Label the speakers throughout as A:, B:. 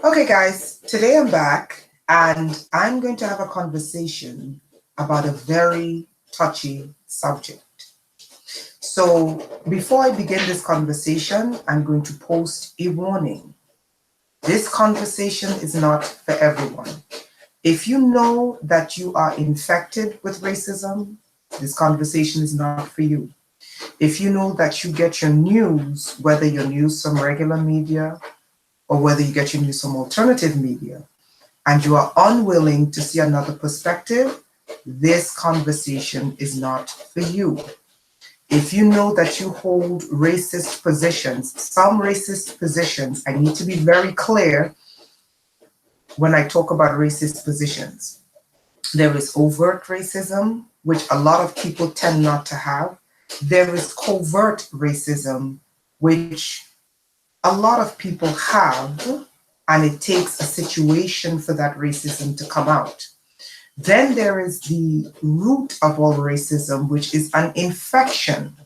A: Okay, guys, today I'm back and I'm going to have a conversation about a very touchy subject. So, before I begin this conversation, I'm going to post a warning. This conversation is not for everyone. If you know that you are infected with racism, this conversation is not for you. If you know that you get your news, whether your news from regular media or whether you get your news from alternative media, and you are unwilling to see another perspective, this conversation is not for you. If you know that you hold racist positions, some racist positions, I need to be very clear when I talk about racist positions. There is overt racism, which a lot of people tend not to have. There is covert racism, which a lot of people have, and it takes a situation for that racism to come out. Then there is the root of all racism, which is an infection.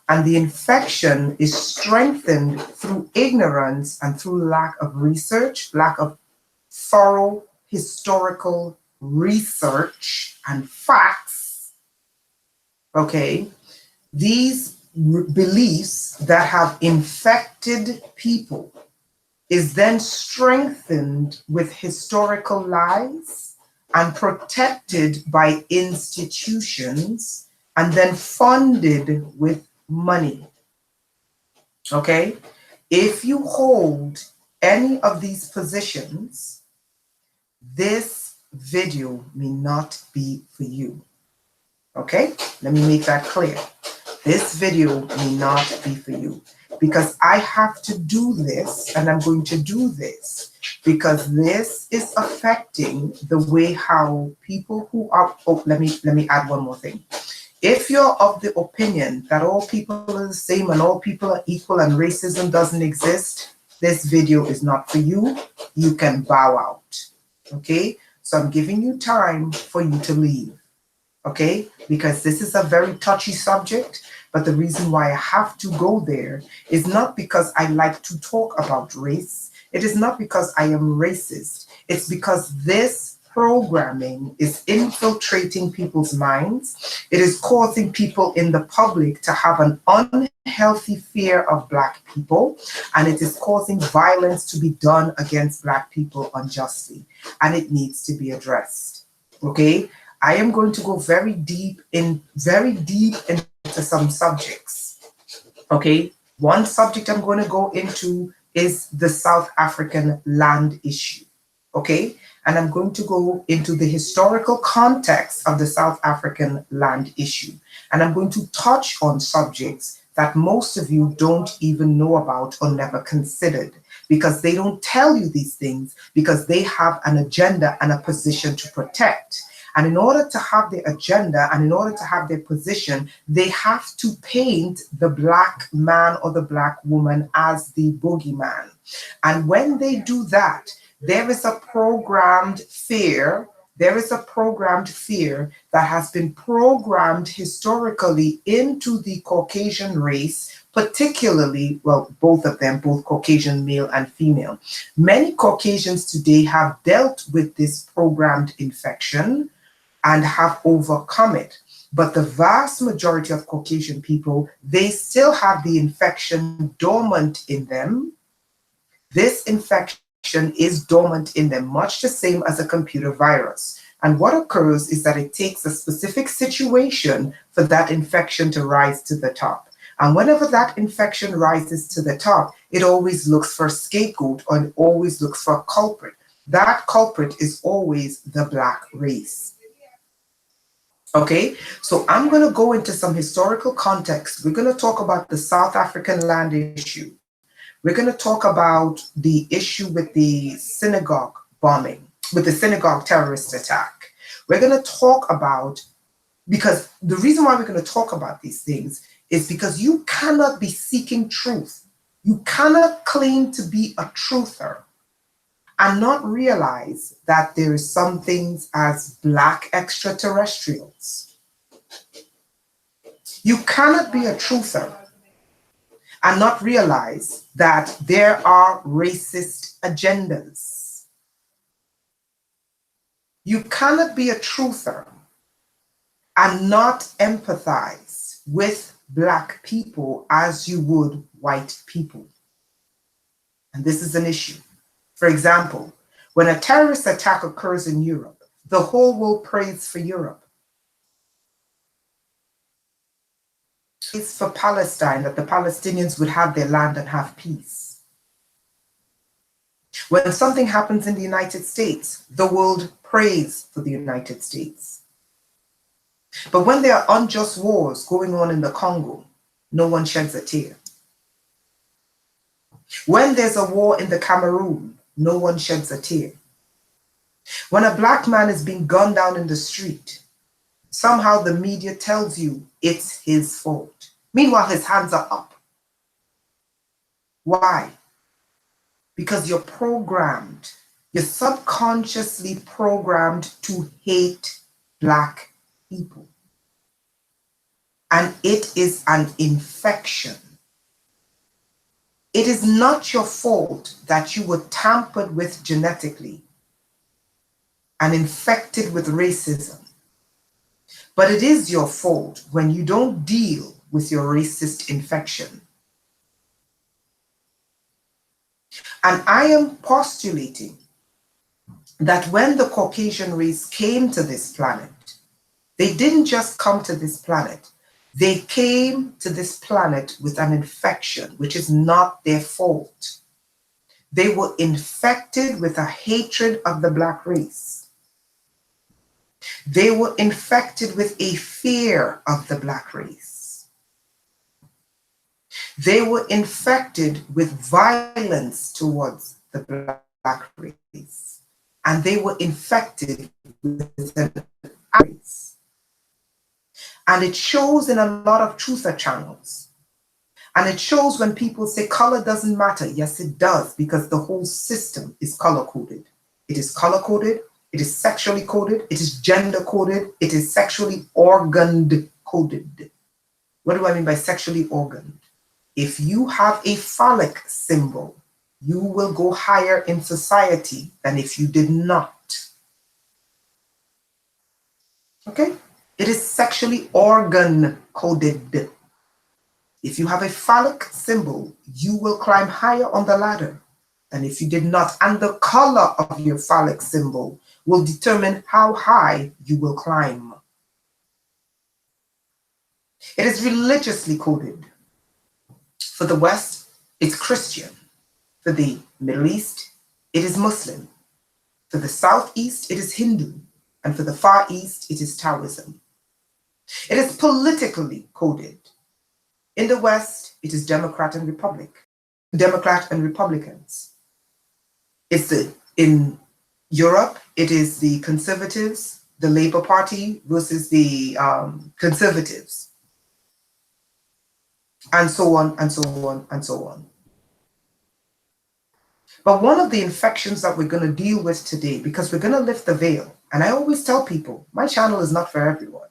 A: And the infection is strengthened through ignorance and through lack of research, lack of thorough historical research and facts. Okay, these beliefs that have infected people is then strengthened with historical lies and protected by institutions and then funded with money. Okay? If you hold any of these positions, this video may not be for you. Okay? Let me make that clear. This video may not be for you because I have to do this, and I'm going to do this because this is affecting the way how people who are, let me add one more thing. If you're of the opinion that all people are the same and all people are equal and racism doesn't exist, this video is not for you. You can bow out. Okay? So I'm giving you time for you to leave. Okay? Because this is a very touchy subject, but the reason why I have to go there is not because I like to talk about race. It is not because I am racist. It's because this programming is infiltrating people's minds. It is causing people in the public to have an unhealthy fear of Black people, and it is causing violence to be done against Black people unjustly, and it needs to be addressed. Okay? I am going to go very deep into some subjects. Okay, one subject I'm going to go into is the South African land issue. Okay, and I'm going to go into the historical context of the South African land issue. And I'm going to touch on subjects that most of you don't even know about or never considered, because they don't tell you these things because they have an agenda and a position to protect. And in order to have their agenda and in order to have their position, they have to paint the Black man or the Black woman as the boogeyman. And when they do that, there is a programmed fear. There is a programmed fear that has been programmed historically into the Caucasian race, particularly, well, both of them, both Caucasian male and female. Many Caucasians today have dealt with this programmed infection and have overcome it. But the vast majority of Caucasian people, they still have the infection dormant in them. This infection is dormant in them, much the same as a computer virus. And what occurs is that it takes a specific situation for that infection to rise to the top. And whenever that infection rises to the top, it always looks for a scapegoat or it always looks for a culprit. That culprit is always the Black race. Okay, so I'm going to go into some historical context. We're going to talk about the South African land issue. We're going to talk about the issue with the synagogue bombing, with the synagogue terrorist attack. We're going to talk about, because the reason why we're going to talk about these things is because you cannot be seeking truth. You cannot claim to be a truther and not realize that there is some things as Black extraterrestrials. You cannot be a truther and not realize that there are racist agendas. You cannot be a truther and not empathize with Black people as you would white people. And this is an issue. For example, when a terrorist attack occurs in Europe, the whole world prays for Europe. It's for Palestine, that the Palestinians would have their land and have peace. When something happens in the United States, the world prays for the United States. But when there are unjust wars going on in the Congo, no one sheds a tear. When there's a war in the Cameroon, no one sheds a tear. When a Black man is being gunned down in the street, somehow the media tells you it's his fault. Meanwhile, his hands are up. Why? Because you're programmed, you're subconsciously programmed to hate Black people. And it is an infection. It is not your fault that you were tampered with genetically and infected with racism. But it is your fault when you don't deal with your racist infection. And I am postulating that when the Caucasian race came to this planet, they didn't just come to this planet. They came to this planet with an infection, which is not their fault. They were infected with a hatred of the Black race. They were infected with a fear of the Black race. They were infected with violence towards the Black race. And they were infected with an race. And it shows in a lot of truther channels. And it shows when people say color doesn't matter. Yes, it does, because the whole system is color-coded. It is color-coded, it is sexually coded, it is gender-coded, it is sexually organed-coded. What do I mean by sexually organed? If you have a phallic symbol, you will go higher in society than if you did not. Okay? It is sexually organ-coded. If you have a phallic symbol, you will climb higher on the ladder than if you did not. And the color of your phallic symbol will determine how high you will climb. It is religiously coded. For the West, it's Christian. For the Middle East, it is Muslim. For the Southeast, it is Hindu. And for the Far East, it is Taoism. It is politically coded. In the West, it is Democrat and Republicans. In Europe, it is the conservatives, the Labour Party versus the conservatives, and so on and so on and so on. But one of the infections that we're going to deal with today, because we're going to lift the veil, and I always tell people, my channel is not for everyone.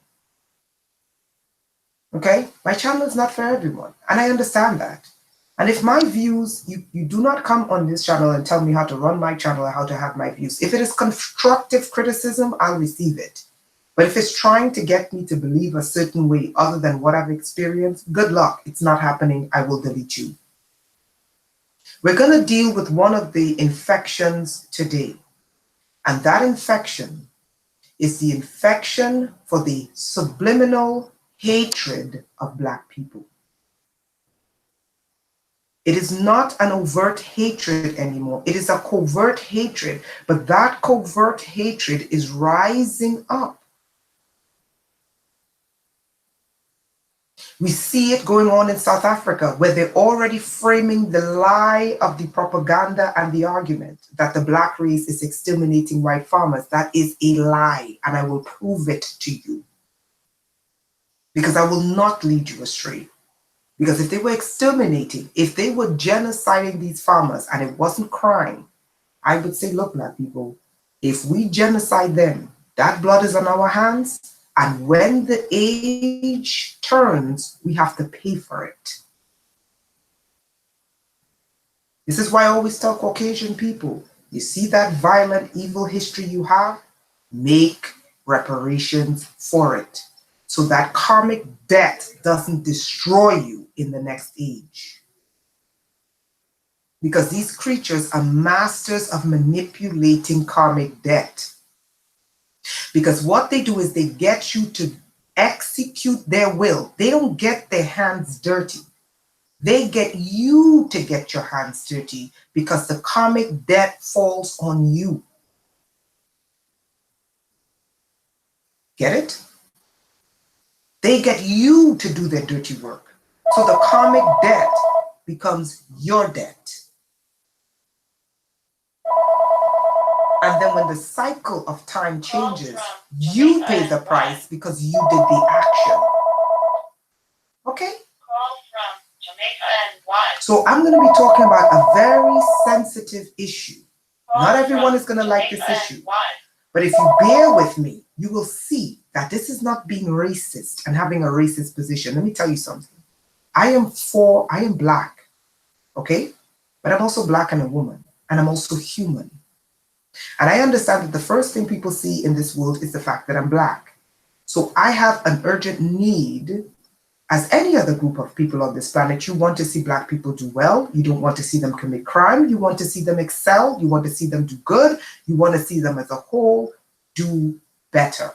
A: Okay? My channel is not for everyone. And I understand that. And if my views, you do not come on this channel and tell me how to run my channel or how to have my views. If it is constructive criticism, I'll receive it. But if it's trying to get me to believe a certain way other than what I've experienced, good luck. It's not happening. I will delete you. We're going to deal with one of the infections today. And that infection is the infection for the subliminal hatred of Black people. It is not an overt hatred anymore. It is a covert hatred, but that covert hatred is rising up. We see it going on in South Africa, where they're already framing the lie of the propaganda and the argument that the Black race is exterminating white farmers. That is a lie, and I will prove it to you. Because I will not lead you astray. Because if they were exterminating, if they were genociding these farmers and it wasn't crime, I would say, look, Black people, if we genocide them, that blood is on our hands. And when the age turns, we have to pay for it. This is why I always tell Caucasian people, you see that violent, evil history you have? Make reparations for it so that karmic debt doesn't destroy you in the next age. Because these creatures are masters of manipulating karmic debt. Because what they do is they get you to execute their will. They don't get their hands dirty. They get you to get your hands dirty because the karmic debt falls on you. Get it? They get you to do their dirty work. So the karmic debt becomes your debt. And then when the cycle of time changes, you pay the price because you did the action. Okay? So I'm going to be talking about a very sensitive issue. Not everyone is going to like this issue. But if you bear with me, you will see that this is not being racist and having a racist position. Let me tell you something. I am black, okay? But I'm also black and a woman, and I'm also human. And I understand that the first thing people see in this world is the fact that I'm black. So I have an urgent need, as any other group of people on this planet. You want to see black people do well. You don't want to see them commit crime. You want to see them excel. You want to see them do good. You want to see them as a whole do better.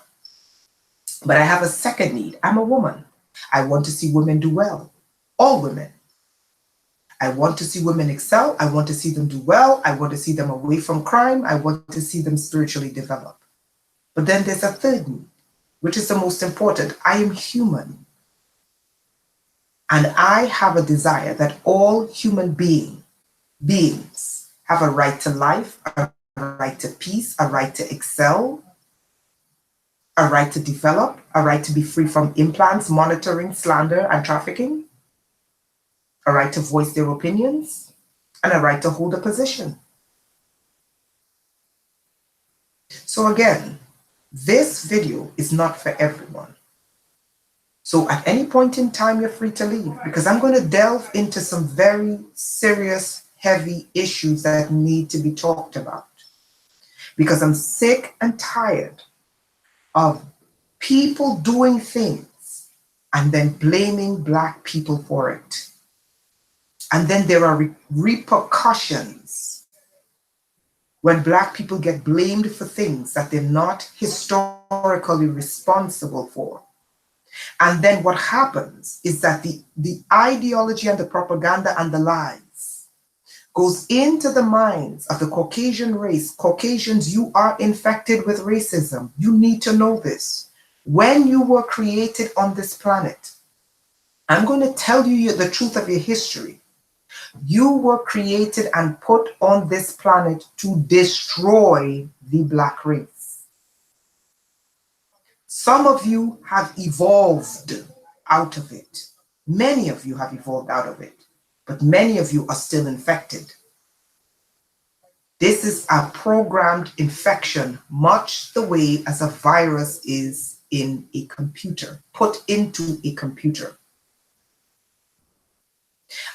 A: But I have a second need. I'm a woman. I want to see women do well. All women. I want to see women excel. I want to see them do well. I want to see them away from crime. I want to see them spiritually develop. But then there's a third need, which is the most important. I am human. And I have a desire that all human beings have a right to life, a right to peace, a right to excel, a right to develop, a right to be free from implants, monitoring, slander, and trafficking, a right to voice their opinions, and a right to hold a position. So again, this video is not for everyone. So at any point in time, you're free to leave, because I'm going to delve into some very serious, heavy issues that need to be talked about. Because I'm sick and tired of people doing things and then blaming Black people for it. And then there are repercussions when Black people get blamed for things that they're not historically responsible for. And then what happens is that the ideology and the propaganda and the lies goes into the minds of the Caucasian race. Caucasians, you are infected with racism. You need to know this. When you were created on this planet, I'm going to tell you the truth of your history. You were created and put on this planet to destroy the Black race. Some of you have evolved out of it. Many of you have evolved out of it, but many of you are still infected. This is a programmed infection, much the way as a virus is in a computer, put into a computer.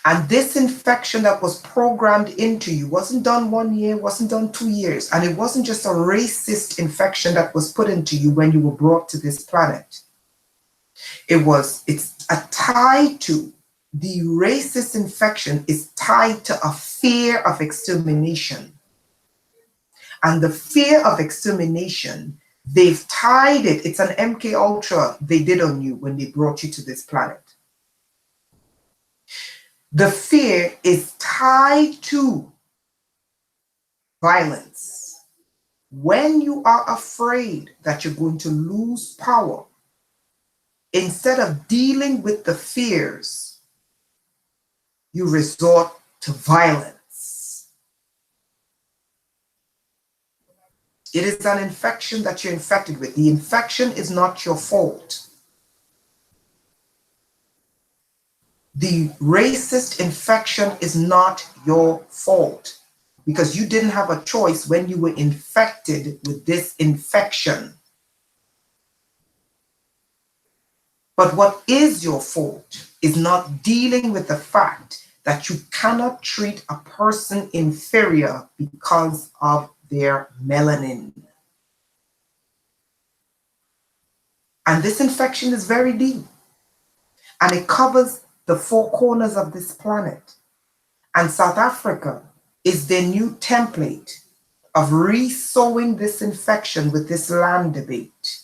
A: And this infection that was programmed into you wasn't done 1 year, wasn't done 2 years, and it wasn't just a racist infection that was put into you when you were brought to this planet. It's tied to, the racist infection is tied to a fear of extermination. And the fear of extermination, they've tied it, it's an MK Ultra they did on you when they brought you to this planet. The fear is tied to violence. When you are afraid that you're going to lose power, instead of dealing with the fears, you resort to violence. It is an infection that you're infected with. The infection is not your fault. The racist infection is not your fault, because you didn't have a choice when you were infected with this infection. But what is your fault is not dealing with the fact that you cannot treat a person inferior because of their melanin. And this infection is very deep, and it covers the four corners of this planet. And South Africa is their new template of re-sowing this infection with this land debate.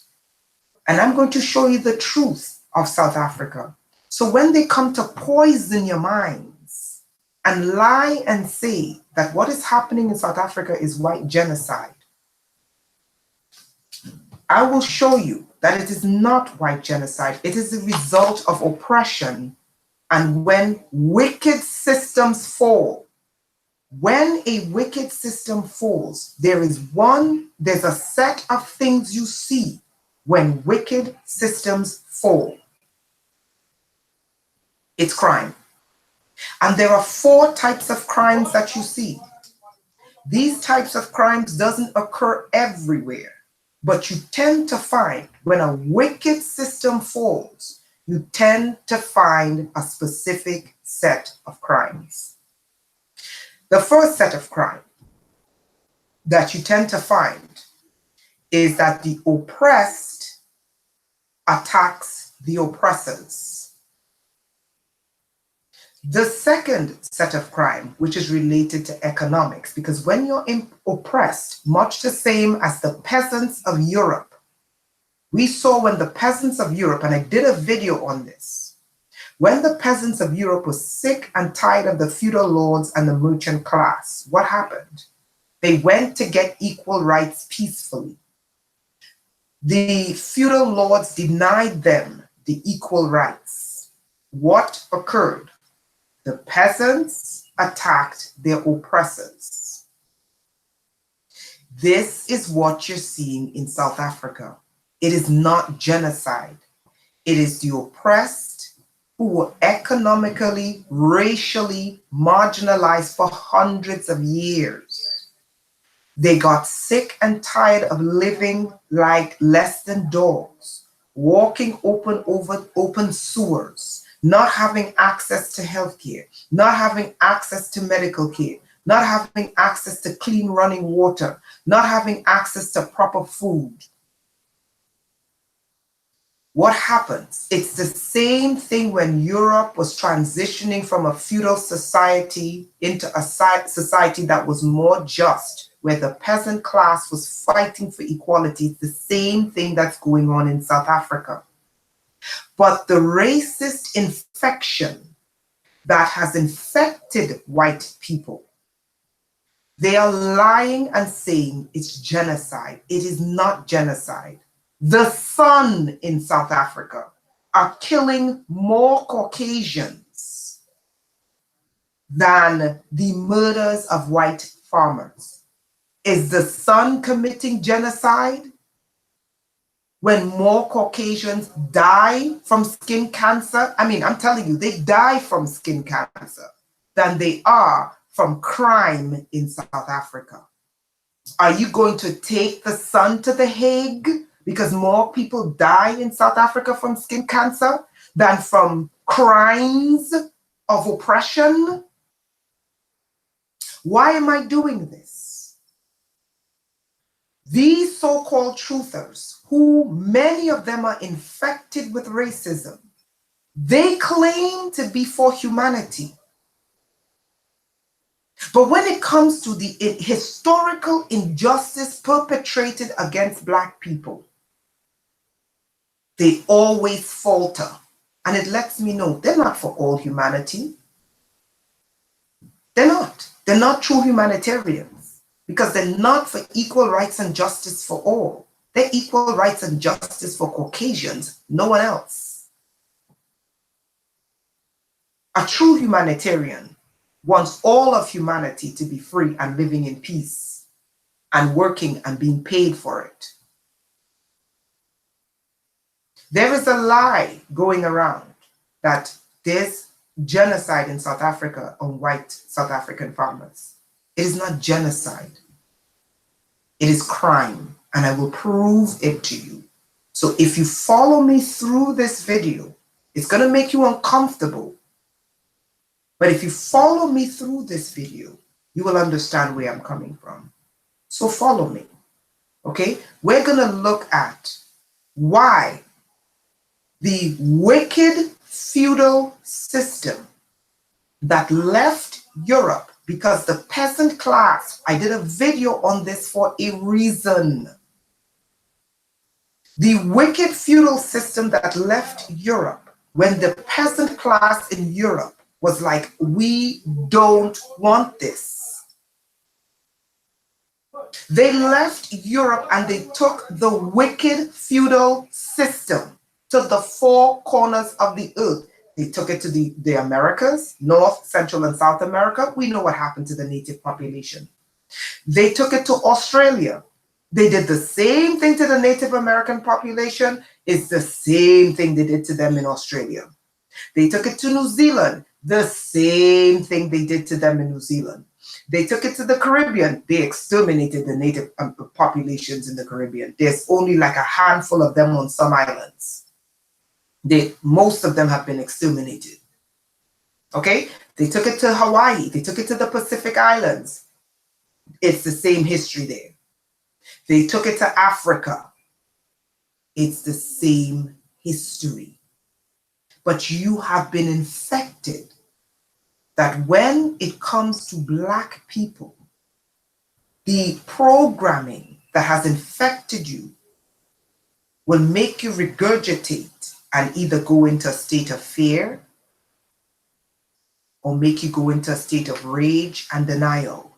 A: And I'm going to show you the truth of South Africa. So when they come to poison your minds and lie and say that what is happening in South Africa is white genocide, I will show you that it is not white genocide. It is the result of oppression. And when wicked systems fall, when a wicked system falls, there's a set of things you see when wicked systems fall. It's crime. And there are four types of crimes that you see. These types of crimes doesn't occur everywhere, but you tend to find when a wicked system falls, you tend to find a specific set of crimes. The first set of crime that you tend to find is that the oppressed attacks the oppressors. The second set of crime, which is related to economics, because when you're oppressed, much the same as the peasants of Europe, we saw when the peasants of Europe, and I did a video on this, when the peasants of Europe were sick and tired of the feudal lords and the merchant class, what happened? They went to get equal rights peacefully. The feudal lords denied them the equal rights. What occurred? The peasants attacked their oppressors. This is what you're seeing in South Africa. It is not genocide. It is the oppressed who were economically, racially marginalized for hundreds of years. They got sick and tired of living like less than dogs, walking open sewers, not having access to healthcare, not having access to medical care, not having access to clean running water, not having access to proper food. What happens? It's the same thing when Europe was transitioning from a feudal society into a society that was more just, where the peasant class was fighting for equality. It's the same thing that's going on in South Africa. But the racist infection that has infected white people, they are lying and saying it's genocide. It is not genocide. The sun in South Africa are killing more Caucasians than the murders of white farmers. Is the sun committing genocide when more Caucasians die from skin cancer? I mean, I'm telling you, they die from skin cancer than they are from crime in South Africa. Are you going to take the sun to The Hague because more people die in South Africa from skin cancer than from crimes of oppression? Why am I doing this? These so-called truthers, who many of them are infected with racism, they claim to be for humanity. But when it comes to the historical injustice perpetrated against Black people, they always falter. And it lets me know they're not for all humanity. They're not. They're not true humanitarians because they're not for equal rights and justice for all. They're equal rights and justice for Caucasians, no one else. A true humanitarian wants all of humanity to be free and living in peace and working and being paid for it. There is a lie going around that there's genocide in South Africa on white South African farmers. It is not genocide. It is crime, and I will prove it to you. So if you follow me through this video, it's going to make you uncomfortable. But if you follow me through this video, you will understand where I'm coming from. So follow me, okay? We're gonna look at why the wicked feudal system that left Europe, because the peasant class, I did a video on this for a reason. The wicked feudal system that left Europe when the peasant class in Europe was like, we don't want this. They left Europe and they took the wicked feudal system to the four corners of the earth. They took it to the Americas, North, Central, and South America. We know what happened to the native population. They took it to Australia. They did the same thing to the Native American population. It's the same thing they did to them in Australia. They took it to New Zealand. The same thing they did to them in New Zealand. They took it to the Caribbean. They exterminated the native populations in the Caribbean. There's only like a handful of them on some islands. Most of them have been exterminated. Okay? They took it to Hawaii. They took it to the Pacific Islands. It's the same history there. They took it to Africa. It's the same history. But you have been infected that when it comes to Black people, the programming that has infected you will make you regurgitate and either go into a state of fear or make you go into a state of rage and denial.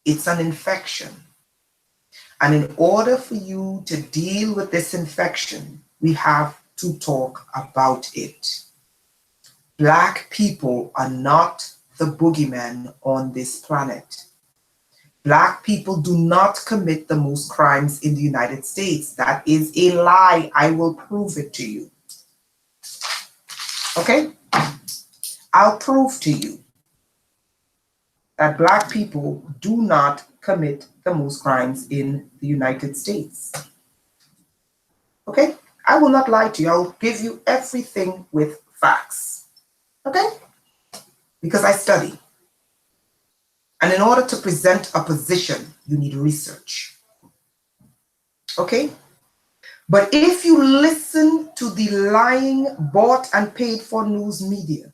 A: It's an infection. And in order for you to deal with this infection, we have to talk about it. Black people are not the boogeyman on this planet. Black people do not commit the most crimes in the United States. That is a lie. I will prove it to you. Okay? I'll prove to you that Black people do not commit the most crimes in the United States. Okay? I will not lie to you. I'll give you everything with facts. Okay? Because I study. And in order to present a position, you need research. Okay? But if you listen to the lying, bought and paid for news media,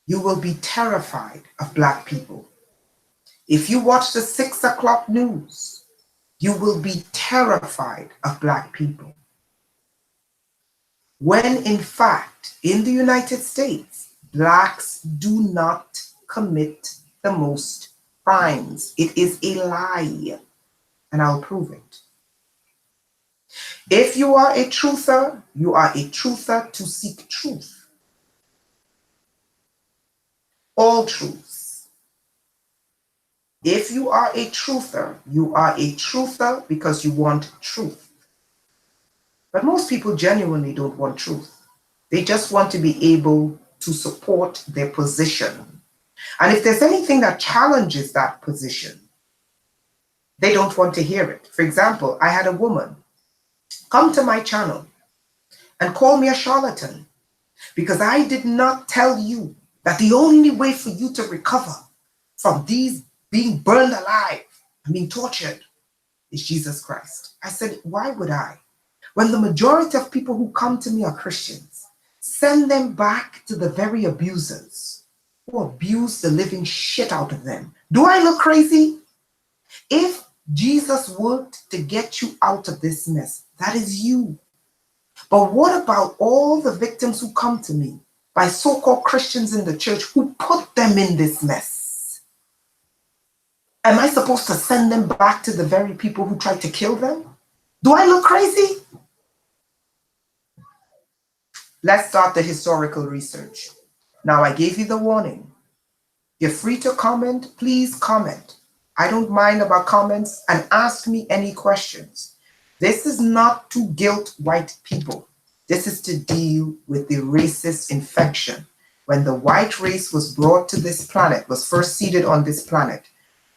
A: you will be terrified of Black people. If you watch the 6 o'clock news, you will be terrified of Black people. When in fact, in the United States, Blacks do not commit the most crimes. It is a lie, and I'll prove it. If you are a truther, you are a truther to seek truth. All truths. If you are a truther, you are a truther because you want truth. But most people genuinely don't want truth. They just want to be able to support their position. And if there's anything that challenges that position, they don't want to hear it. For example, I had a woman come to my channel and call me a charlatan because I did not tell you that the only way for you to recover from these being burned alive and being tortured is Jesus Christ. I said, why would I? When the majority of people who come to me are Christians, send them back to the very abusers who abuse the living shit out of them. Do I look crazy? If Jesus worked to get you out of this mess, that is you. But what about all the victims who come to me by so-called Christians in the church who put them in this mess? Am I supposed to send them back to the very people who tried to kill them? Do I look crazy? Let's start the historical research. Now, I gave you the warning. You're free to comment. Please comment. I don't mind about comments, and ask me any questions. This is not to guilt white people. This is to deal with the racist infection. When the white race was brought to this planet, was first seeded on this planet,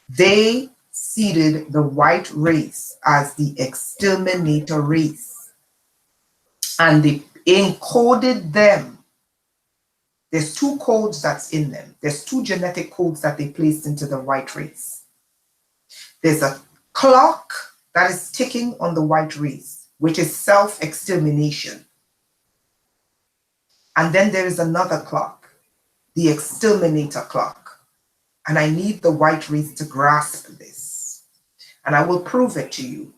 A: they seeded the white race as the exterminator race. And they encoded them There's two codes that's in them. There's two genetic codes that they placed into the white race. There's a clock that is ticking on the white race, which is self-extermination. And then there is another clock, the exterminator clock. And I need the white race to grasp this. And I will prove it to you.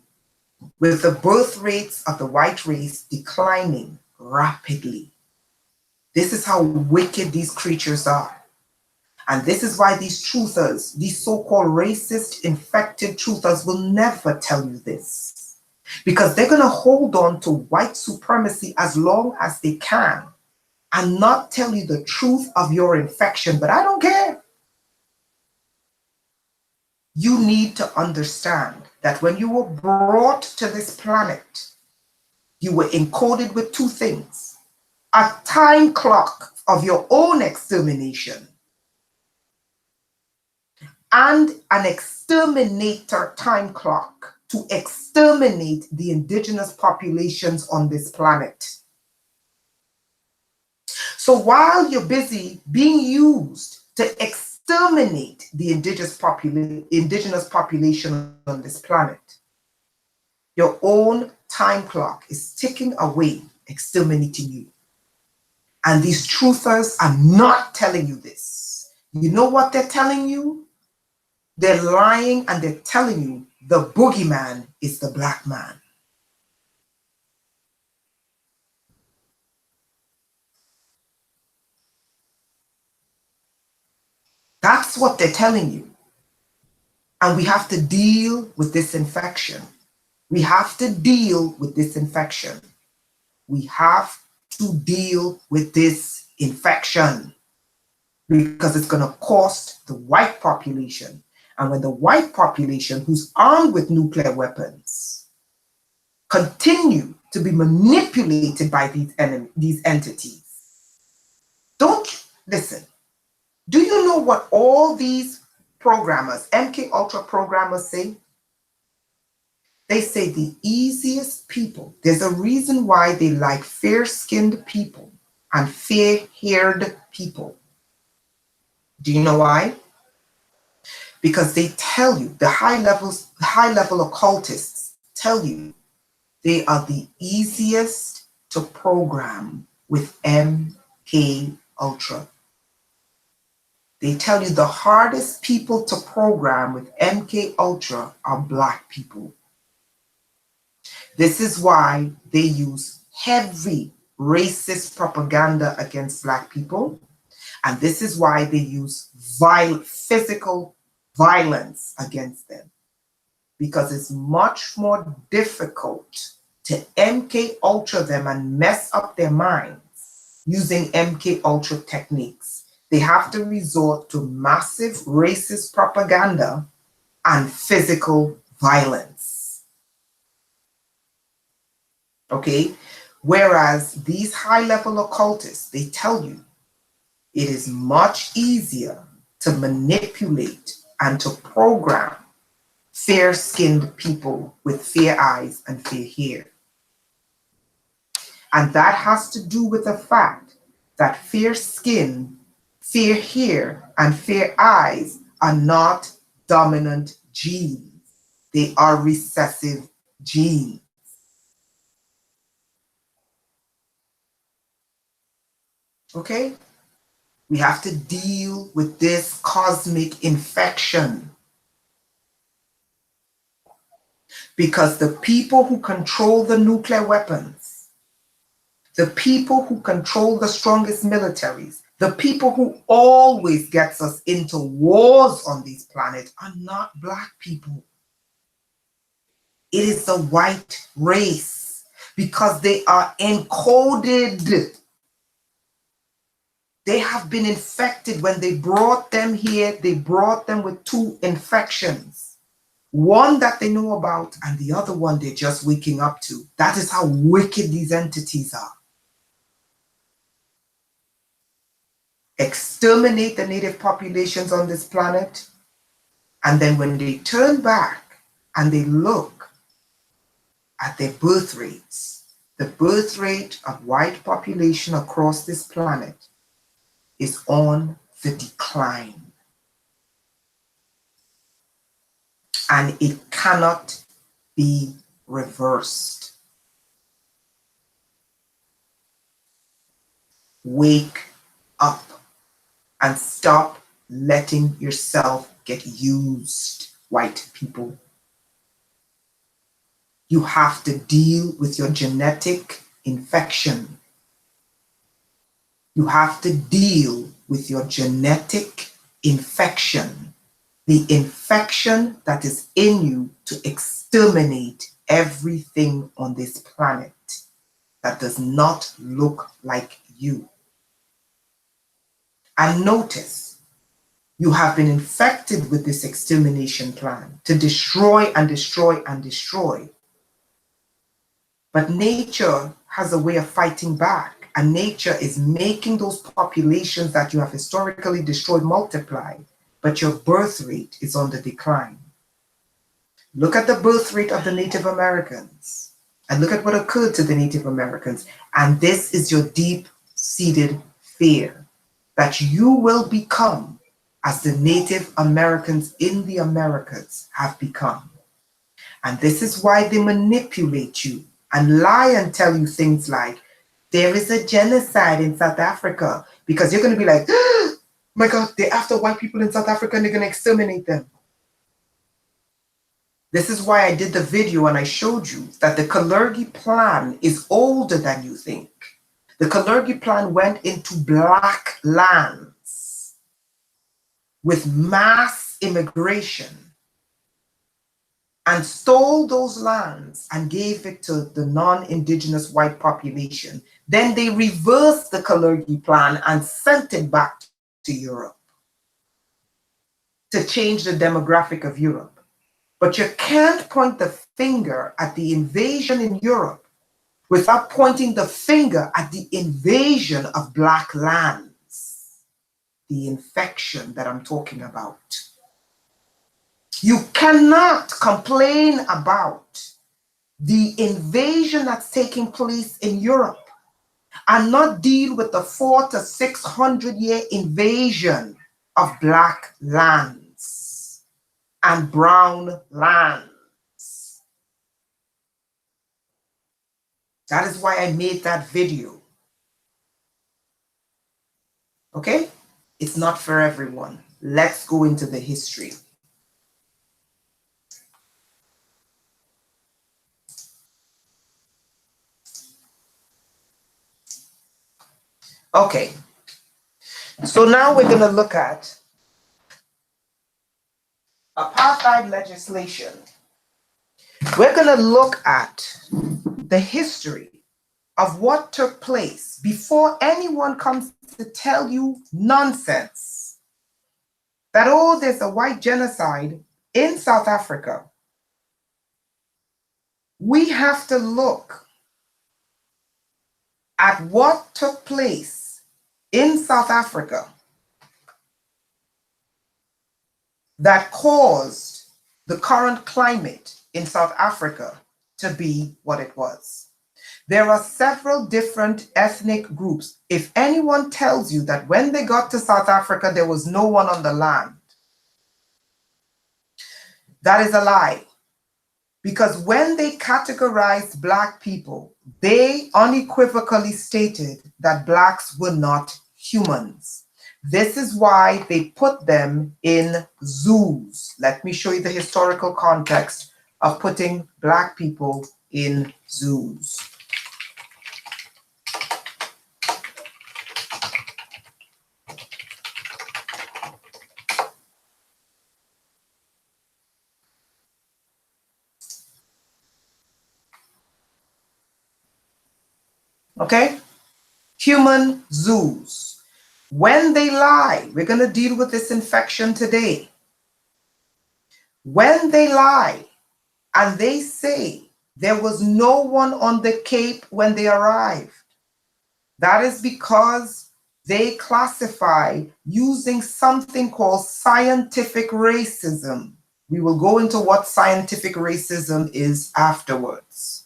A: With the birth rates of the white race declining rapidly. This is how wicked these creatures are. And this is why these truthers, these so-called racist, infected truthers will never tell you this. Because they're going to hold on to white supremacy as long as they can and not tell you the truth of your infection. But I don't care. You need to understand that when you were brought to this planet, you were encoded with two things: a time clock of your own extermination and an exterminator time clock to exterminate the indigenous populations on this planet. So while you're busy being used to exterminate the indigenous population on this planet, your own time clock is ticking away, exterminating you. And these truthers are not telling you this. You know what they're telling you? They're lying and they're telling you the boogeyman is the black man. That's what they're telling you. And we have to deal with this infection. We have to deal with this infection. We have to deal with this infection because it's going to cost the white population. And when the white population, who's armed with nuclear weapons, continue to be manipulated by these entities. Don't listen. Do you know what all these programmers, MK Ultra programmers say? They say the easiest people, there's a reason why they like fair-skinned people and fair-haired people. Do you know why? Because they tell you, the high-level occultists tell you they are the easiest to program with MK Ultra. They tell you the hardest people to program with MK Ultra are black people. This is why they use heavy racist propaganda against black people. And this is why they use physical violence against them. Because it's much more difficult to MK Ultra them and mess up their minds using MK Ultra techniques. They have to resort to massive racist propaganda and physical violence. Okay? Whereas these high-level occultists, they tell you it is much easier to manipulate and to program fair-skinned people with fair eyes and fair hair. And that has to do with the fact that fair skin, fair hair, and fair eyes are not dominant genes. They are recessive genes. Okay? We have to deal with this cosmic infection. Because the people who control the nuclear weapons, the people who control the strongest militaries, the people who always gets us into wars on this planet are not black people. It is the white race because they are encoded. They have been infected. When they brought them here, they brought them with two infections. One that they know about and the other one they're just waking up to. That is how wicked these entities are. Exterminate the native populations on this planet. And then when they turn back and they look at their birth rates, the birth rate of white population across this planet, is on the decline. And it cannot be reversed. Wake up and stop letting yourself get used, white people. You have to deal with your genetic infection. You have to deal with your genetic infection, the infection that is in you to exterminate everything on this planet that does not look like you. And notice, you have been infected with this extermination plan to destroy and destroy and destroy. But nature has a way of fighting back, and nature is making those populations that you have historically destroyed multiply, but your birth rate is on the decline. Look at the birth rate of the Native Americans, and look at what occurred to the Native Americans. And this is your deep-seated fear that you will become as the Native Americans in the Americas have become. And this is why they manipulate you and lie and tell you things like, there is a genocide in South Africa, because you're going to be like, oh my God, they're after white people in South Africa and they're going to exterminate them. This is why I did the video and I showed you that the Kalergi plan is older than you think. The Kalergi plan went into black lands with mass immigration and stole those lands and gave it to the non-indigenous white population. Then they reversed the Kalergi plan and sent it back to Europe to change the demographic of Europe. But you can't point the finger at the invasion in Europe without pointing the finger at the invasion of black lands, the infection that I'm talking about. You cannot complain about the invasion that's taking place in Europe and not deal with the 400 to 600 year invasion of black lands and brown lands. That is why I made that video. Okay? It's not for everyone. Let's go into the history. Okay, so now we're going to look at apartheid legislation. We're going to look at the history of what took place before anyone comes to tell you nonsense that, oh, there's a white genocide in South Africa. We have to look at what took place in South Africa that caused the current climate in South Africa to be what it was. There are several different ethnic groups. If anyone tells you that when they got to South Africa, there was no one on the land, that is a lie. Because when they categorized Black people, they unequivocally stated that Blacks were not humans. This is why they put them in zoos. Let me show you the historical context of putting Black people in zoos. Okay? Human zoos. When they lie, we're going to deal with this infection today. When they lie and they say there was no one on the Cape when they arrived, that is because they classify using something called scientific racism. We will go into what scientific racism is afterwards.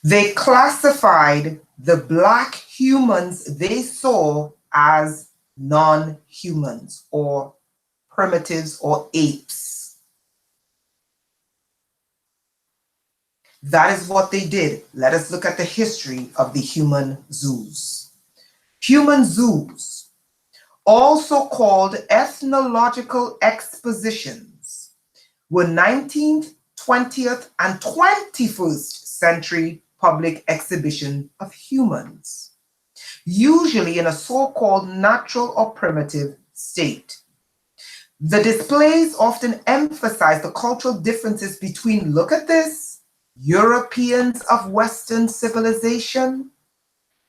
A: They classified the Black humans they saw as non-humans or primitives or apes. That is what they did. Let us look at the history of the human zoos. Human zoos, also called ethnological expositions, were 19th, 20th, and 21st century public exhibition of humans, usually in a so-called natural or primitive state. The displays often emphasize the cultural differences between, look at this, Europeans of Western civilization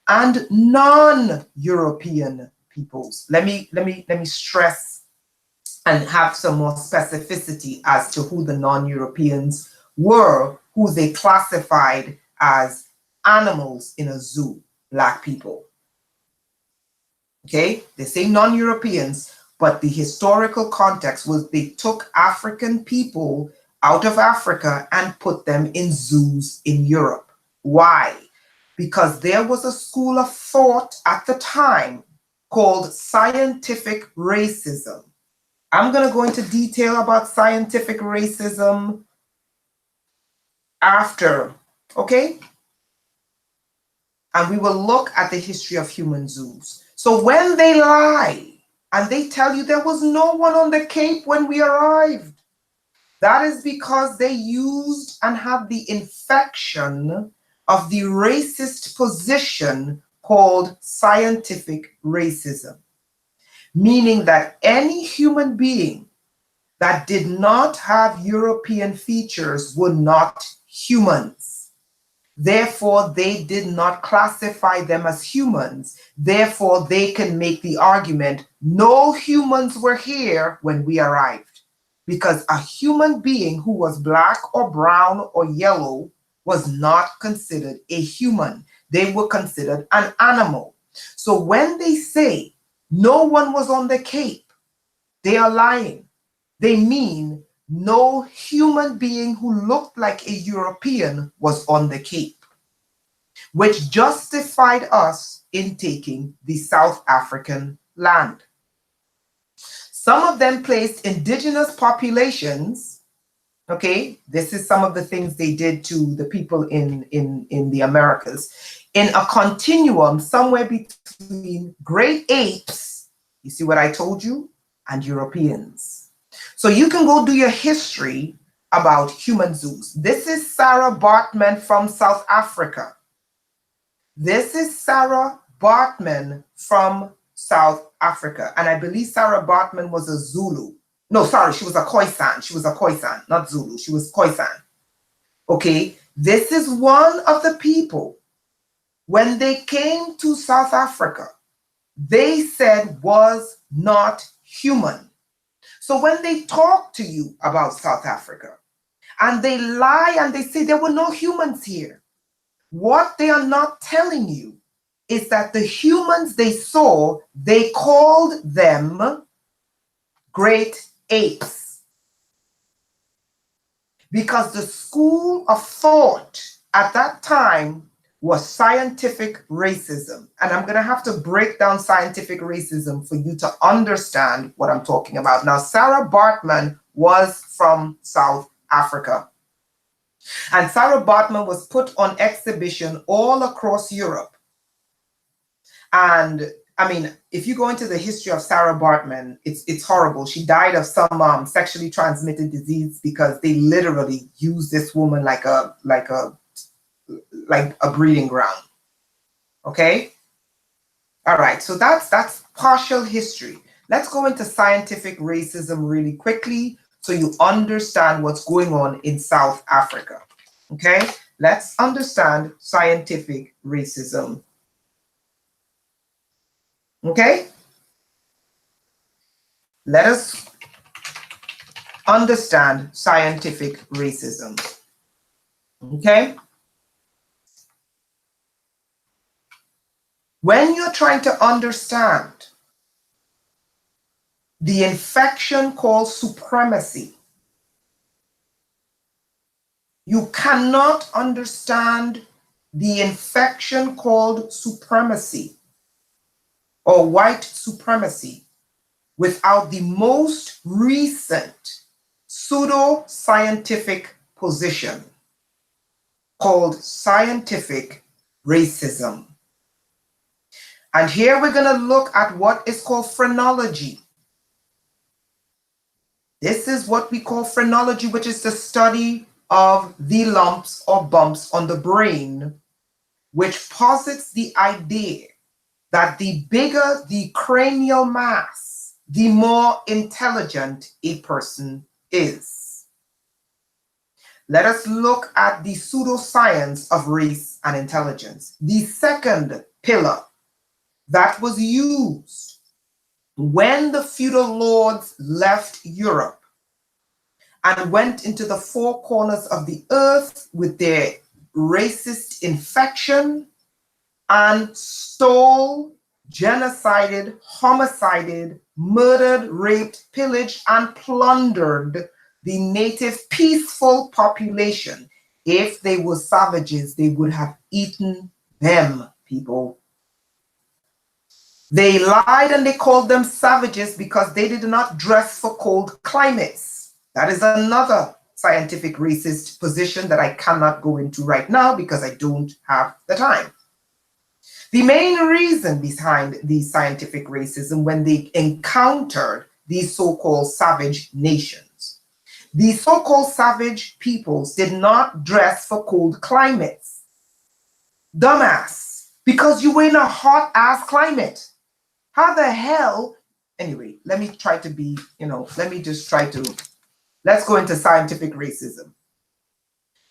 A: and non-European peoples. Let me stress and have some more specificity as to who the non-Europeans were, who they classified as animals in a zoo, Black people. Okay, they say non-Europeans, but the historical context was they took African people out of Africa and put them in zoos in Europe. Why? Because there was a school of thought at the time called scientific racism. I'm going to go into detail about scientific racism after, okay? And we will look at the history of human zoos. So when they lie and they tell you there was no one on the Cape when we arrived, that is because they used and had the infection of the racist position called scientific racism, meaning that any human being that did not have European features were not humans. Therefore, they did not classify them as humans. Therefore, they can make the argument, no humans were here when we arrived. Because a human being who was Black or brown or yellow was not considered a human. They were considered an animal. So when they say no one was on the Cape, they are lying. They mean no human being who looked like a European was on the Cape, which justified us in taking the South African land. Some of them placed indigenous populations, okay, this is some of the things they did to the people in the Americas, in a continuum somewhere between great apes, you see what I told you, and Europeans. So you can go do your history about human zoos. This is Sarah Bartman from South Africa. This is Sarah Bartman from South Africa. And I believe Sarah Bartman was a Zulu. No, sorry, she was a Khoisan. She was a Khoisan, not Zulu. She was Khoisan. Okay, this is one of the people, when they came to South Africa, they said was not human. So when they talk to you about South Africa, and they lie and they say there were no humans here, what they are not telling you is that the humans they saw, they called them great apes. Because the school of thought at that time was scientific racism. And I'm going to have to break down scientific racism for you to understand what I'm talking about. Now, Sarah Bartman was from South Africa. And Sarah Bartman was put on exhibition all across Europe. And I mean, if you go into the history of Sarah Bartman, it's horrible. She died of some sexually transmitted disease because they literally used this woman like a breeding ground. Okay? All right, so that's partial history. Let's go into scientific racism really quickly so you understand what's going on in South Africa. Okay? Let's understand scientific racism. Okay? Let us understand scientific racism. Okay? When you're trying to understand the infection called supremacy, you cannot understand the infection called supremacy or white supremacy without the most recent pseudo-scientific position called scientific racism. And here we're going to look at what is called phrenology. This is what we call phrenology, which is the study of the lumps or bumps on the brain, which posits the idea that the bigger the cranial mass, the more intelligent a person is. Let us look at the pseudoscience of race and intelligence, the second pillar that was used when the feudal lords left Europe and went into the four corners of the earth with their racist infection and stole, genocided, homicided, murdered, raped, pillaged, and plundered the native peaceful population. If they were savages, they would have eaten them, people. They lied and they called them savages because they did not dress for cold climates. That is another scientific racist position that I cannot go into right now because I don't have the time. The main reason behind the scientific racism when they encountered these so-called savage nations, the so-called savage peoples did not dress for cold climates. Dumbass, because you were in a hot ass climate. How the hell? Anyway, let me try to be, let's go into scientific racism.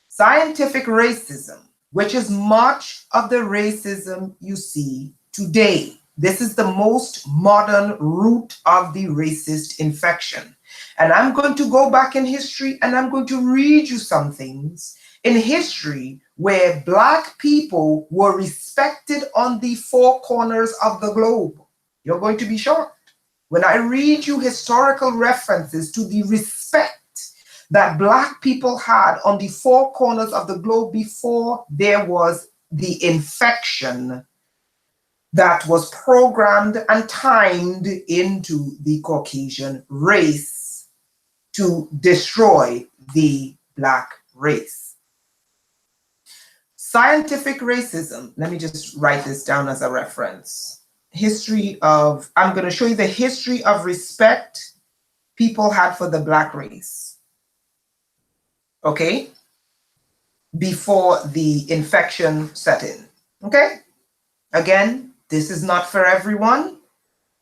A: Scientific racism, which is much of the racism you see today. This is the most modern root of the racist infection. And I'm going to go back in history and I'm going to read you some things in history where Black people were respected on the four corners of the globe. You're going to be shocked when I read you historical references to the respect that Black people had on the four corners of the globe before there was the infection that was programmed and timed into the Caucasian race to destroy the Black race. Scientific racism, let me just write this down as a reference. I'm going to show you the history of respect people had for the Black race. Okay? Before the infection set in. Okay? Again, this is not for everyone.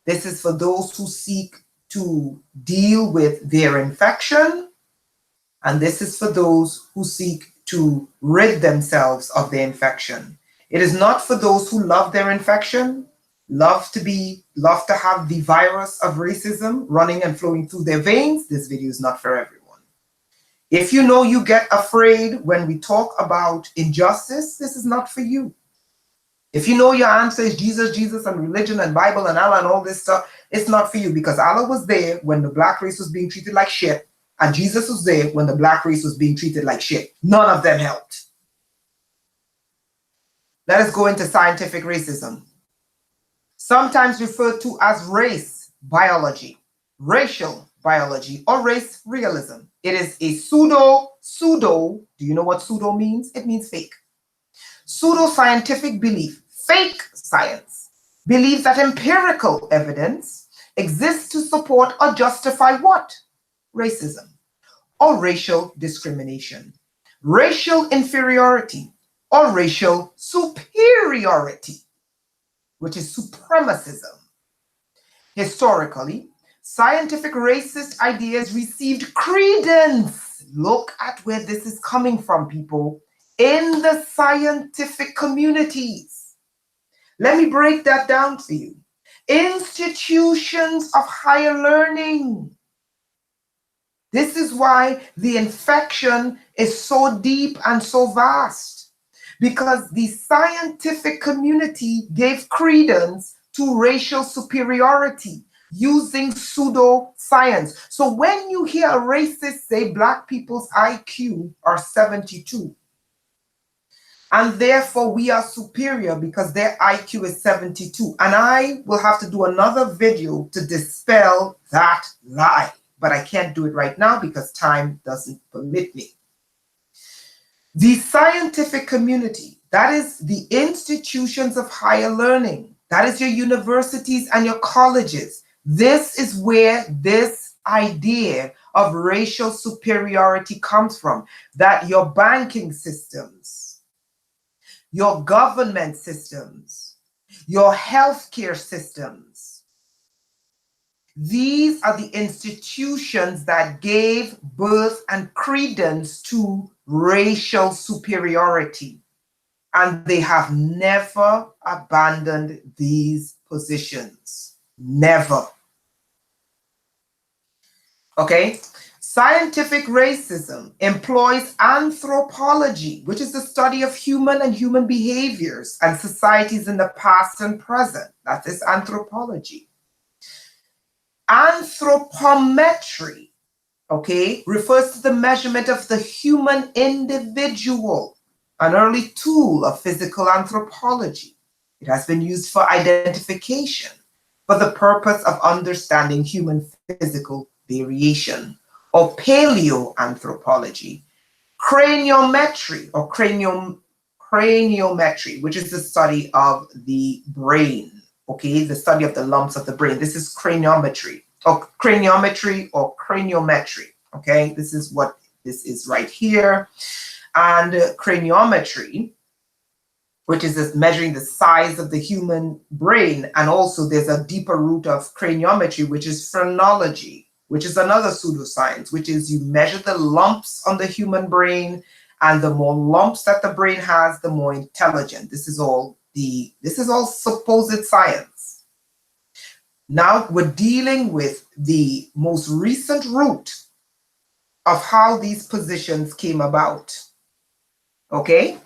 A: This is for those who seek to deal with their infection. And this is for those who seek to rid themselves of their infection. It is not for those who love their infection, love to have the virus of racism running and flowing through their veins. This video is not for everyone. If you know you get afraid when we talk about injustice, this is not for you. If you know your answer is Jesus, Jesus, and religion, and Bible, and Allah, and all this stuff, it's not for you because Allah was there when the Black race was being treated like shit, and Jesus was there when the Black race was being treated like shit. None of them helped. Let us go into scientific racism. Sometimes referred to as race biology, racial biology, or race realism. It is a pseudo, do you know what pseudo means? It means fake. Pseudo-scientific belief, fake science, believes that empirical evidence exists to support or justify what? Racism or racial discrimination, racial inferiority or racial superiority, which is supremacism. Historically, scientific racist ideas received credence. Look at where this is coming from, people. In the scientific communities. Let me break that down for you. Institutions of higher learning. This is why the infection is so deep and so vast, because the scientific community gave credence to racial superiority using pseudoscience. So when you hear a racist say Black people's IQ are 72, and therefore we are superior because their IQ is 72. And I will have to do another video to dispel that lie, but I can't do it right now because time doesn't permit me. The scientific community, that is the institutions of higher learning, that is your universities and your colleges. This is where this idea of racial superiority comes from, that your banking systems, your government systems, your healthcare systems, these are the institutions that gave birth and credence to racial superiority. And they have never abandoned these positions. Never. Okay? Scientific racism employs anthropology, which is the study of human and human behaviors and societies in the past and present. That is anthropology. Anthropometry, okay, refers to the measurement of the human individual, an early tool of physical anthropology. It has been used for identification for the purpose of understanding human physical variation. Or paleoanthropology, craniometry or craniometry, which is the study of the brain, okay, the study of the lumps of the brain. This is craniometry or craniometry, okay? This is what this is right here. And craniometry, which is measuring the size of the human brain. And also there's a deeper root of craniometry, which is phrenology, which is another pseudoscience, which is you measure the lumps on the human brain, and the more lumps that the brain has, the more intelligent. This is all supposed science. Now we're dealing with the most recent root of how these positions came about. Okay?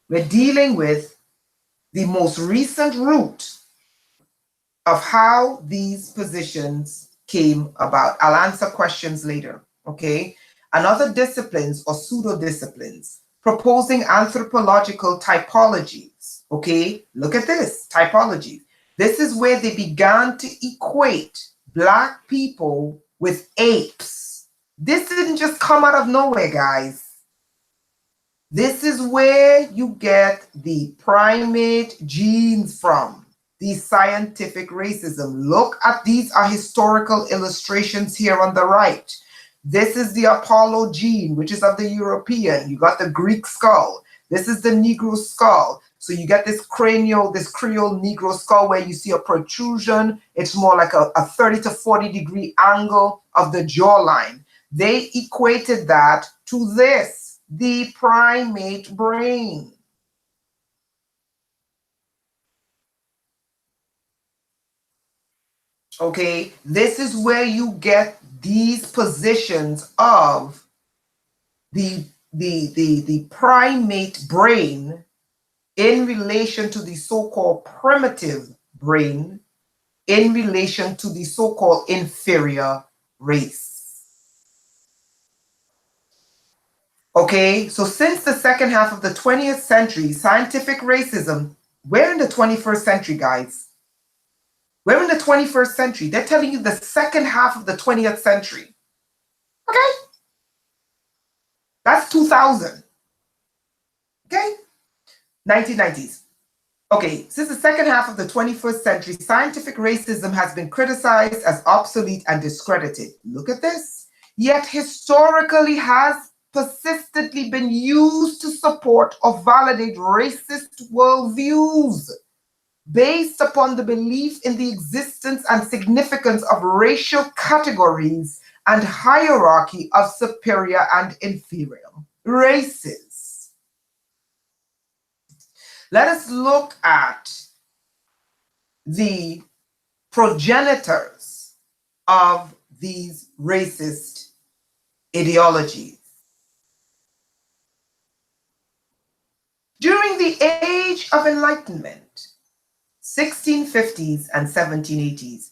A: We're dealing with the most recent root of how these positions came about. I'll answer questions later, okay? And other disciplines or pseudo-disciplines proposing anthropological typologies, okay? Look at this, typology. This is where they began to equate Black people with apes. This didn't just come out of nowhere, guys. This is where you get the primate genes from. The scientific racism. Look at these are historical illustrations here on the right. This is the Apollo gene, which is of the European. You got the Greek skull. This is the Negro skull. So you get this Creole Negro skull where you see a protrusion. It's more like a 30 to 40 degree angle of the jawline. They equated that to this, the primate brain. Okay, this is where you get these positions of the primate brain in relation to the so-called primitive brain in relation to the so-called inferior race. Okay, so since the second half of the 20th century, scientific racism, we're in the 21st century, guys. We're in the 21st century. They're telling you the second half of the 20th century. Okay? That's 2000. Okay? 1990s. Okay, since the second half of the 21st century, scientific racism has been criticized as obsolete and discredited. Look at this. Yet historically has persistently been used to support or validate racist worldviews based upon the belief in the existence and significance of racial categories and hierarchy of superior and inferior races. Let us look at the progenitors of these racist ideologies. During the Age of Enlightenment, 1650s and 1780s.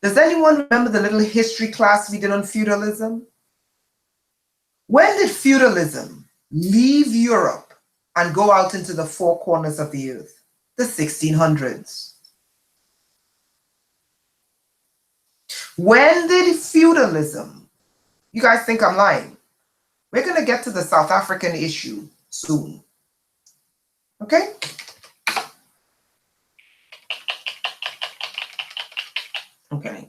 A: Does anyone remember the little history class we did on feudalism? When did feudalism leave Europe and go out into the four corners of the earth. The 1600s. When did feudalism, you guys think I'm lying? We're going to get to the South African issue soon. Okay? Okay.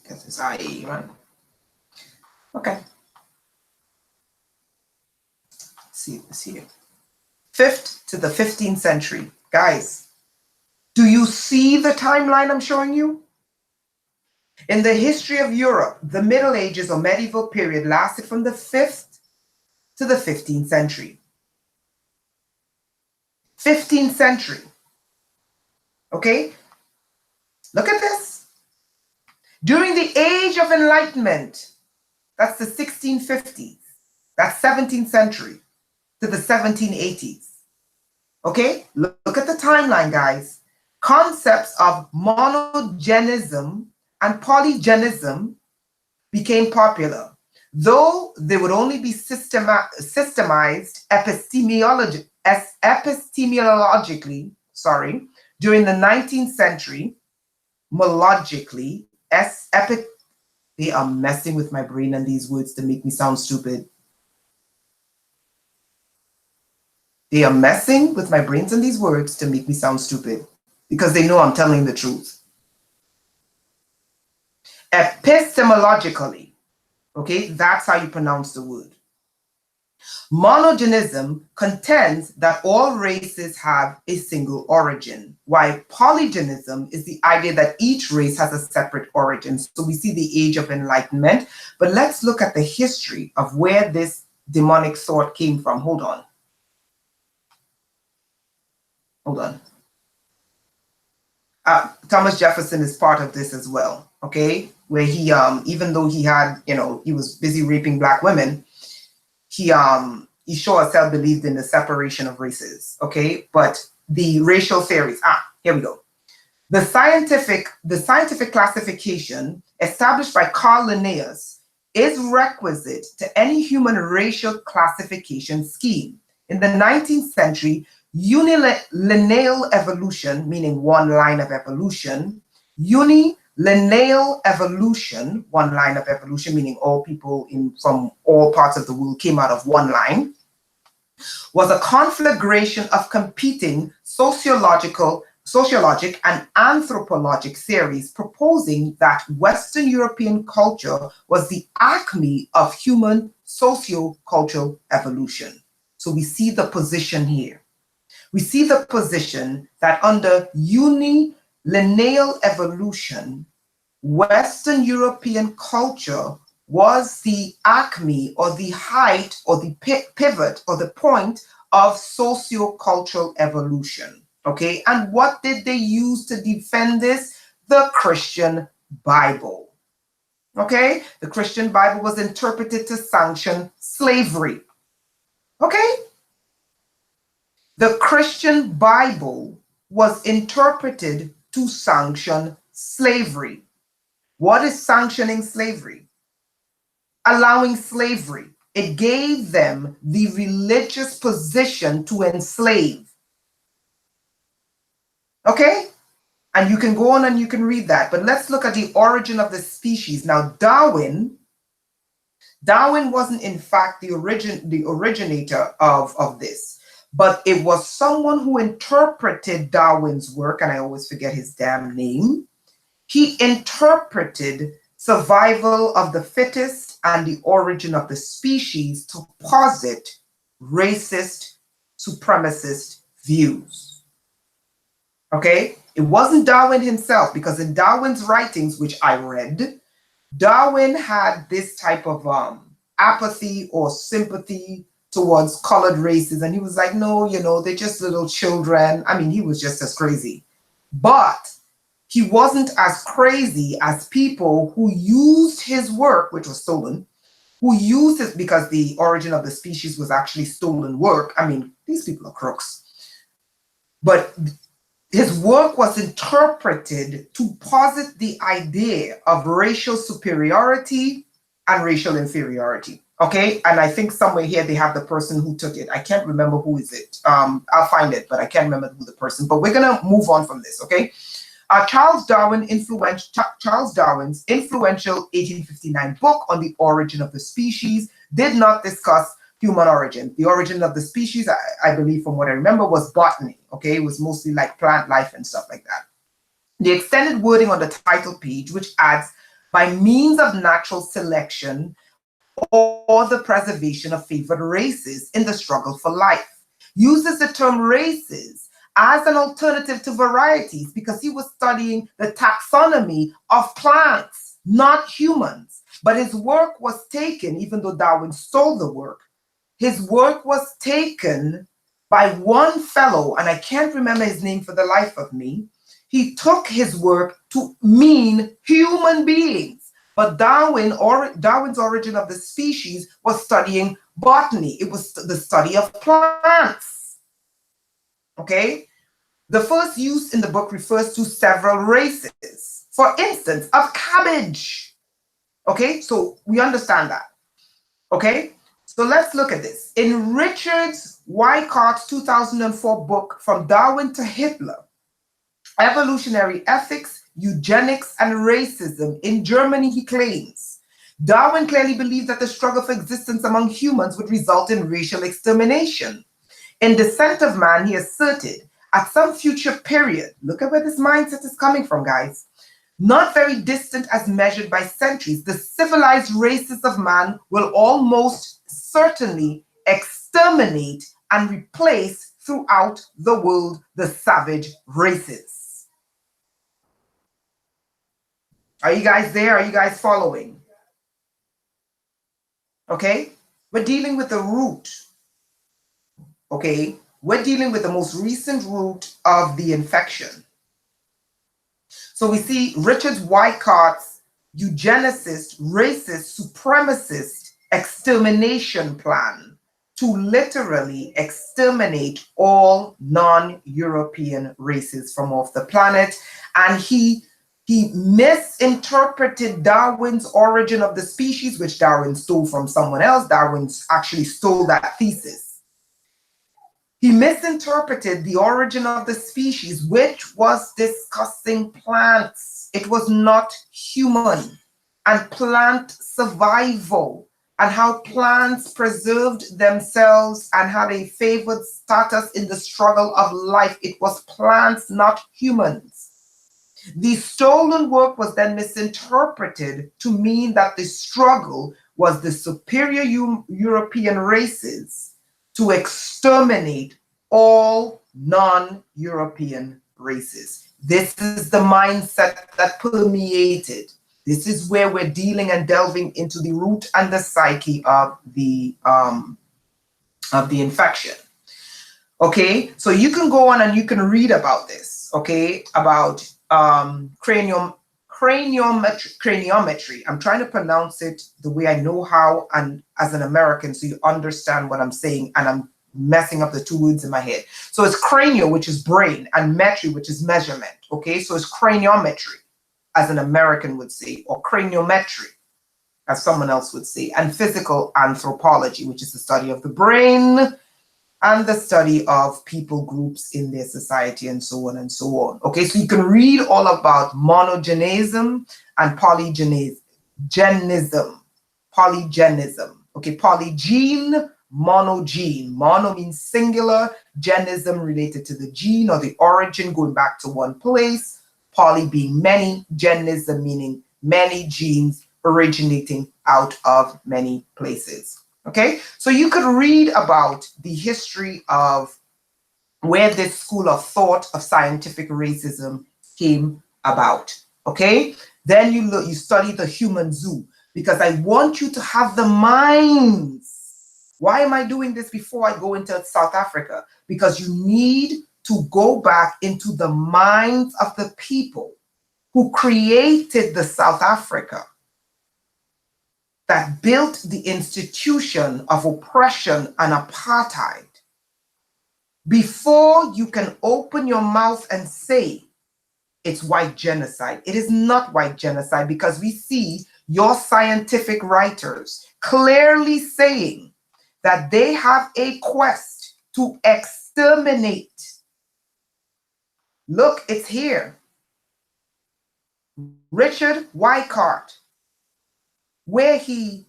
A: Guess it's IE, right? Okay. Let's see it. 5th to the 15th century. Guys, do you see the timeline I'm showing you? In the history of Europe, the Middle Ages or medieval period lasted from the 5th to the 15th century. 15th century. Okay? Look at this. During the Age of Enlightenment, that's the 1650s, that's 17th century, to the 1780s. Okay? Look at the timeline, guys. Concepts of monogenism and polygenism became popular, though they would only be systemized epistemologically, during the 19th century, they are messing with my brain and these words to make me sound stupid. They are messing with my brains and these words to make me sound stupid because they know I'm telling the truth. Epistemologically, okay, that's how you pronounce the word. Monogenism contends that all races have a single origin, while polygenism is the idea that each race has a separate origin. So we see the Age of Enlightenment, but let's look at the history of where this demonic thought came from. Hold on. Thomas Jefferson is part of this as well, okay? Where he, even though he had, he was busy raping Black women, he sure as hell believed in the separation of races, okay? But the racial theories, here we go. The scientific classification established by Carl Linnaeus is requisite to any human racial classification scheme. In the 19th century, unilineal evolution, meaning one line of evolution, unilineal evolution, one line of evolution, meaning all people from all parts of the world came out of one line, was a conflagration of competing sociologic and anthropologic theories proposing that Western European culture was the acme of human socio-cultural evolution. So we see the position here. We see the position that under unilineal evolution, Western European culture was the acme or the height or the pivot or the point of sociocultural evolution. Okay, and what did they use to defend this? The Christian Bible. Okay, the Christian Bible was interpreted to sanction slavery. Okay, the Christian Bible was interpreted to sanction slavery. What is sanctioning slavery? Allowing slavery. It gave them the religious position to enslave. Okay? And you can go on and you can read that. But let's look at the origin of the species. Now, Darwin wasn't in fact the originator of this. But it was someone who interpreted Darwin's work, and I always forget his damn name. He interpreted survival of the fittest and the origin of the species to posit racist, supremacist views. Okay? It wasn't Darwin himself, because in Darwin's writings, which I read, Darwin had this type of apathy or sympathy towards colored races, and he was like, no, they're just little children. I mean, he was just as crazy, but he wasn't as crazy as people who used his work, which was stolen, who used it because the origin of the species was actually stolen work. I mean, these people are crooks. But his work was interpreted to posit the idea of racial superiority and racial inferiority. Okay, and I think somewhere here they have the person who took it. I can't remember who is it. I'll find it, but I can't remember who the person. But we're gonna move on from this. Okay, Charles Darwin's influential 1859 book on the origin of the species did not discuss human origin. The origin of the species, I believe, from what I remember, was botany. Okay, it was mostly like plant life and stuff like that. The extended wording on the title page, which adds by means of natural selection or the preservation of favored races in the struggle for life, uses the term races as an alternative to varieties because he was studying the taxonomy of plants, not humans. But his work was taken, even though Darwin stole the work, his work was taken by one fellow, and I can't remember his name for the life of me. He took his work to mean human beings. But Darwin's origin of the species was studying botany. It was the study of plants. Okay? The first use in the book refers to several races. For instance, of cabbage. Okay? So we understand that. Okay? So let's look at this. In Richard Weichart's 2004 book, From Darwin to Hitler, Evolutionary Ethics, Eugenics, and Racism in Germany, he claims, Darwin clearly believed that the struggle for existence among humans would result in racial extermination. In Descent of Man, he asserted, at some future period, look at where this mindset is coming from, guys, not very distant as measured by centuries, the civilized races of man will almost certainly exterminate and replace throughout the world the savage races. Are you guys there? Are you guys following? Okay, we're dealing with the root. Okay, we're dealing with the most recent root of the infection. So we see Richard Weichart's eugenicist, racist, supremacist extermination plan to literally exterminate all non-European races from off the planet. And he misinterpreted Darwin's origin of the species, which Darwin stole from someone else. Darwin actually stole that thesis. He misinterpreted the origin of the species, which was discussing plants. It was not human. And plant survival, and how plants preserved themselves and had a favored status in the struggle of life. It was plants, not humans. The stolen work was then misinterpreted to mean that the struggle was the superior European races to exterminate all non-European races. This is the mindset that permeated. This is where we're dealing and delving into the root and the psyche of the infection. Okay, so you can go on and you can read about this. Okay, about craniometry. I'm trying to pronounce it the way I know how, and as an American, so you understand what I'm saying, and I'm messing up the two words in my head. So it's cranial, which is brain, and metry, which is measurement. Okay, so it's craniometry, as an American would say, or craniometry, as someone else would say, and physical anthropology, which is the study of the brain and the study of people groups in their society, and so on and so on. Okay, so you can read all about monogenism and polygenism. Okay, polygene, monogene. Mono means singular, genism related to the gene or the origin going back to one place. Poly being many, genism meaning many genes originating out of many places. Okay, so you could read about the history of where this school of thought of scientific racism came about. Okay, then you study the human zoo, because I want you to have the minds. Why am I doing this before I go into South Africa? Because you need to go back into the minds of the people who created the South Africa that built the institution of oppression and apartheid. before you can open your mouth and say it's white genocide. It is not white genocide, because we see your scientific writers clearly saying that they have a quest to exterminate. Look, it's here. Richard Weikart, where he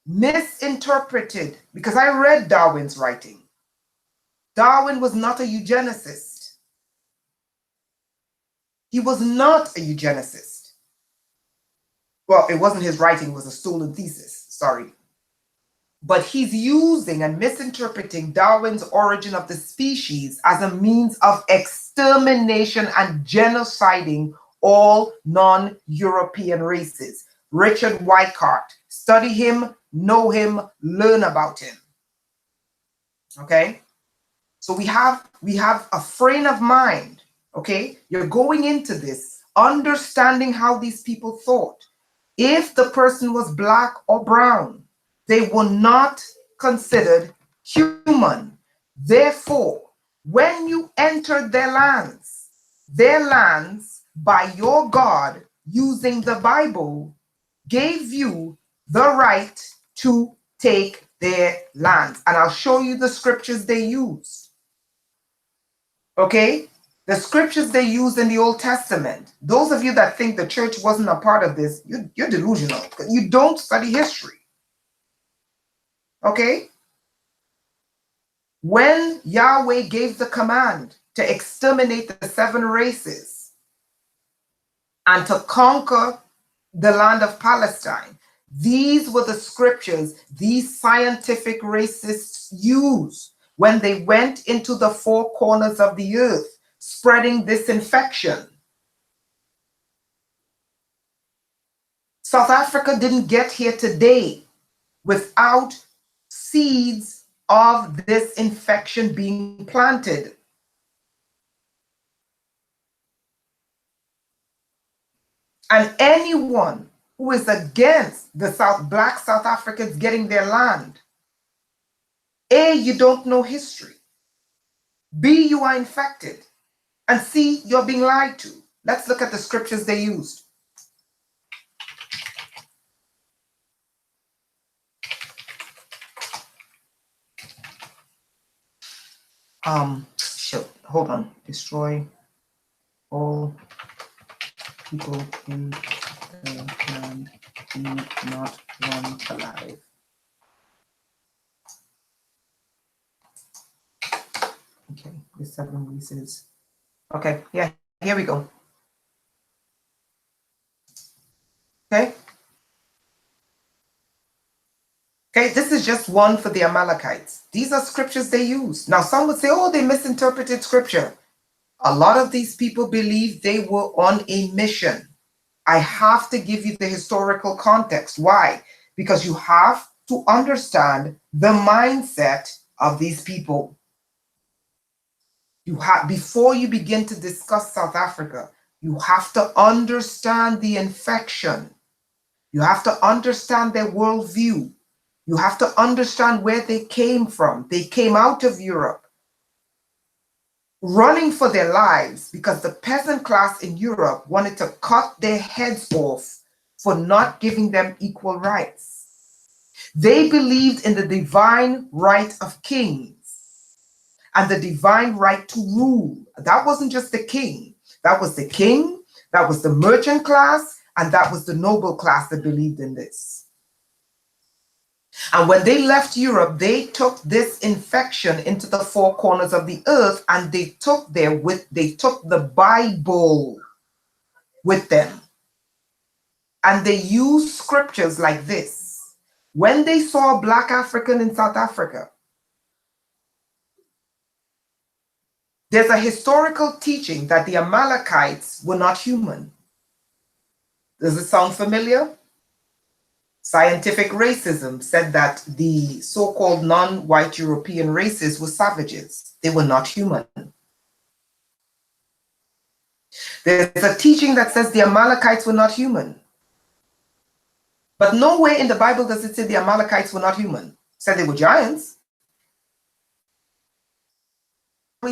A: misinterpreted, because I read Darwin's writing. Darwin was not a eugenicist. He was not a eugenicist. Well, it wasn't his writing, it was a stolen thesis, sorry. But he's using and misinterpreting Darwin's Origin of the Species as a means of extermination and genociding all non-European races. Richard Weikart, study him, know him, learn about him. Okay? So we have a frame of mind, okay? You're going into this, understanding how these people thought. If the person was black or brown, they were not considered human. Therefore, when you entered their lands, by your God, using the Bible, gave you the right to take their lands. And I'll show you the scriptures they used. Okay? The scriptures they used in the Old Testament. Those of you that think the church wasn't a part of this, you're delusional. You don't study history. Okay? When Yahweh gave the command to exterminate the 7 races and to conquer the land of Palestine, these were the scriptures these scientific racists used when they went into the 4 corners of the earth, spreading this infection. South Africa didn't get here today without seeds of this infection being planted. And anyone who is against the black South Africans getting their land, A, you don't know history. B, you are infected. And C, you're being lied to. Let's look at the scriptures they used. Hold on. Destroy all people in the land do not want alive. Okay, the 7 races. Okay, yeah, here we go. Okay. Okay, this is just one for the Amalekites. These are scriptures they use. Now, some would say, oh, they misinterpreted scripture. A lot of these people believe they were on a mission. I have to give you the historical context. Why? Because you have to understand the mindset of these people. Before you begin to discuss South Africa, you have to understand the infection. You have to understand their worldview. You have to understand where they came from. They came out of Europe, running for their lives because the peasant class in Europe wanted to cut their heads off for not giving them equal rights. They believed in the divine right of kings and the divine right to rule. That wasn't just the king. That was the king, that was the merchant class, and that was the noble class that believed in this. And when they left Europe, they took this infection into the 4 corners of the earth, and they took the Bible with them. And they used scriptures like this. When they saw a black African in South Africa, there's a historical teaching that the Amalekites were not human. Does it sound familiar? Scientific racism said that the so-called non-white European races were savages. They were not human. There's a teaching that says the Amalekites were not human. But nowhere in the Bible does it say the Amalekites were not human. It said they were giants.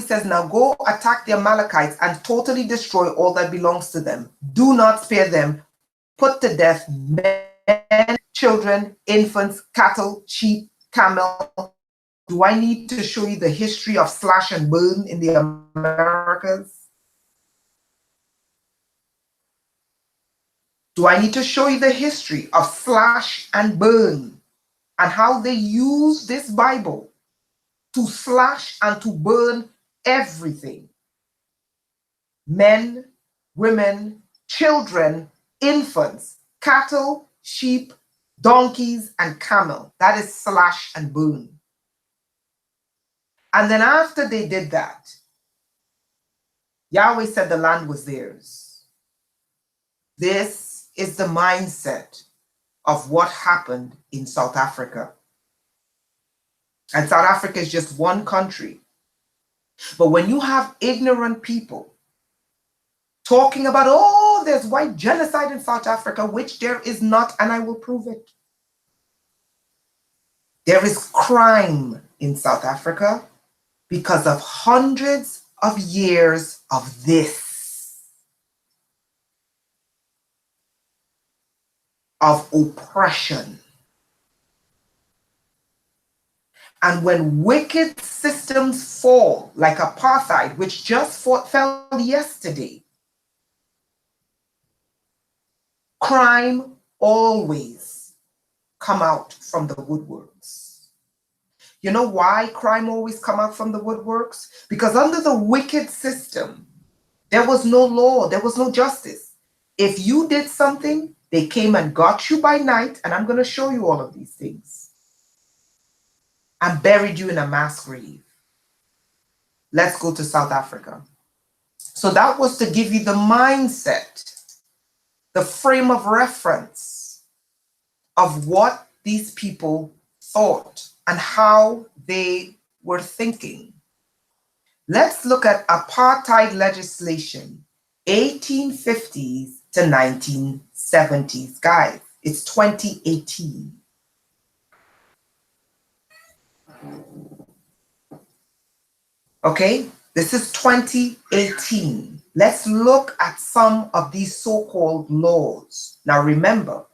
A: Yahweh says, now go attack the Amalekites and totally destroy all that belongs to them. Do not spare them. Put to death men, children, infants, cattle, sheep, camel. Do I need to show you the history of slash and burn in the Americas? Do I need to show you the history of slash and burn and how they use this Bible to slash and to burn everything? Men, women, children, infants, cattle, sheep, donkeys, and camel. That is slash and burn. And then after they did that, Yahweh said the land was theirs. This is the mindset of what happened in South Africa. And South Africa is just one country. But when you have ignorant people talking about, oh, there's white genocide in South Africa, which there is not, and I will prove it. There is crime in South Africa because of hundreds of years of this, of oppression. And when wicked systems fall, like apartheid, which just fell yesterday, crime always come out from the woodworks. You know why crime always come out from the woodworks? Because under the wicked system, there was no law, there was no justice. If you did something, they came and got you by night, and I'm going to show you all of these things, and buried you in a mass grave. Let's go to South Africa. So that was to give you the mindset, the frame of reference of what these people thought and how they were thinking. Let's look at apartheid legislation, 1850s to 1970s. Guys, it's 2018. Okay, this is 2018. Let's look at some of these so-called laws. Now remember,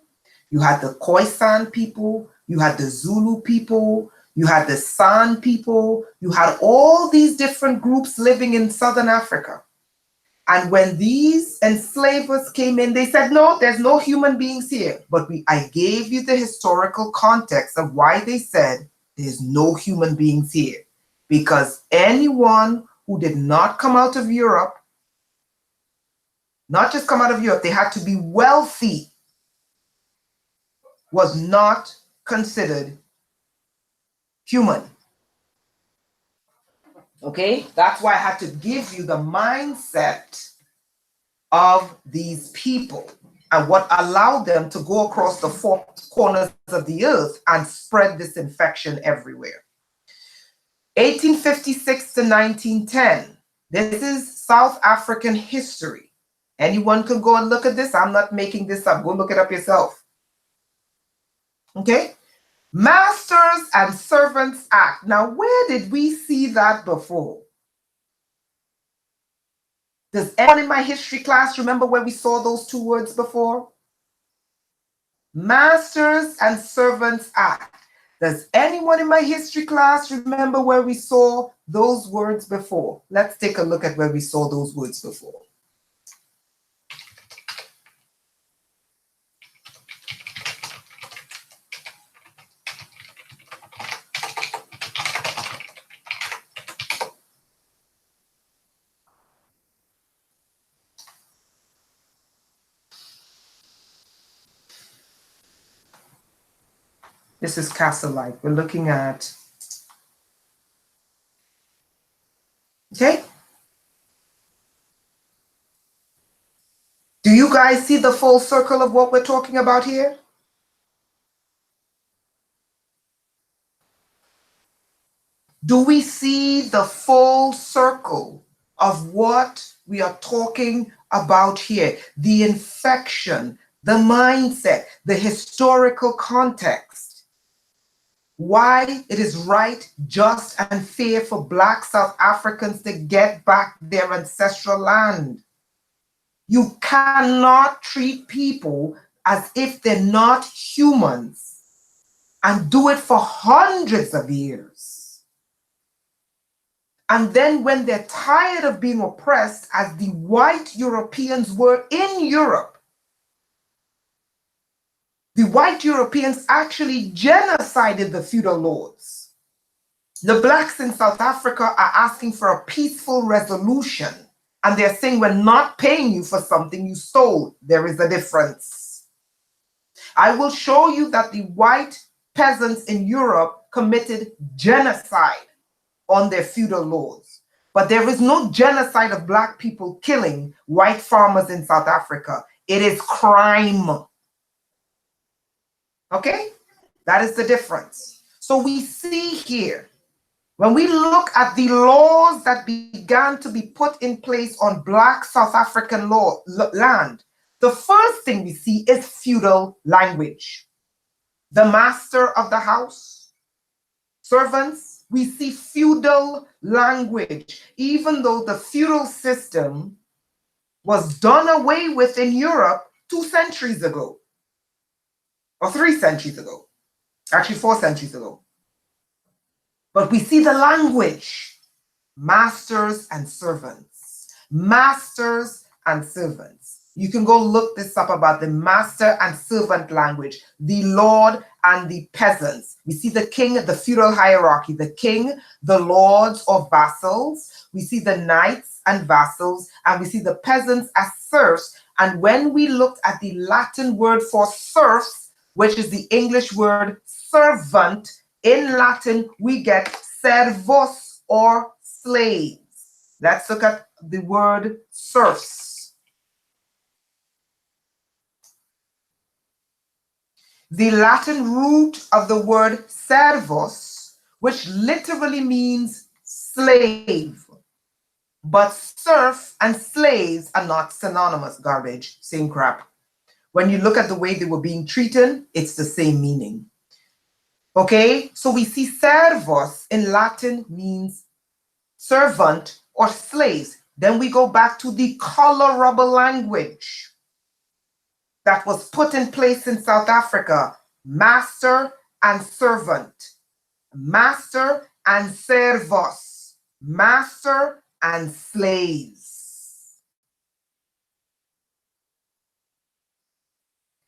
A: you had the Khoisan people, you had the Zulu people, you had the San people, you had all these different groups living in Southern Africa. And when these enslavers came in, they said, no, there's no human beings here. But I gave you the historical context of why they said there's no human beings here. Because anyone who did not come out of Europe, not just come out of Europe, they had to be wealthy, was not considered human. Okay, that's why I had to give you the mindset of these people and what allowed them to go across the four corners of the earth and spread this infection everywhere. 1856 to 1910. This is South African history. Anyone can go and look at this. I'm not making this up. Go look it up yourself. Okay? Masters and Servants Act. Now, where did we see that before? Does anyone in my history class remember where we saw those two words before? Masters and Servants Act. Does anyone in my history class remember where we saw those words before? Let's take a look at where we saw those words before. This is Castle-like. We're looking at, okay? Do you guys see the full circle of what we're talking about here? Do we see the full circle of what we are talking about here? The infection, the mindset, the historical context. why it is right, just, and fair for Black South Africans to get back their ancestral land. You cannot treat people as if they're not humans and do it for hundreds of years. And then when they're tired of being oppressed, as the white Europeans were in Europe, the white Europeans actually genocided the feudal lords. The Blacks in South Africa are asking for a peaceful resolution, and they're saying, we're not paying you for something you stole. There is a difference. I will show you that the white peasants in Europe committed genocide on their feudal lords. But there is no genocide of Black people killing white farmers in South Africa. It is crime. Okay? That is the difference. So we see here, when we look at the laws that began to be put in place on Black South African land, the first thing we see is feudal language. The master of the house, servants, we see feudal language, even though the feudal system was done away with in Europe 2 centuries ago, or 3 centuries ago, actually 4 centuries ago. But we see the language, masters and servants, masters and servants. You can go look this up about the master and servant language, the lord and the peasants. We see the king, the feudal hierarchy, the king, the lords or vassals. We see the knights and vassals, and we see the peasants as serfs. And when we looked at the Latin word for serfs, which is the English word servant, in Latin, we get servos or slaves. Let's look at the word serfs. The Latin root of the word servos, which literally means slave. But serf and slaves are not synonymous. Garbage, same crap. When you look at the way they were being treated, it's the same meaning. Okay, so we see servos in Latin means servant or slaves. Then we go back to the colorable language that was put in place in South Africa. Master and servant. Master and servos. Master and slaves.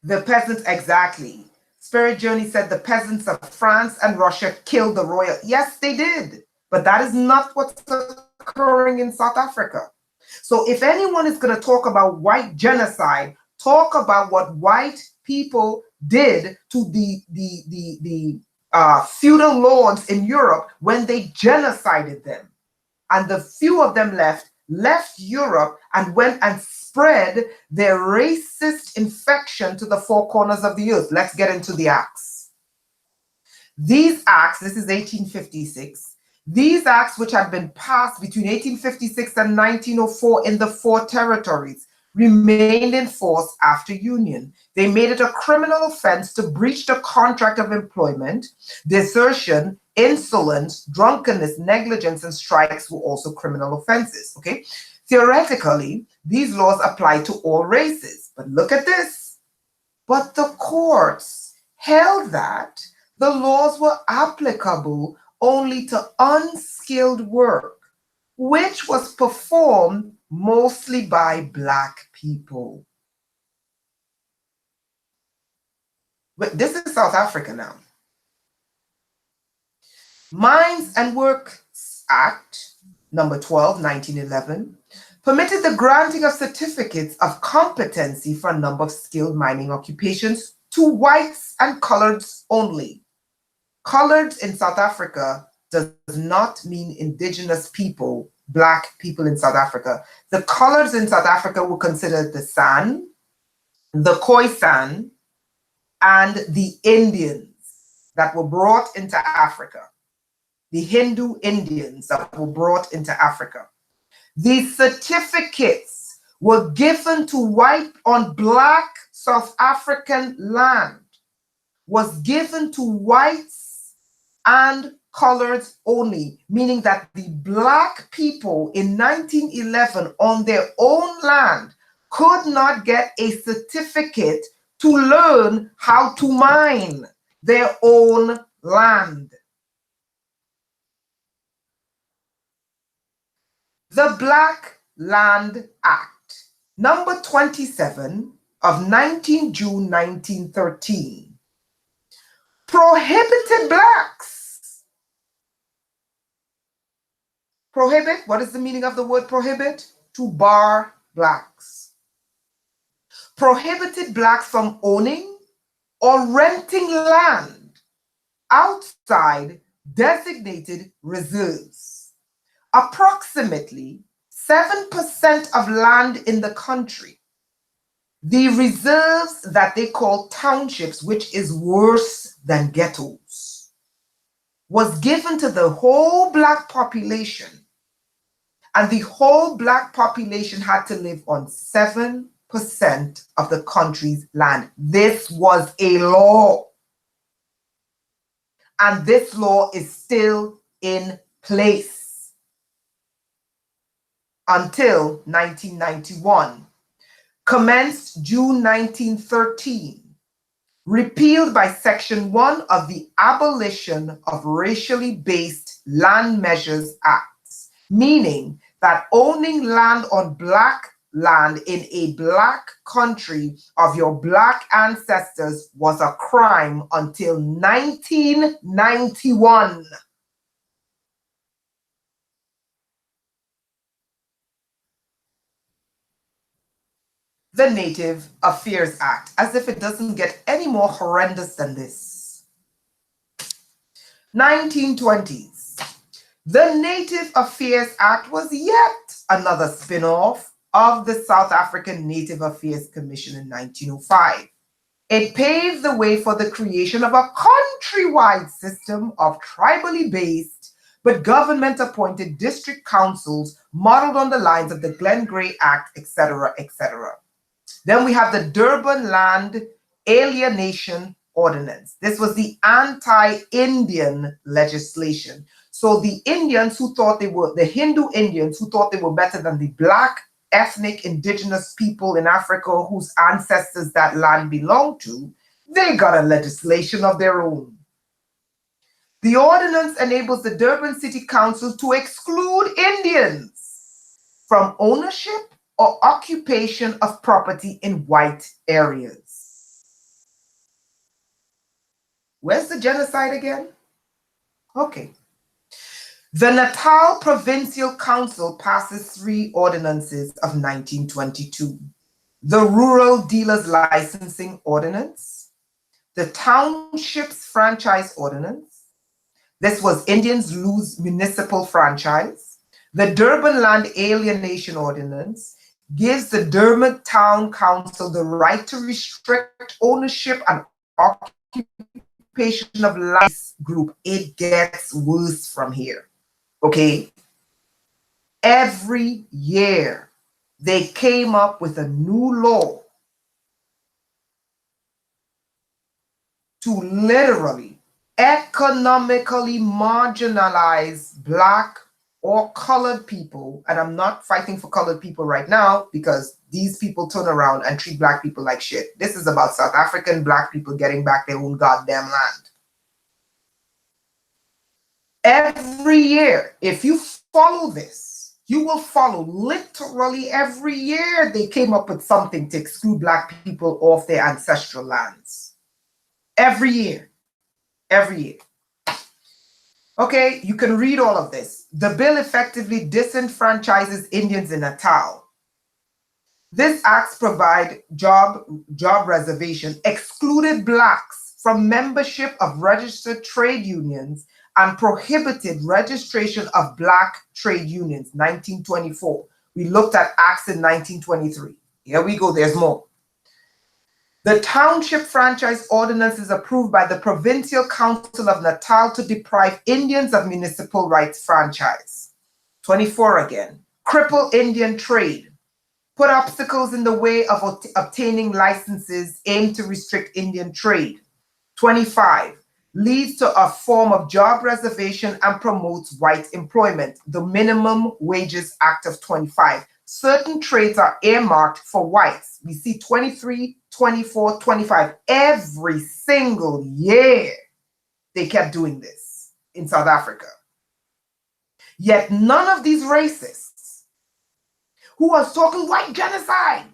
A: The peasants, exactly. Spirit Journey said the peasants of France and Russia killed the royal. Yes, they did. But that is not what's occurring in South Africa. So if anyone is going to talk about white genocide, talk about what white people did to the feudal lords in Europe when they genocided them. And the few of them left Europe and went and spread their racist infection to the 4 corners of the earth. Let's get into the acts. These acts, this is 1856, these acts which had been passed between 1856 and 1904 in the 4 territories remained in force after Union. They made it a criminal offense to breach the contract of employment. Desertion, insolence, drunkenness, negligence, and strikes were also criminal offenses. Okay, theoretically, these laws apply to all races. But look at this. But the courts held that the laws were applicable only to unskilled work, which was performed mostly by Black people. But this is South Africa now. Mines and Works Act, number 12, 1911, permitted the granting of certificates of competency for a number of skilled mining occupations to whites and coloreds only. Coloreds in South Africa does not mean indigenous people, Black people in South Africa. The coloreds in South Africa were considered the San, the Khoisan, and the Indians that were brought into Africa. The Hindu Indians that were brought into Africa. These certificates were given to white on Black South African land, was given to whites and coloreds only, meaning that the black people in 1911 on their own land could not get a certificate to learn how to mine their own land. The Black Land Act, number 27 of 19 June 1913, prohibited blacks. Prohibit, what is the meaning of the word prohibit? To bar blacks. Prohibited blacks from owning or renting land outside designated reserves. Approximately 7% of land in the country, the reserves that they call townships, which is worse than ghettos, was given to the whole black population. And the whole black population had to live on 7% of the country's land. This was a law. And this law is still in place until 1991. Commenced June 1913. Repealed by Section 1 of the Abolition of Racially Based Land Measures Act, meaning that owning land on black land in a black country of your black ancestors was a crime until 1991. The Native Affairs Act, as if it doesn't get any more horrendous than this. 1920s. The Native Affairs Act was yet another spin-off of the South African Native Affairs Commission in 1905. It paved the way for the creation of a countrywide system of tribally based but government-appointed district councils modeled on the lines of the Glenn Gray Act, etc., etc. Then we have the Durban Land Alienation Ordinance. This was the anti-Indian legislation. So the Indians who thought they were, the Hindu Indians who thought they were better than the black ethnic indigenous people in Africa whose ancestors that land belonged to, they got a legislation of their own. The ordinance enables the Durban City Council to exclude Indians from ownership or occupation of property in white areas. Where's the genocide again? Okay. The Natal Provincial Council passes 3 ordinances of 1922. The Rural Dealers Licensing Ordinance, the Townships Franchise Ordinance. This was Indians lose municipal franchise. The Durban Land Alienation Ordinance gives the Durban Town Council the right to restrict ownership and occupation of land group. It gets worse from here. Okay, every year they came up with a new law to literally economically marginalize black or colored people. And I'm not fighting for colored people right now because these people turn around and treat black people like shit. This is about South African black people getting back their own goddamn land. Every year, if you follow this, you will follow literally every year they came up with something to exclude black people off their ancestral lands. Every year. Every year. Okay, you can read all of this. The bill effectively disenfranchises Indians in Natal. This act provide job reservation, excluded blacks from membership of registered trade unions, and prohibited registration of black trade unions, 1924. We looked at acts in 1923. Here we go, there's more. The Township Franchise Ordinance is approved by the Provincial Council of Natal to deprive Indians of municipal rights franchise. 24 again. Cripple Indian trade. Put obstacles in the way of obtaining licenses aimed to restrict Indian trade. 25. leads to a form of job reservation and promotes white employment. The Minimum Wages Act of 25. Certain trades are earmarked for whites. We see 23, 24, 25. Every single year, they kept doing this in South Africa. Yet none of these racists who are talking white genocide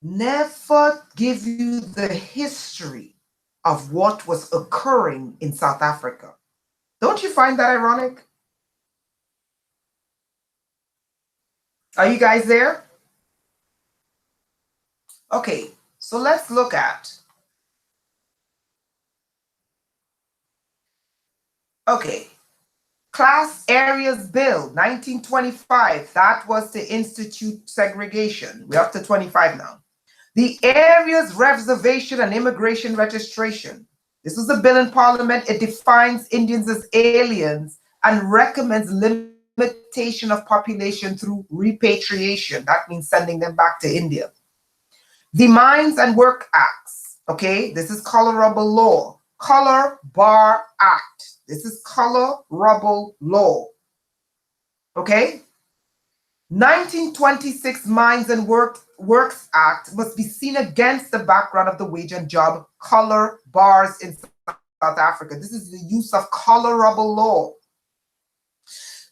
A: never give you the history of what was occurring in South Africa. Don't you find that ironic? Are you guys there? Okay, so let's look at. Okay, Class Areas Bill, 1925. That was to institute segregation. We're up to 25 now. The Areas Reservation and Immigration Registration. This was a bill in Parliament. It defines Indians as aliens and recommends limitation of population through repatriation. That means sending them back to India. The Mines and Work Acts. Okay, this is colorable law. Color Bar Act. This is colorable law. Okay? 1926 Mines and Works Act must be seen against the background of the wage and job color bars in South Africa. This is the use of colorable law.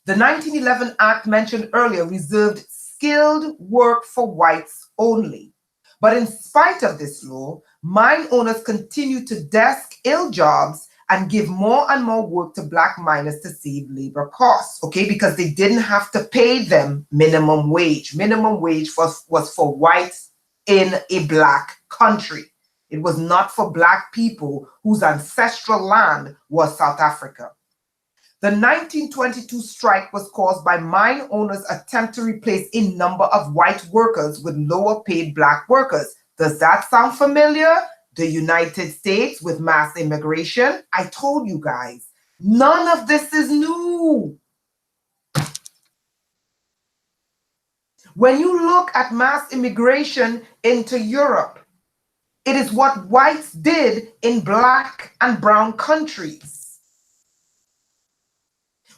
A: The 1911 Act mentioned earlier reserved skilled work for whites only. But in spite of this law, mine owners continue to desk ill jobs and give more and more work to black miners to save labor costs, okay? Because they didn't have to pay them minimum wage. Minimum wage was for whites in a black country. It was not for black people whose ancestral land was South Africa. The 1922 strike was caused by mine owners' attempt to replace a number of white workers with lower paid black workers. Does that sound familiar? The United States with mass immigration. I told you guys, none of this is new. When you look at mass immigration into Europe, it is what whites did in black and brown countries.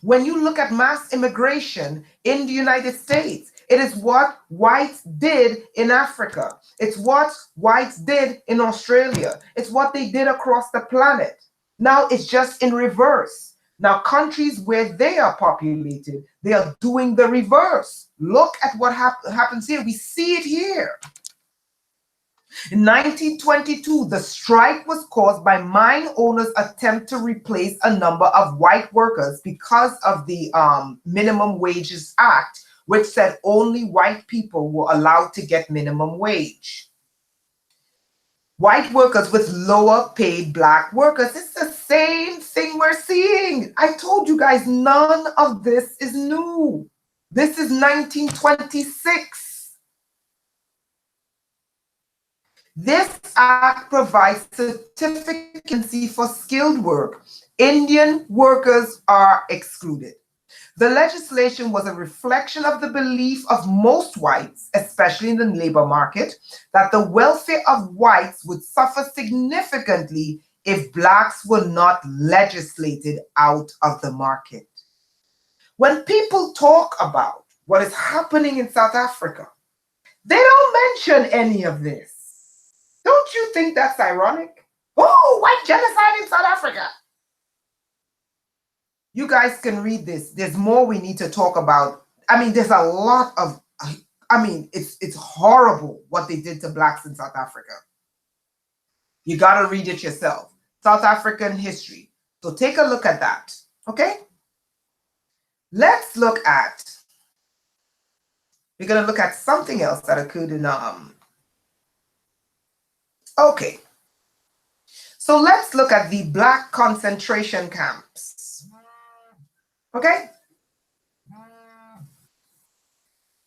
A: When you look at mass immigration in the United States, it is what whites did in Africa. It's what whites did in Australia. It's what they did across the planet. Now it's just in reverse. Now countries where they are populated, they are doing the reverse. Look at what happens here. We see it here. In 1922, the strike was caused by mine owners' attempt to replace a number of white workers because of the Minimum Wages Act, which said only white people were allowed to get minimum wage. White workers with lower paid black workers. It's the same thing we're seeing. I told you guys, none of this is new. This is 1926. This act provides certificate for skilled work. Indian workers are excluded. The legislation was a reflection of the belief of most whites, especially in the labor market, that the welfare of whites would suffer significantly if blacks were not legislated out of the market. When people talk about what is happening in South Africa, they don't mention any of this. Don't you think that's ironic? Oh, white genocide in South Africa. You guys can read this. There's more we need to talk about. I mean, there's a lot of, it's horrible what they did to blacks in South Africa. You got to read it yourself. South African history. So take a look at that, okay? Let's look at, we're going to look at something else that occurred in, okay. So let's look at the black concentration camps, okay?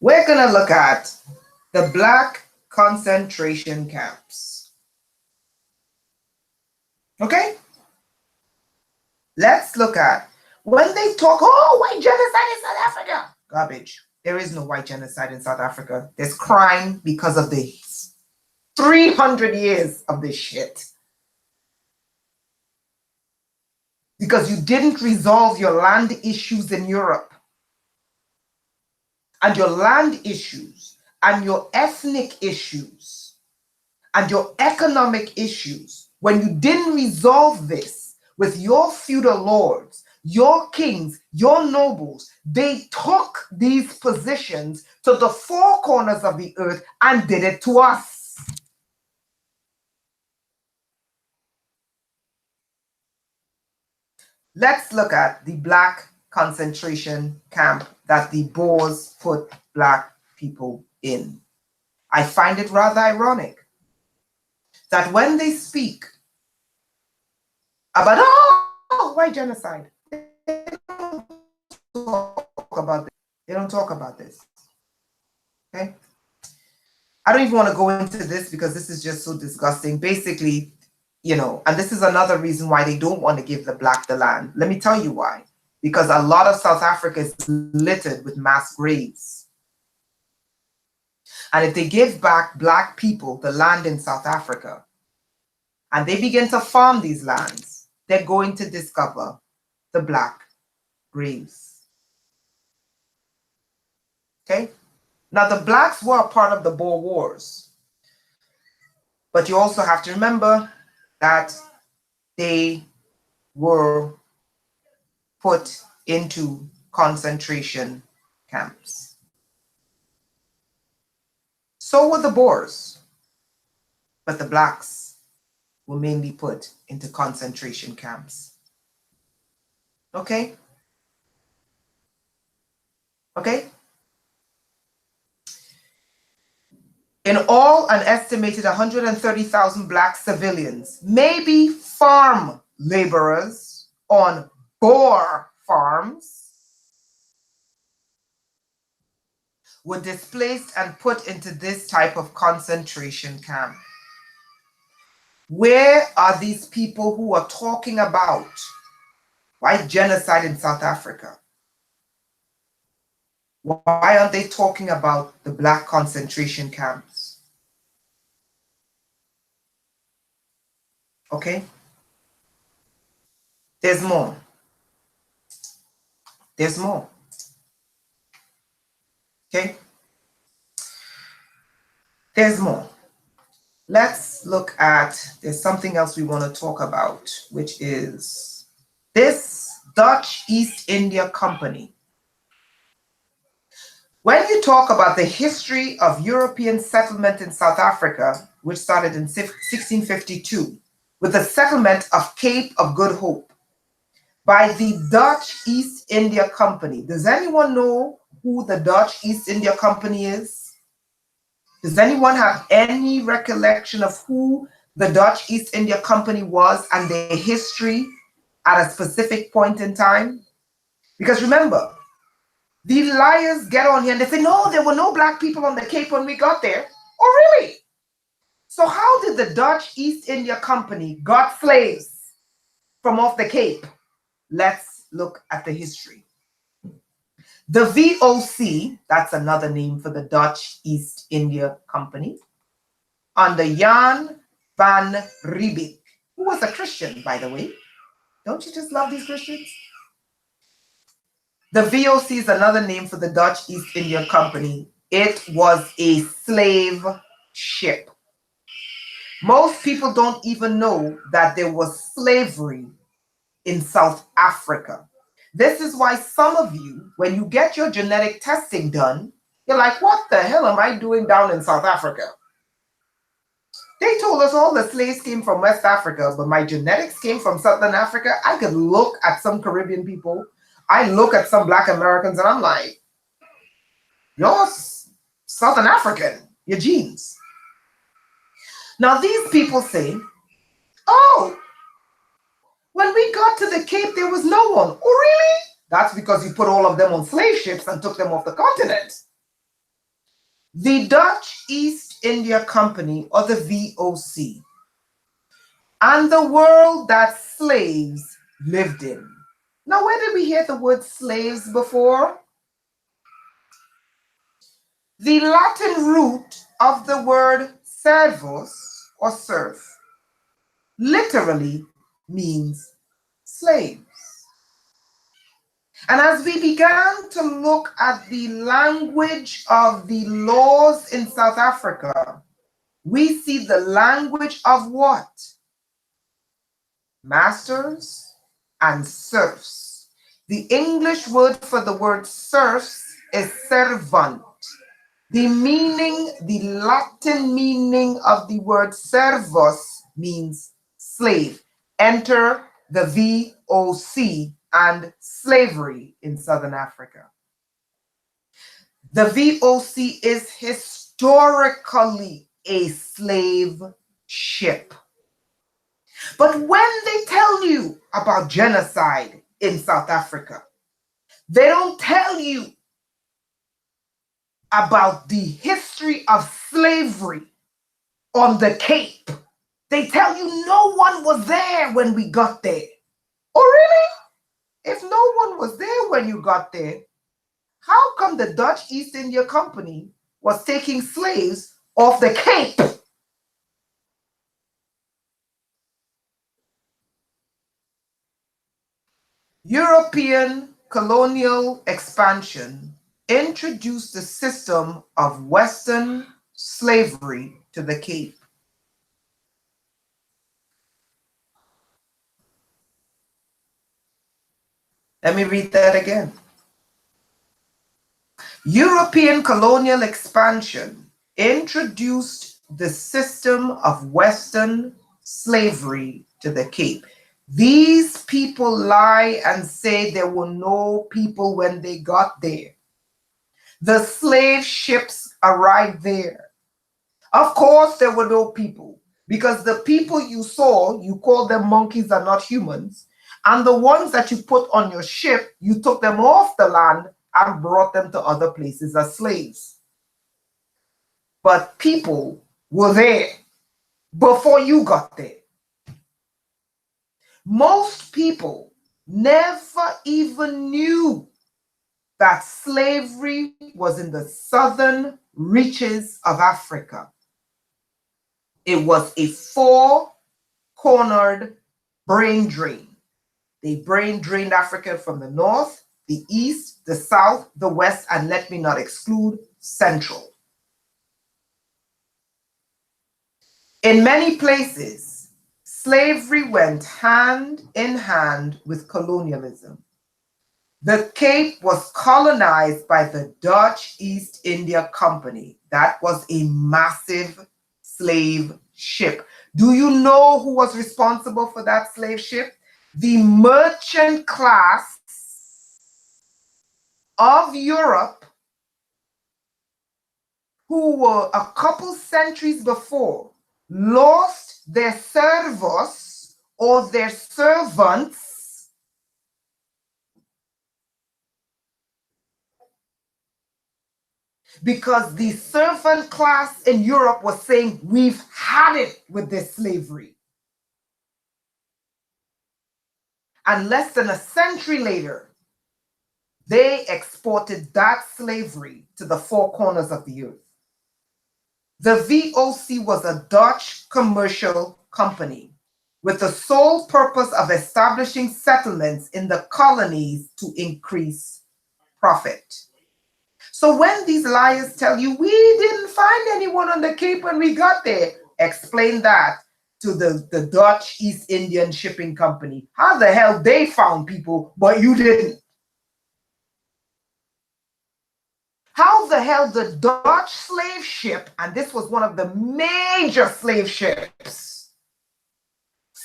A: We're going to look at the black concentration camps, okay? Let's look at, when they talk, oh, white genocide in South Africa. Garbage. There is no white genocide in South Africa. There's crime because of the 300 years of this shit. because you didn't resolve your land issues in Europe, and your land issues, and your ethnic issues, and your economic issues. When you didn't resolve this with your feudal lords, your kings, your nobles, they took these positions to the four corners of the earth and did it to us. Let's look at the black concentration camp that the Boers put black people in. I find it rather ironic that when they speak about, oh, why genocide? They don't talk about this. They don't talk about this. Okay? I don't even want to go into this because this is just so disgusting. Basically, you know, and this is another reason why they don't want to give the black the land. Let me tell you why. Because a lot of South Africa is littered with mass graves. And if they give back black people the land in South Africa, and they begin to farm these lands, they're going to discover the black graves. Okay? Now, the blacks were a part of the Boer Wars. But you also have to remember that they were put into concentration camps. So were the Boers, but the blacks were mainly put into concentration camps. Okay? Okay? In all, an estimated 130,000 black civilians, maybe farm laborers on Boer farms, were displaced and put into this type of concentration camp. Where are these people who are talking about white genocide in South Africa? Why aren't they talking about the black concentration camps? Okay? There's more. There's more. Okay? There's more. Let's look at, there's something else we want to talk about, which is this Dutch East India Company. When you talk about the history of European settlement in South Africa, which started in 1652, with the settlement of Cape of Good Hope by the Dutch East India Company. Does anyone know who the Dutch East India Company is? Does anyone have any recollection of who the Dutch East India Company was and their history at a specific point in time? Because remember, the liars get on here and they say, no, there were no black people on the Cape when we got there. Oh, really? So how did the Dutch East India Company got slaves from off the Cape? Let's look at the history. The VOC, that's another name for the Dutch East India Company, under Jan van Riebeeck, who was a Christian, by the way. Don't you just love these Christians? The VOC is another name for the Dutch East India Company. It was a slave ship. Most people don't even know that there was slavery in South Africa. This is why some of you, when you get your genetic testing done, you're like, what the hell am I doing down in South Africa? They told us all the slaves came from West Africa, but my genetics came from Southern Africa. I could look at some Caribbean people. I look at some Black Americans and I'm like, you're Southern African, your genes. Now these people say, oh, when we got to the Cape, there was no one. Oh, really? That's because you put all of them on slave ships and took them off the continent. The Dutch East India Company, or the VOC, and the world that slaves lived in. Now, where did we hear the word slaves before? The Latin root of the word servus, or serf, literally means slaves. And as we began to look at the language of the laws in South Africa, we see the language of what? Masters and serfs. The English word for the word serfs is servant. The Latin meaning of the word servus means slave. Enter the VOC and slavery in Southern Africa. The VOC is historically a slave ship. But when they tell you about genocide in South Africa, they don't tell you about the history of slavery on the Cape. They tell you no one was there when we got there. Oh, really? If no one was there when you got there, how come the Dutch East India Company was taking slaves off the Cape? European colonial expansion introduced the system of Western slavery to the Cape. Let me read that again. European colonial expansion introduced the system of Western slavery to the Cape. These people lie and say there were no people when they got there. The slave ships arrived there. Of course, there were no people, because the people you saw, you called them monkeys and not humans. And the ones that you put on your ship, you took them off the land and brought them to other places as slaves. But people were there before you got there. Most people never even knew that slavery was in the southern reaches of Africa. It was a four-cornered brain drain. They brain drained Africa from the north, the east, the south, the west, and let me not exclude central. In many places, slavery went hand in hand with colonialism. The Cape was colonized by the Dutch East India Company. That was a massive slave ship. Do you know who was responsible for that slave ship? The merchant class of Europe, who were a couple centuries before lost their servos or their servants because the servant class in Europe was saying, we've had it with this slavery. And less than a century later, they exported that slavery to the four corners of the earth. The VOC was a Dutch commercial company with the sole purpose of establishing settlements in the colonies to increase profit. So when these liars tell you, we didn't find anyone on the Cape when we got there, explain that to the Dutch East Indian Shipping Company. How the hell they found people, but you didn't? How the hell the Dutch slave ship, and this was one of the major slave ships,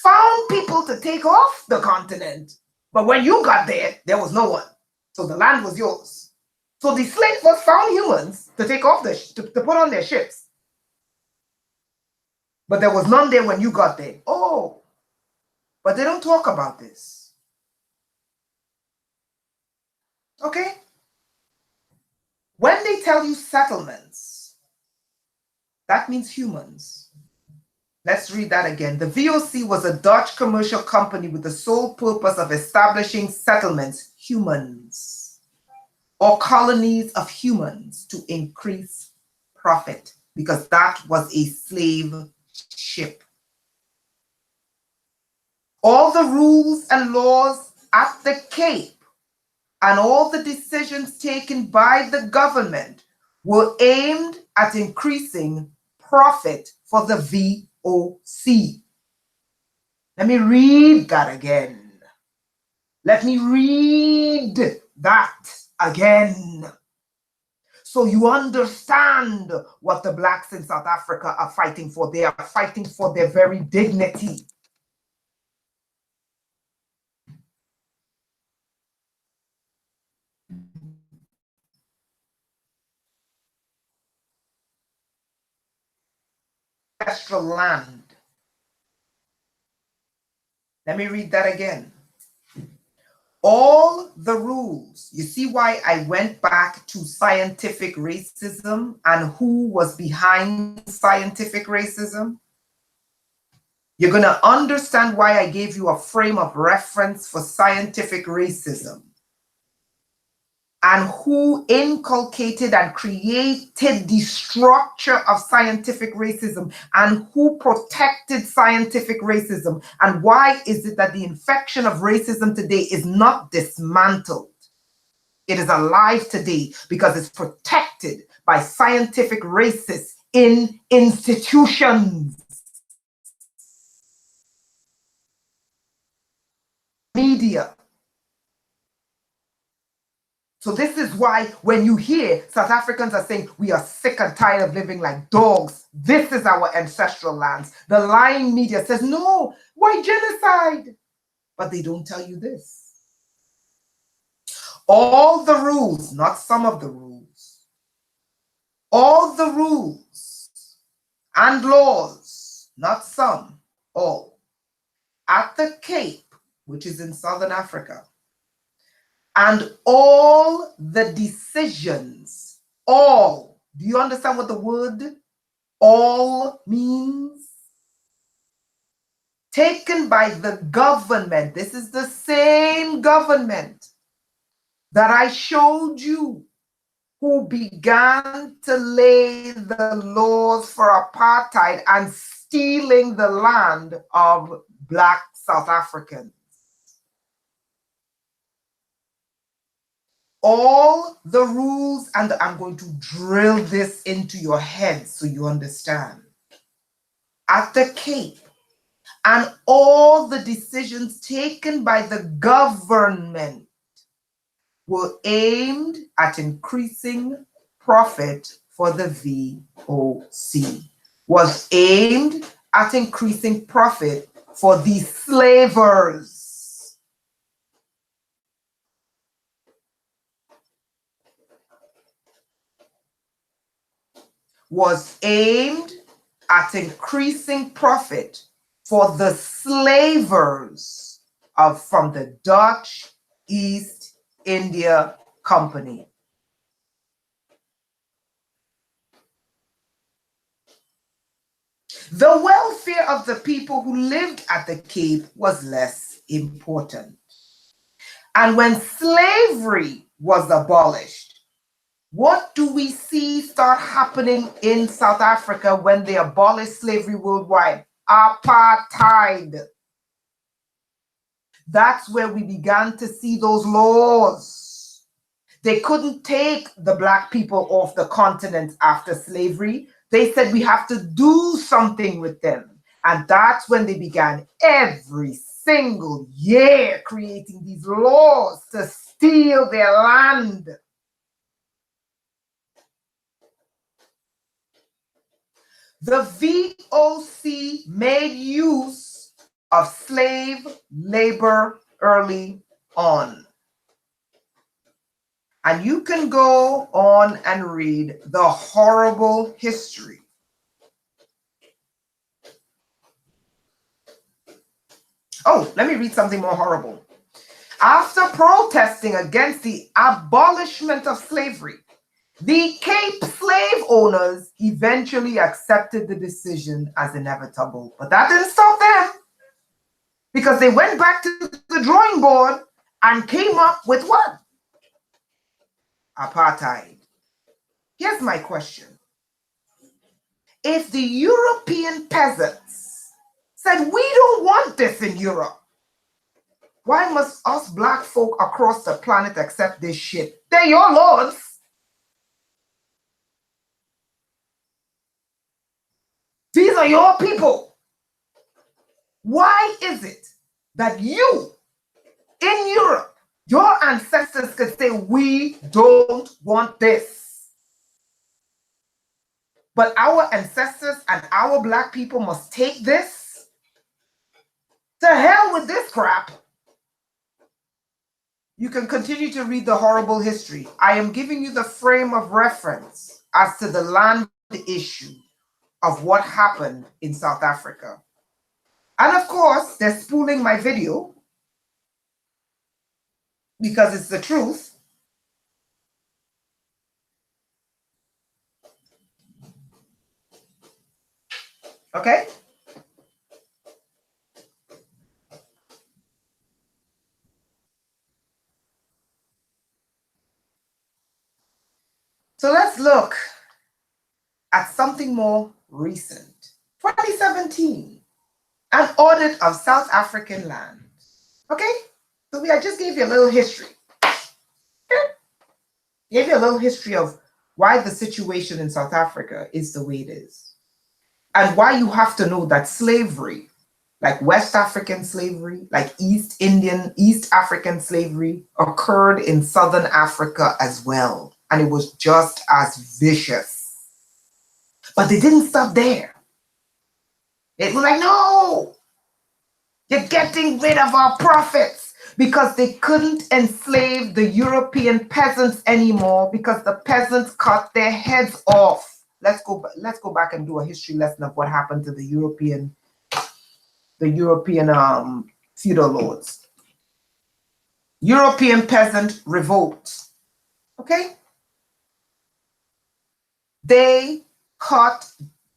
A: found people to take off the continent, but when you got there, there was no one. So the land was yours. So the slaves found humans to take off to put on their ships. But there was none there when you got there. Oh, but they don't talk about this. Okay? When they tell you settlements, that means humans. Let's read that again. The VOC was a Dutch commercial company with the sole purpose of establishing settlements, humans, or colonies of humans to increase profit, because that was a slave ship. All the rules and laws at the Cape and all the decisions taken by the government were aimed at increasing profit for the VOC. Let me read that again. Let me read that again. So you understand what the blacks in South Africa are fighting for. They are fighting for their very dignity. Ancestral land. Let me read that again. All the rules. You see why I went back to scientific racism and who was behind scientific racism? You're going to understand why I gave you a frame of reference for scientific racism and who inculcated and created the structure of scientific racism and who protected scientific racism, and why is it that the infection of racism today is not dismantled. It is alive today because it's protected by scientific racists in institutions. Media. So this is why when you hear South Africans are saying we are sick and tired of living like dogs, this is our ancestral lands. The lying media says, no, why genocide? But they don't tell you this. All the rules, not some of the rules, all the rules and laws, not some, all, at the Cape, which is in Southern Africa, and all the decisions, all, do you understand what the word all means? Taken by the government. This is the same government that I showed you who began to lay the laws for apartheid and stealing the land of Black South Africans. All the rules, and I'm going to drill this into your head so you understand. At the Cape, and all the decisions taken by the government were aimed at increasing profit for the VOC, was aimed at increasing profit for the slavers. Was aimed at increasing profit for the slavers from the Dutch East India Company. The welfare of the people who lived at the Cape was less important. And when slavery was abolished, what do we see start happening in South Africa when they abolished slavery worldwide? Apartheid. That's where we began to see those laws. They couldn't take the Black people off the continent after slavery. They said we have to do something with them. And that's when they began every single year creating these laws to steal their land. The VOC made use of slave labor early on. And you can go on and read the horrible history. Oh, let me read something more horrible. After protesting against the abolishment of slavery, the Cape slave owners eventually accepted the decision as inevitable. But that didn't stop them, because they went back to the drawing board and came up with what? Apartheid. Here's my question. If the European peasants said, we don't want this in Europe, Why must us black folk across the planet accept this shit? They're your lords. These are your people. Why is it that you, in Europe, your ancestors could say, we don't want this? But our ancestors and our black people must take this? To hell with this crap. You can continue to read the horrible history. I am giving you the frame of reference as to the land issue of what happened in South Africa. And of course, they're spooling my video because it's the truth. Okay? So let's look at something more recent. 2017, an audit of South African land. Okay? So I just gave you a little history. Gave you a little history of why the situation in South Africa is the way it is. And why you have to know that slavery, like West African slavery, like East African slavery, occurred in Southern Africa as well. And it was just as vicious. But they didn't stop there. It was like, no, you're getting rid of our profits, because they couldn't enslave the European peasants anymore because the peasants cut their heads off. Let's go back and do a history lesson of what happened to the European feudal lords. European peasant revolt. Okay? They cut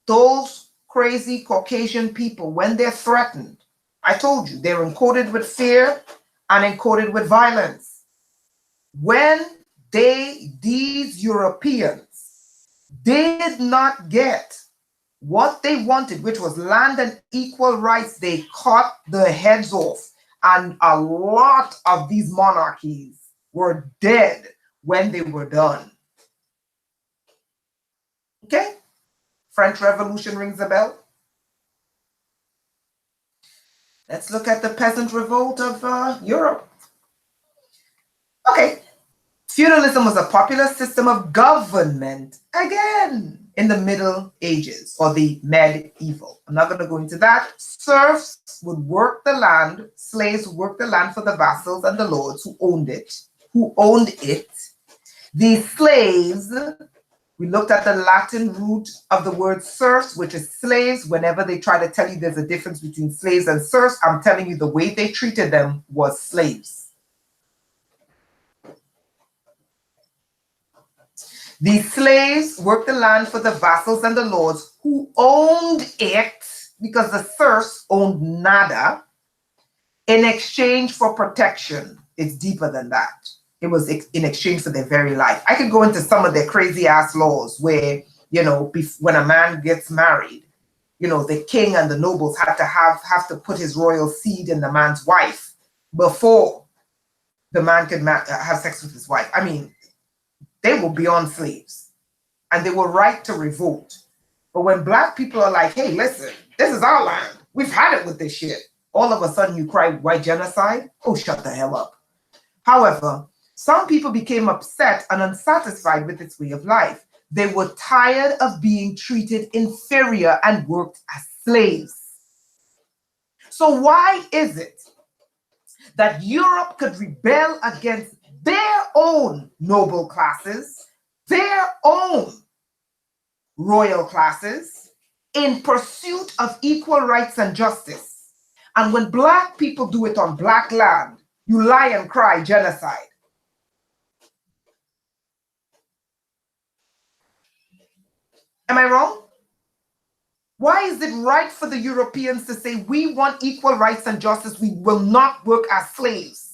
A: those crazy Caucasian people when they're threatened. I told you, they're encoded with fear and encoded with violence. When these Europeans did not get what they wanted, which was land and equal rights, they cut the heads off. And a lot of these monarchies were dead when they were done. Okay? French Revolution rings a bell. Let's look at the peasant revolt of Europe. Okay. Feudalism was a popular system of government, again, in the Middle Ages, or the medieval. I'm not going to go into that. Serfs would work the land, slaves would work the land for the vassals and the lords who owned it. These slaves, we looked at the Latin root of the word serfs, which is slaves. Whenever they try to tell you there's a difference between slaves and serfs, I'm telling you the way they treated them was slaves. These slaves worked the land for the vassals and the lords who owned it, because the serfs owned nada, in exchange for protection. It's deeper than that. It was in exchange for their very life. I could go into some of their crazy ass laws where, when a man gets married, the king and the nobles had to have to put his royal seed in the man's wife before the man could have sex with his wife. I mean, they were beyond slaves, and they were right to revolt. But when black people are like, hey, listen, this is our land, we've had it with this shit, all of a sudden you cry white genocide? Oh, shut the hell up. However, some people became upset and unsatisfied with its way of life. They were tired of being treated inferior and worked as slaves. So why is it that Europe could rebel against their own noble classes, their own royal classes, in pursuit of equal rights and justice? And when black people do it on black land, you lie and cry genocide. Am I wrong? Why is it right for the Europeans to say, we want equal rights and justice, we will not work as slaves?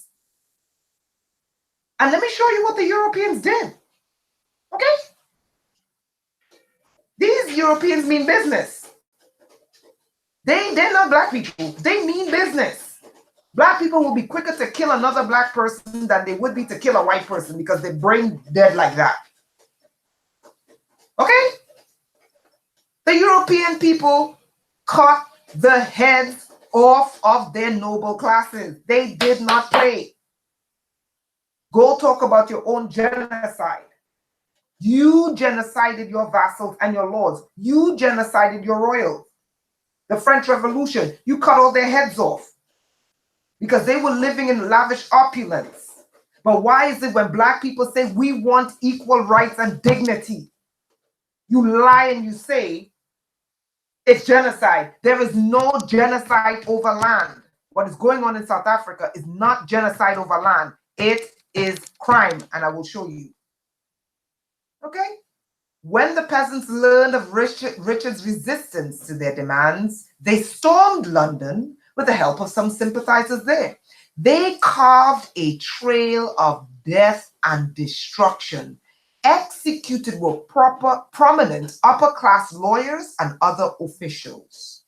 A: And let me show you what the Europeans did. Okay? These Europeans mean business. They're not black people. They mean business. Black people will be quicker to kill another black person than they would be to kill a white person because their brain dead like that. Okay? The European people cut the heads off of their noble classes. They did not play. Go talk about your own genocide. You genocided your vassals and your lords. You genocided your royals. The French Revolution, you cut all their heads off because they were living in lavish opulence. But why is it when black people say we want equal rights and dignity, you lie and you say it's genocide? There is no genocide over land. What is going on in South Africa is not genocide over land. It is crime, and I will show you. Okay? When the peasants learned of Richard's resistance to their demands, they stormed London with the help of some sympathizers there. They carved a trail of death and destruction, executed with prominent upper-class lawyers and other officials.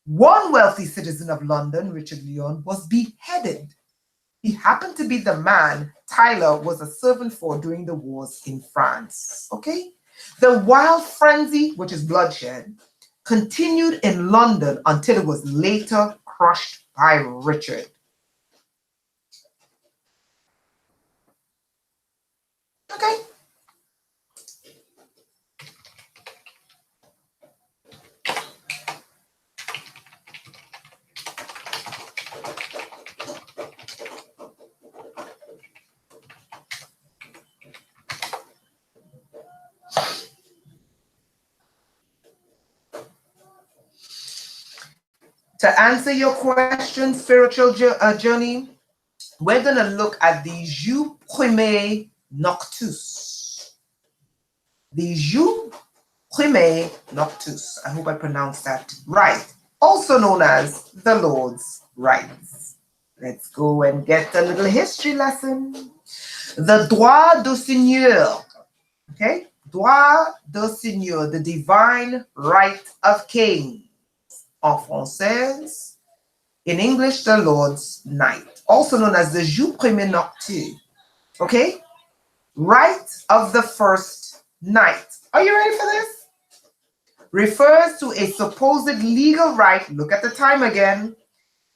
A: One wealthy citizen of London, Richard Lyon, was beheaded. He happened to be the man Tyler was a servant for during the wars in France. Okay? The wild frenzy, which is bloodshed, continued in London until it was later crushed by Richard. Okay? To answer your question, spiritual journey, we're going to look at the Jus Primae Noctus. The Jus Primae Noctus. I hope I pronounced that right. Also known as the Lord's Rights. Let's go and get a little history lesson. The droit du seigneur. Okay? Droit du seigneur, the divine right of king. En français, in English, the Lord's Knight, also known as the Jus Primae Noctus. Okay? Right of the first night. Are you ready for this? Refers to a supposed legal right, look at the time again,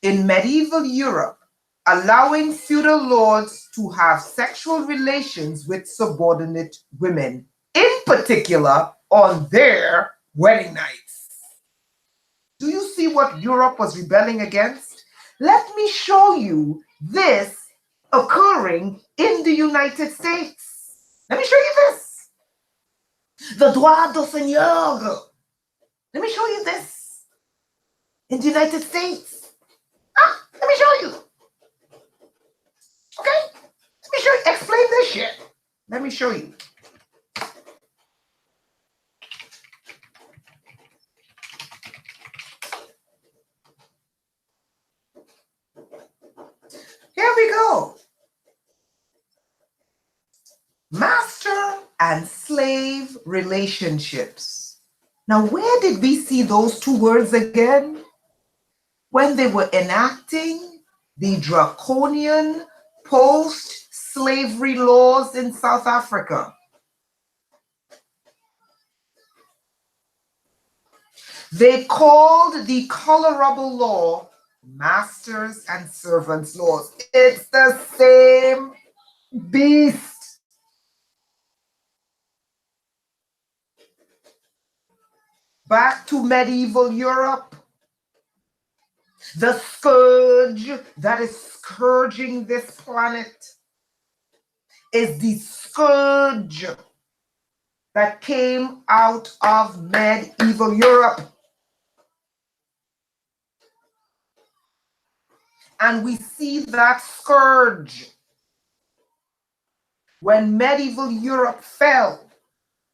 A: in medieval Europe, allowing feudal lords to have sexual relations with subordinate women, in particular on their wedding nights. Do you see what Europe was rebelling against? Let me show you this occurring in the United States. Let me show you this. The droit du seigneur. Let me show you this in the United States. Let me show you. Okay? Let me show you. Explain this shit. Let me show you. Here we go. Master and slave relationships. Now, where did we see those two words again? When they were enacting the draconian post-slavery laws in South Africa. They called the colorable law masters and servants laws. It's the same beast. Back to medieval Europe. The scourge that is scourging this planet is the scourge that came out of medieval Europe. And we see that scourge when medieval Europe fell.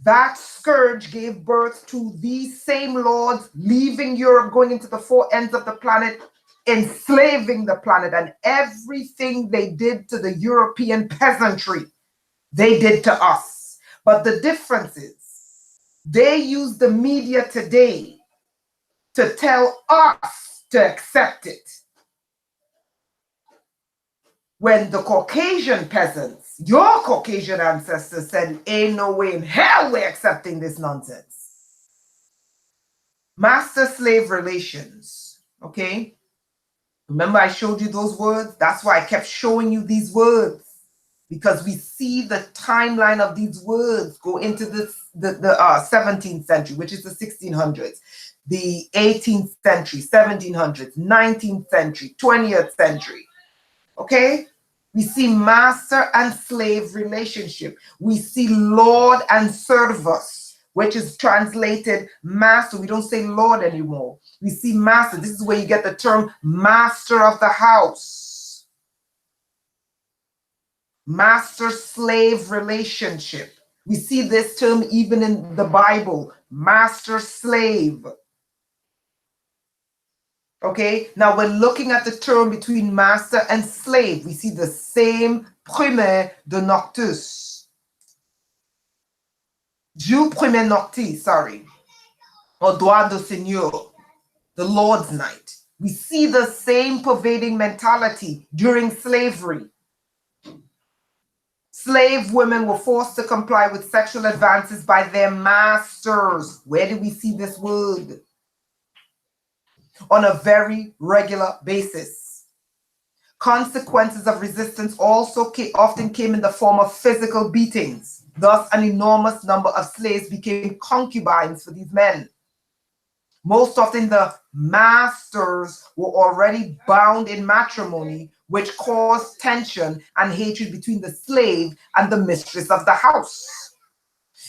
A: That scourge gave birth to these same lords leaving Europe, going into the four ends of the planet, enslaving the planet, and everything they did to the European peasantry, they did to us. But the difference is they use the media today to tell us to accept it. when the Caucasian peasants, your Caucasian ancestors, said, ain't no way in hell we're accepting this nonsense. Master-slave relations, okay? Remember I showed you those words? That's why I kept showing you these words, because we see the timeline of these words go into the 17th century, which is the 1600s, the 18th century, 1700s, 19th century, 20th century, okay? We see master and slave relationship. We see lord and servus, which is translated master. We don't say lord anymore. We see master. This is where you get the term master of the house. Master-slave relationship. We see this term even in the Bible, master-slave. Okay, now we're looking at the term between master and slave. We see the same primaire de noctus. Jour primaire noctis, sorry, or droit de seigneur, the Lord's night. We see the same pervading mentality during slavery. Slave women were forced to comply with sexual advances by their masters. Where do we see this word? On a very regular basis. Consequences of resistance also often came in the form of physical beatings. Thus, an enormous number of slaves became concubines for these men. Most often, the masters were already bound in matrimony, which caused tension and hatred between the slave and the mistress of the house.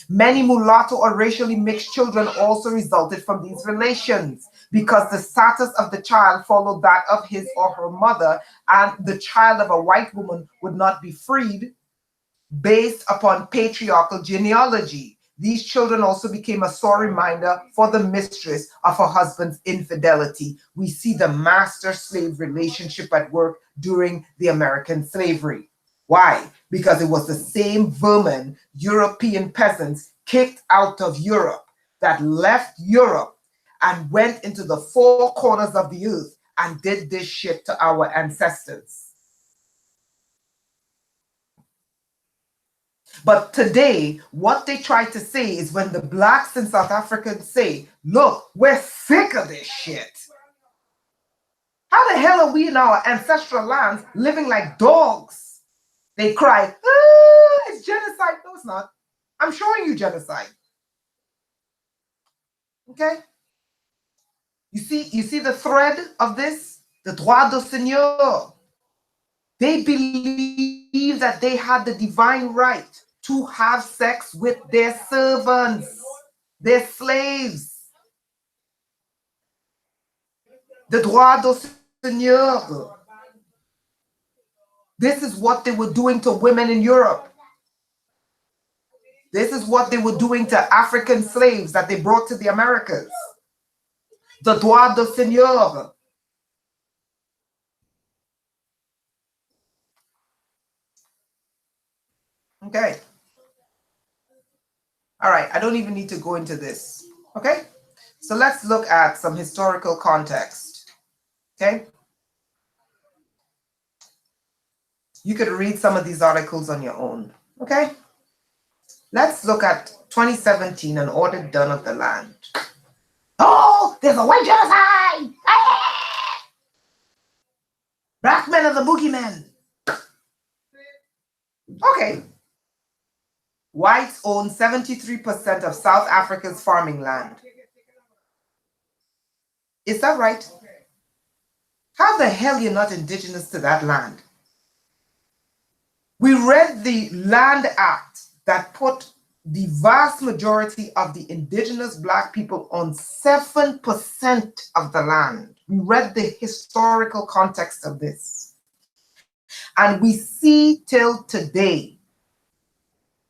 A: Many mulatto or racially mixed children also resulted from these relations, because the status of the child followed that of his or her mother, and the child of a white woman would not be freed based upon patriarchal genealogy. These children also became a sore reminder for the mistress of her husband's infidelity. We see the master-slave relationship at work during the American slavery. Why? Because it was the same vermin European peasants kicked out of Europe that left Europe and went into the four corners of the earth and did this shit to our ancestors. But today, what they try to say is when the blacks in South Africa say, look, we're sick of this shit. How the hell are we in our ancestral lands living like dogs? They cry, ah, it's genocide. No, it's not. I'm showing you genocide. Okay? You see the thread of this? The droit de seigneur. They believe that they had the divine right to have sex with their servants, their slaves. The droit de seigneur. This is what they were doing to women in Europe. This is what they were doing to African slaves that they brought to the Americas. The droit de seigneur. Okay. All right, I don't even need to go into this. Okay? So let's look at some historical context. Okay? You could read some of these articles on your own. Okay? Let's look at 2017, an audit done of the land. Oh, there's a white genocide! Ah! Black men are the boogeyman. Okay. Whites own 73% of South Africa's farming land. Is that right? How the hell you're not indigenous to that land? We read the Land Act that put the vast majority of the indigenous Black people on 7% of the land. We read the historical context of this. And we see till today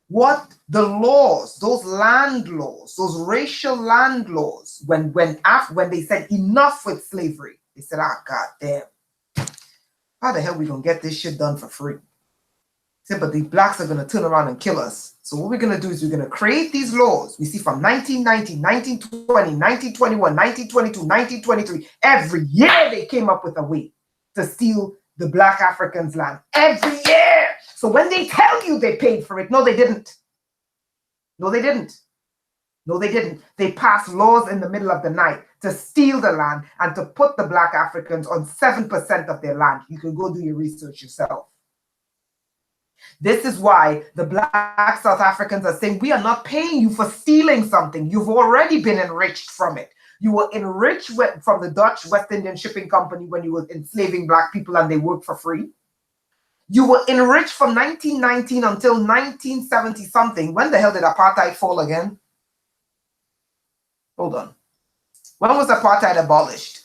A: what the laws, those land laws, those racial land laws, when they said enough with slavery, they said, ah, God damn, how the hell we gonna get this shit done for free? Said, but the blacks are gonna turn around and kill us. So what we're gonna do is we're gonna create these laws. We see from 1919, 1920, 1921, 1922, 1923, every year they came up with a way to steal the Black Africans' land every year. So when they tell you they paid for it, no, they didn't. No, they didn't. No, they didn't. They passed laws in the middle of the night to steal the land and to put the Black Africans on 7% of their land. You can go do your research yourself. This is why the Black South Africans are saying, we are not paying you for stealing something. You've already been enriched from it. You were enriched from the Dutch West Indian Shipping Company when you were enslaving Black people and they worked for free. You were enriched from 1919 until 1970 something. When the hell did apartheid fall again? Hold on. When was apartheid abolished?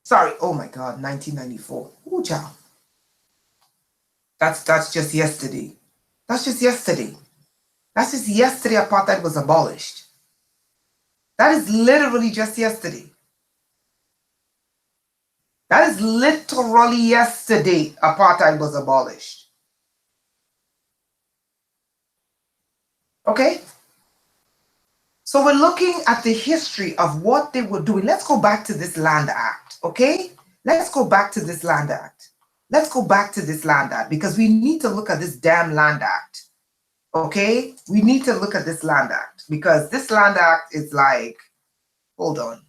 A: Sorry, oh my God, 1994. Ooh, child. That's just yesterday. That's just yesterday. That's just yesterday apartheid was abolished. That is literally just yesterday. That is literally yesterday apartheid was abolished. Okay? So we're looking at the history of what they were doing. Let's go back to this Land Act, okay? Let's go back to this Land Act. Let's go back to this Land Act because we need to look at this damn Land Act, okay? We need to look at this Land Act because this Land Act is like, hold on.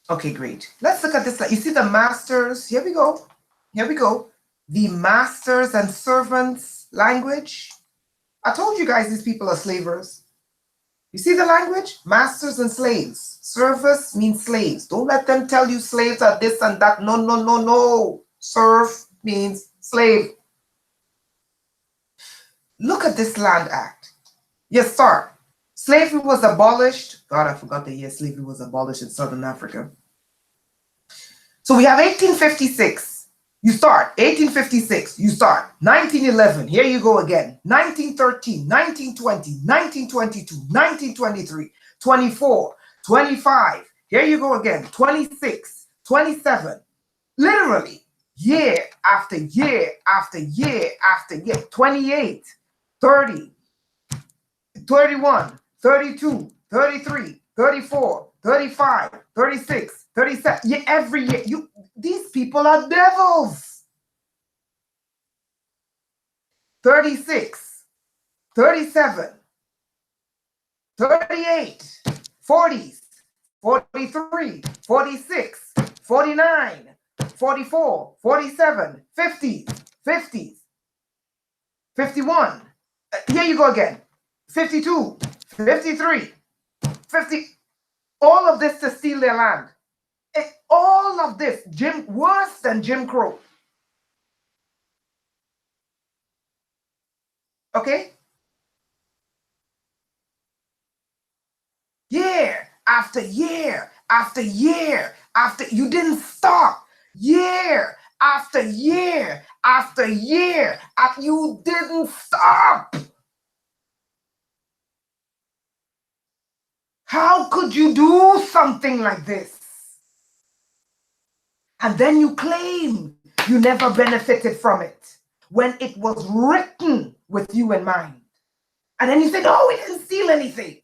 A: Okay, great. Let's look at this. You see the masters, here we go. Here we go. The masters and servants language. I told you guys these people are slavers. You see the language? Masters and slaves. Service means slaves. Don't let them tell you slaves are this and that. No, no, no, no. Serve means slave. Look at this Land Act. Yes, sir. Slavery was abolished. God, I forgot the year slavery was abolished in Southern Africa. So we have 1856. You start 1856. You start 1911. Here you go again. 1913, 1920, 1922, 1923, 24, 25. Here you go again. 26, 27. Literally year after year after year after year. 28, 30, 31, 32, 33, 34, 35, 36, 37. Yeah, every year. These people are devils. 36, 37, 38, 40s, 43, 46, 49, 44, 47, 50s, 50s, 51. Here you go again. 52, 53, 50. All of this to steal their land. All of this, worse than Jim Crow. Okay? Year after year after year after, you didn't stop. Year after year after year, you didn't stop. How could you do something like this? And then you claim you never benefited from it when it was written with you in mind. And then you say, no, we didn't steal anything.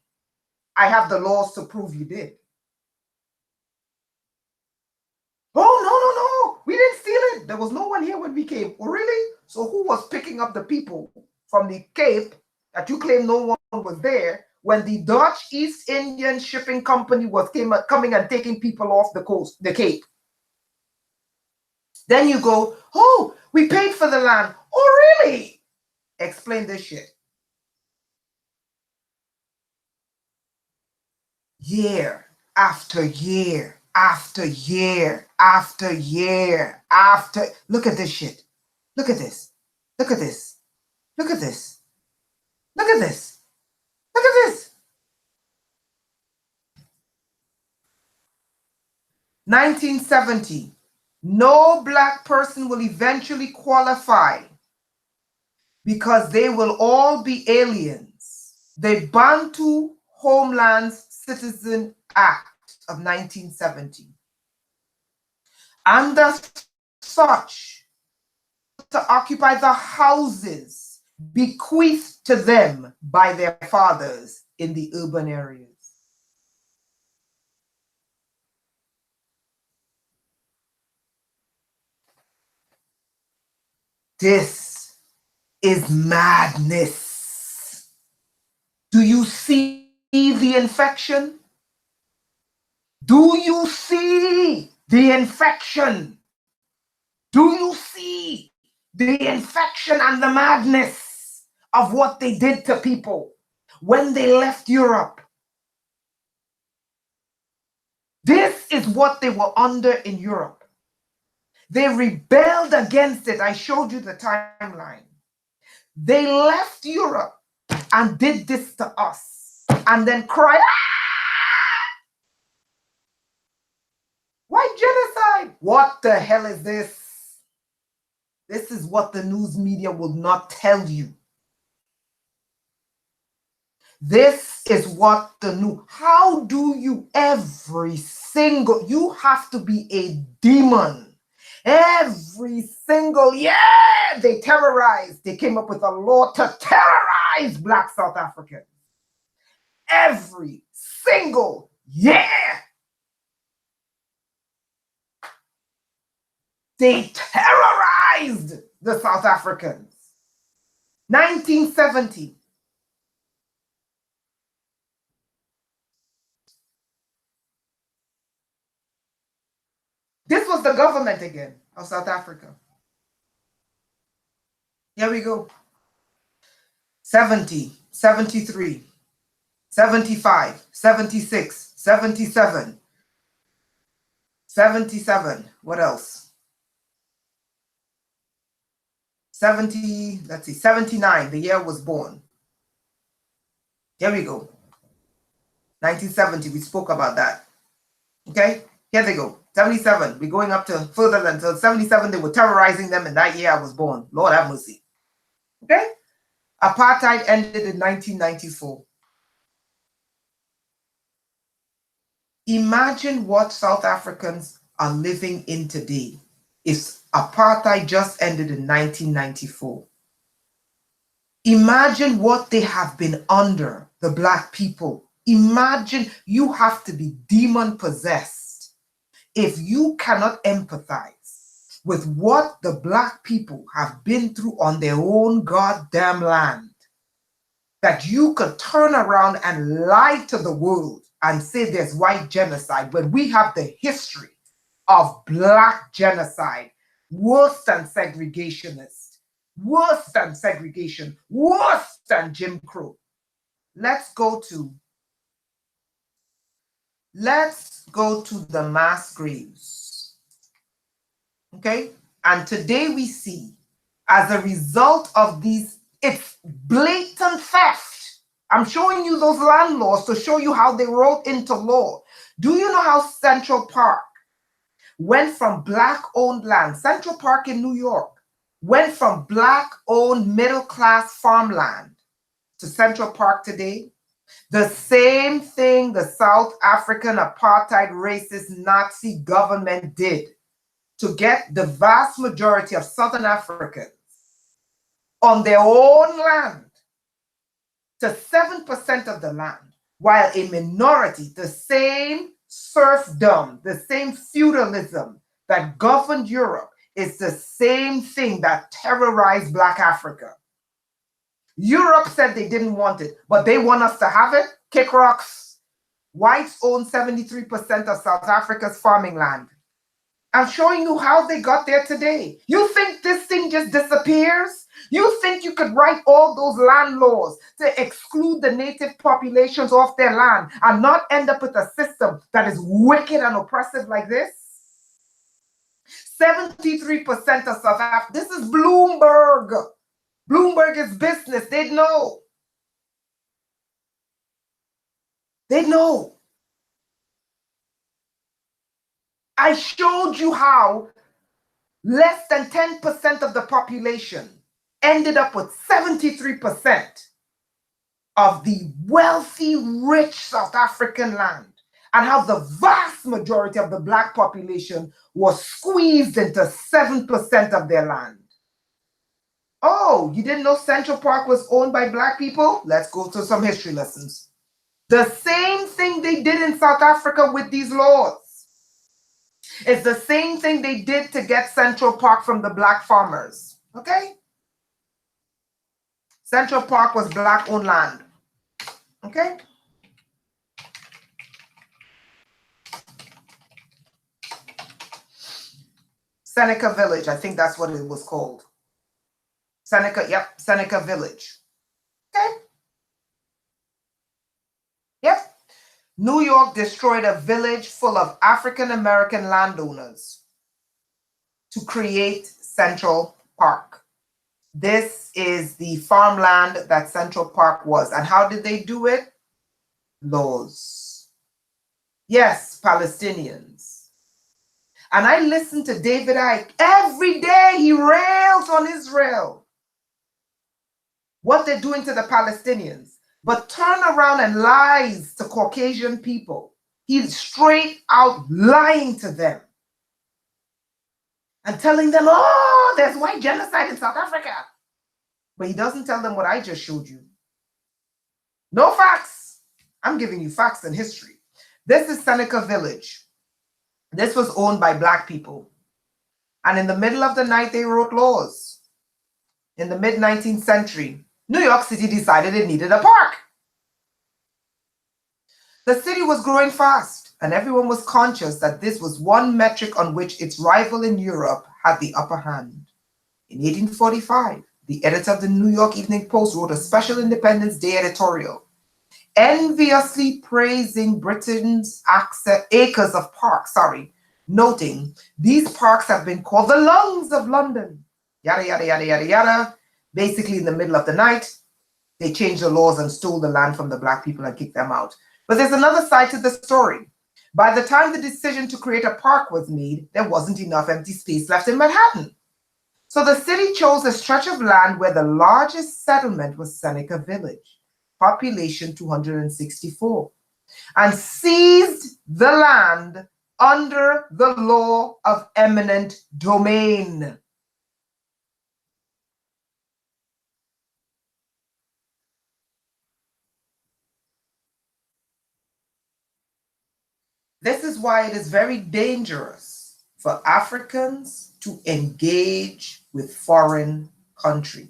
A: I have the laws to prove you did. Oh, no, we didn't steal it. There was no one here when we came. Oh, really? So who was picking up the people from the Cape that you claim no one was there when the Dutch East Indian Shipping Company was coming and taking people off the coast, the Cape? Then you go, oh, we paid for the land. Oh, really? Explain this shit. Year after year after year after year after. Look at this shit. Look at this. Look at this. Look at this. Look at this. Look at this. 1970. No Black person will eventually qualify because they will all be aliens. The Bantu Homelands Citizen Act of 1970. Under such, to occupy the houses bequeathed to them by their fathers in the urban areas. This is madness. Do you see the infection? Do you see the infection? Do you see the infection and the madness of what they did to people when they left Europe? This is what they were under in Europe. They rebelled against it. I showed you the timeline. They left Europe and did this to us and then cried, "Ah! Why genocide? What the hell is this?" This is what the news media will not tell you. This is what the new, how do you you have to be a demon. Every single, they terrorized. They came up with a law to terrorize Black South Africans. Every single, they terrorized the South Africans. 1970. This was the government again of South Africa. Here we go. 70, 73, 75, 76, 77, 77. What else? 70, let's see, 79, the year I was born. Here we go. 1970, we spoke about that. Okay, here they go. 77, we're going up to further than, so 77, they were terrorizing them, and that year I was born. Lord have mercy. Okay? Apartheid ended in 1994. Imagine what South Africans are living in today if apartheid just ended in 1994. Imagine what they have been under, the Black people. Imagine you have to be demon possessed if you cannot empathize with what the Black people have been through on their own goddamn land, that you could turn around and lie to the world and say there's white genocide when we have the history of Black genocide, worse than segregationist, worse than segregation, worse than Jim Crow. Let's go to the mass graves. Okay? And today we see, as a result of these, it's blatant theft. I'm showing you those land laws to show you how they wrote into law. Do you know how Central Park went from Black-owned land, Central Park in New York, went from Black-owned middle-class farmland to Central Park today? The same thing the South African apartheid racist Nazi government did to get the vast majority of Southern Africans on their own land to 7% of the land, while a minority, the same serfdom, the same feudalism that governed Europe is the same thing that terrorized Black Africa. Europe said they didn't want it, but they want us to have it. Kick rocks. Whites own 73% of South Africa's farming land. I'm showing you how they got there today. You think this thing just disappears? You think you could write all those land laws to exclude the native populations off their land and not end up with a system that is wicked and oppressive like this? 73% of South Africa. This is Bloomberg. Bloomberg is business. They know. They know. I showed you how less than 10% of the population ended up with 73% of the wealthy, rich South African land, and how the vast majority of the Black population was squeezed into 7% of their land. Oh, you didn't know Central Park was owned by Black people? Let's go to some history lessons. The same thing they did in South Africa with these laws. It's the same thing they did to get Central Park from the Black farmers. Okay? Central Park was Black-owned land. Okay? Seneca Village, I think that's what it was called. Seneca, yep, Seneca Village. Okay? Yep. New York destroyed a village full of African-American landowners to create Central Park. This is the farmland that Central Park was. And how did they do it? Laws. Yes, Palestinians. And I listen to David Icke. Every day he rails on Israel. What they're doing to the Palestinians. But turn around and lies to Caucasian people. He's straight out lying to them. And telling them, oh, there's white genocide in South Africa. But he doesn't tell them what I just showed you. No facts. I'm giving you facts and history. This is Seneca Village. This was owned by Black people. And in the middle of the night, they wrote laws. In the mid-19th century, New York City decided it needed a park. The city was growing fast, and everyone was conscious that this was one metric on which its rival in Europe had the upper hand. In 1845, the editor of the New York Evening Post wrote a special Independence Day editorial, enviously praising Britain's acres of parks, noting these parks have been called the lungs of London, yada, yada, yada, yada, yada. Basically, in the middle of the night, they changed the laws and stole the land from the Black people and kicked them out. But there's another side to the story. By the time the decision to create a park was made, there wasn't enough empty space left in Manhattan. So the city chose a stretch of land where the largest settlement was Seneca Village, population 264, and seized the land under the law of eminent domain. This is why it is very dangerous for Africans to engage with foreign countries.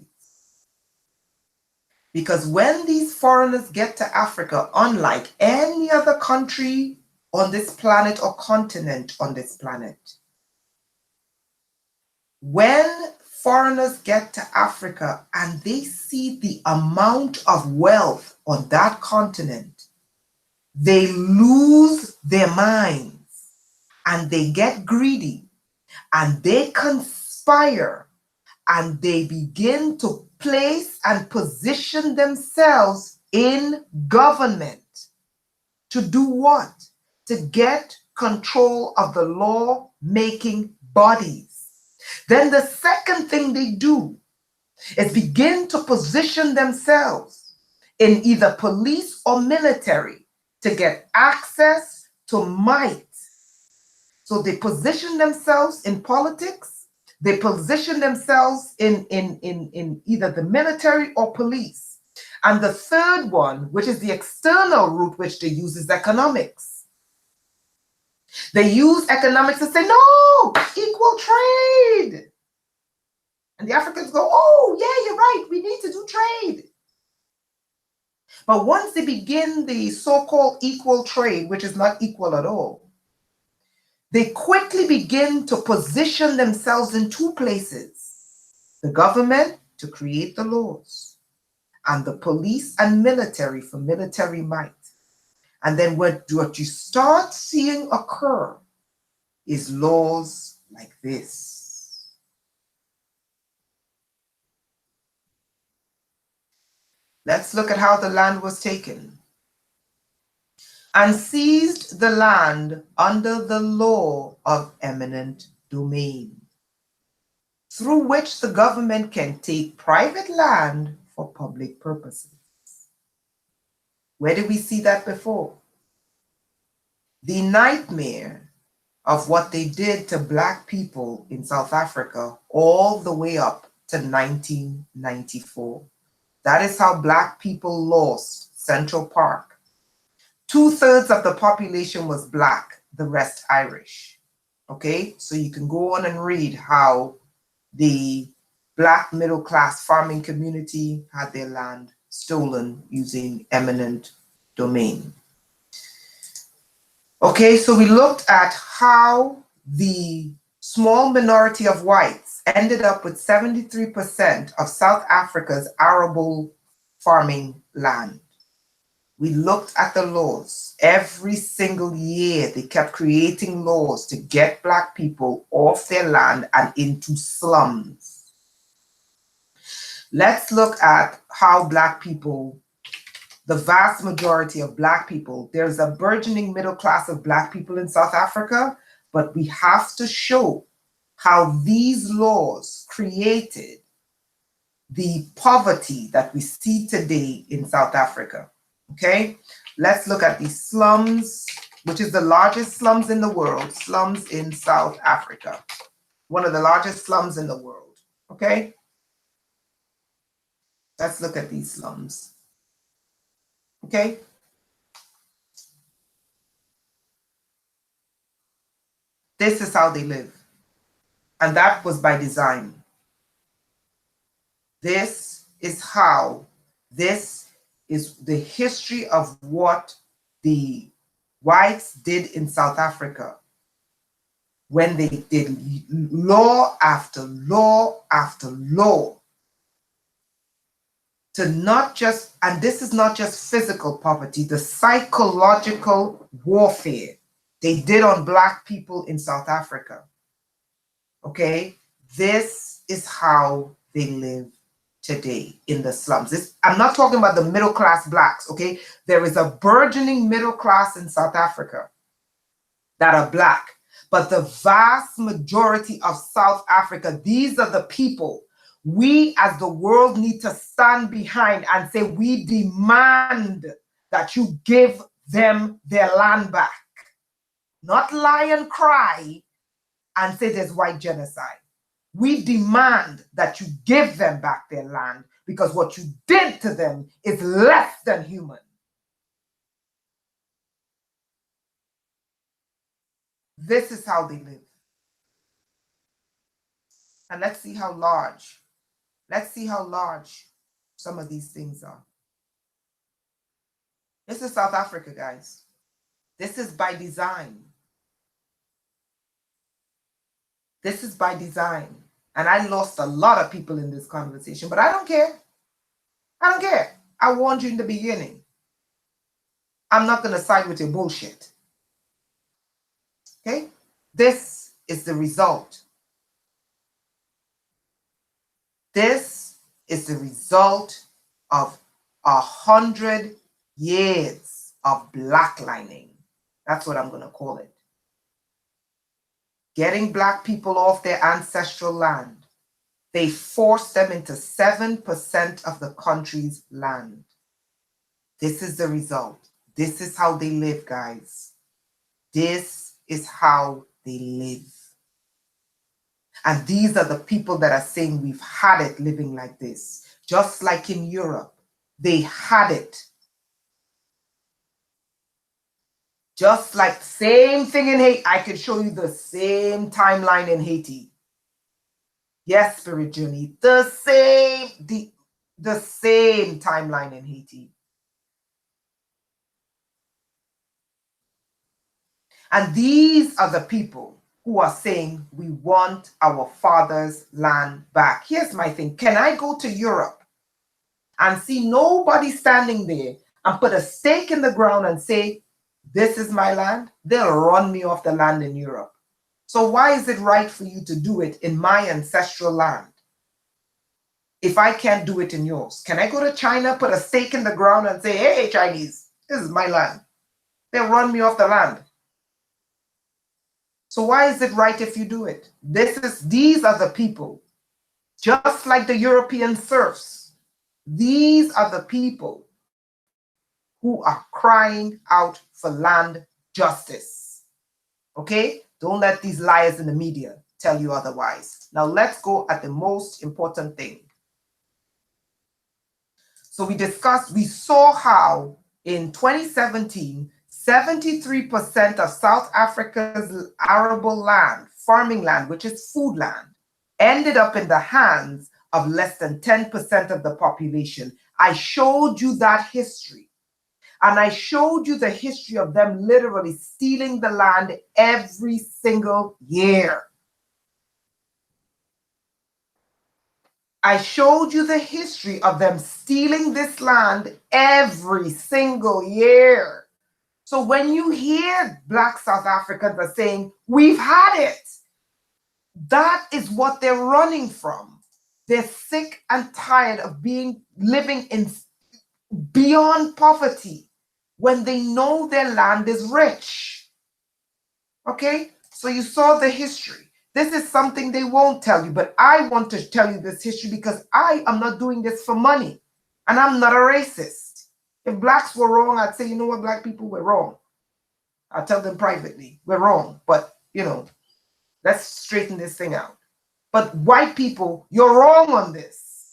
A: Because when these foreigners get to Africa, unlike any other country on this planet or continent on this planet, when foreigners get to Africa and they see the amount of wealth on that continent, they lose their minds and they get greedy and they conspire and they begin to place and position themselves in government to do what? To get control of the law-making bodies. Then the second thing they do is begin to position themselves in either police or military to get access to might. So they position themselves in politics, they position themselves in either the military or police. And the third one, which is the external route which they use, is economics. They use economics to say, no, equal trade. And the Africans go, oh, yeah, you're right, we need to do trade. But once they begin the so-called equal trade, which is not equal at all, they quickly begin to position themselves in two places. The government to create the laws, and the police and military for military might. And then what you start seeing occur is laws like this. Let's look at how the land was taken. And seized the land under the law of eminent domain. through which the government can take private land for public purposes. Where did we see that before? The nightmare of what they did to Black people in South Africa all the way up to 1994. That is how Black people lost Central Park. 2/3 of the population was Black, the rest Irish. Okay, so you can go on and read how the Black middle class farming community had their land stolen using eminent domain. Okay, so we looked at how the small minority of whites ended up with 73% of South Africa's arable farming land. We looked at the laws. Every single year, they kept creating laws to get Black people off their land and into slums. Let's look at how Black people, the vast majority of Black people, there's a burgeoning middle class of Black people in South Africa, but we have to show how these laws created the poverty that we see today in South Africa. Okay, let's look at the slums, which is the largest slums in the world, slums in South Africa, one of the largest slums in the world. Okay, let's look at these slums. Okay, this is how they live, and that was by design. This is the history of what the whites did in South Africa when they did law after law after law to not just, and this is not just physical poverty, the psychological warfare they did on Black people in South Africa. Okay, this is how they live today in the slums. I'm not talking about the middle class Blacks, okay? There is a burgeoning middle class in South Africa that are Black, but the vast majority of South Africa, these are the people we as the world need to stand behind and say, we demand that you give them their land back. Not lie and cry and say there's white genocide. We demand that you give them back their land because what you did to them is less than human. This is how they live. And let's see how large some of these things are. This is South Africa, guys. This is by design. This is by design. And I lost a lot of people in this conversation, but I don't care. I don't care. I warned you in the beginning. I'm not going to side with your bullshit. Okay? This is the result. This is the result of 100 years of blacklining. That's what I'm going to call it. Getting Black people off their ancestral land. They forced them into 7% of the country's land. This is the result. This is how they live, guys. This is how they live. And these are the people that are saying we've had it living like this. Just like in Europe, they had it. Just like same thing in Haiti. I can show you the same timeline in Haiti. Yes, Spirit Journey, the same timeline in Haiti. And these are the people who are saying we want our father's land back. Here's my thing. Can I go to Europe and see nobody standing there and put a stake in the ground and say, this is my land? They'll run me off the land in Europe. So why is it right for you to do it in my ancestral land if I can't do it in yours? Can I go to China, put a stake in the ground and say, hey, Chinese, this is my land? They'll run me off the land. So why is it right if you do it? These are the people Just like the European serfs, these are the people who are crying out for land justice. Okay? Don't let these liars in the media tell you otherwise. Now let's go at the most important thing. So we saw how in 2017, 73% of South Africa's arable land, farming land, which is food land, ended up in the hands of less than 10% of the population. I showed you that history. And I showed you the history of them literally stealing the land every single year. I showed you the history of them stealing this land every single year. So when you hear Black South Africans are saying, we've had it, that is what they're running from. They're sick and tired of living in beyond poverty when they know their land is rich. Okay, so you saw the history. This is something they won't tell you, but I want to tell you this history because I am not doing this for money, and I'm not a racist. If blacks were wrong, I'd say, you know what, black people were wrong. I'll tell them privately, we're wrong, but you know, let's straighten this thing out. But white people, you're wrong on this.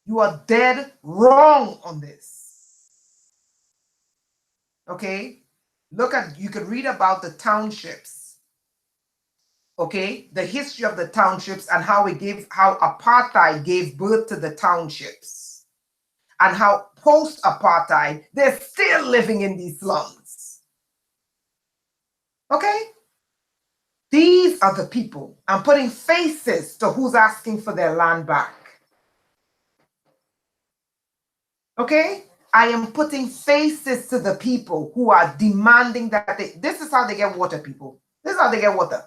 A: You are dead wrong on this. Okay? You could read about the townships. Okay? The history of the townships and how apartheid gave birth to the townships. And how post-apartheid, they're still living in these slums. Okay? These are the people. I'm putting faces to who's asking for their land back. Okay? I am putting faces to the people who are demanding that this is how they get water, people. This is how they get water.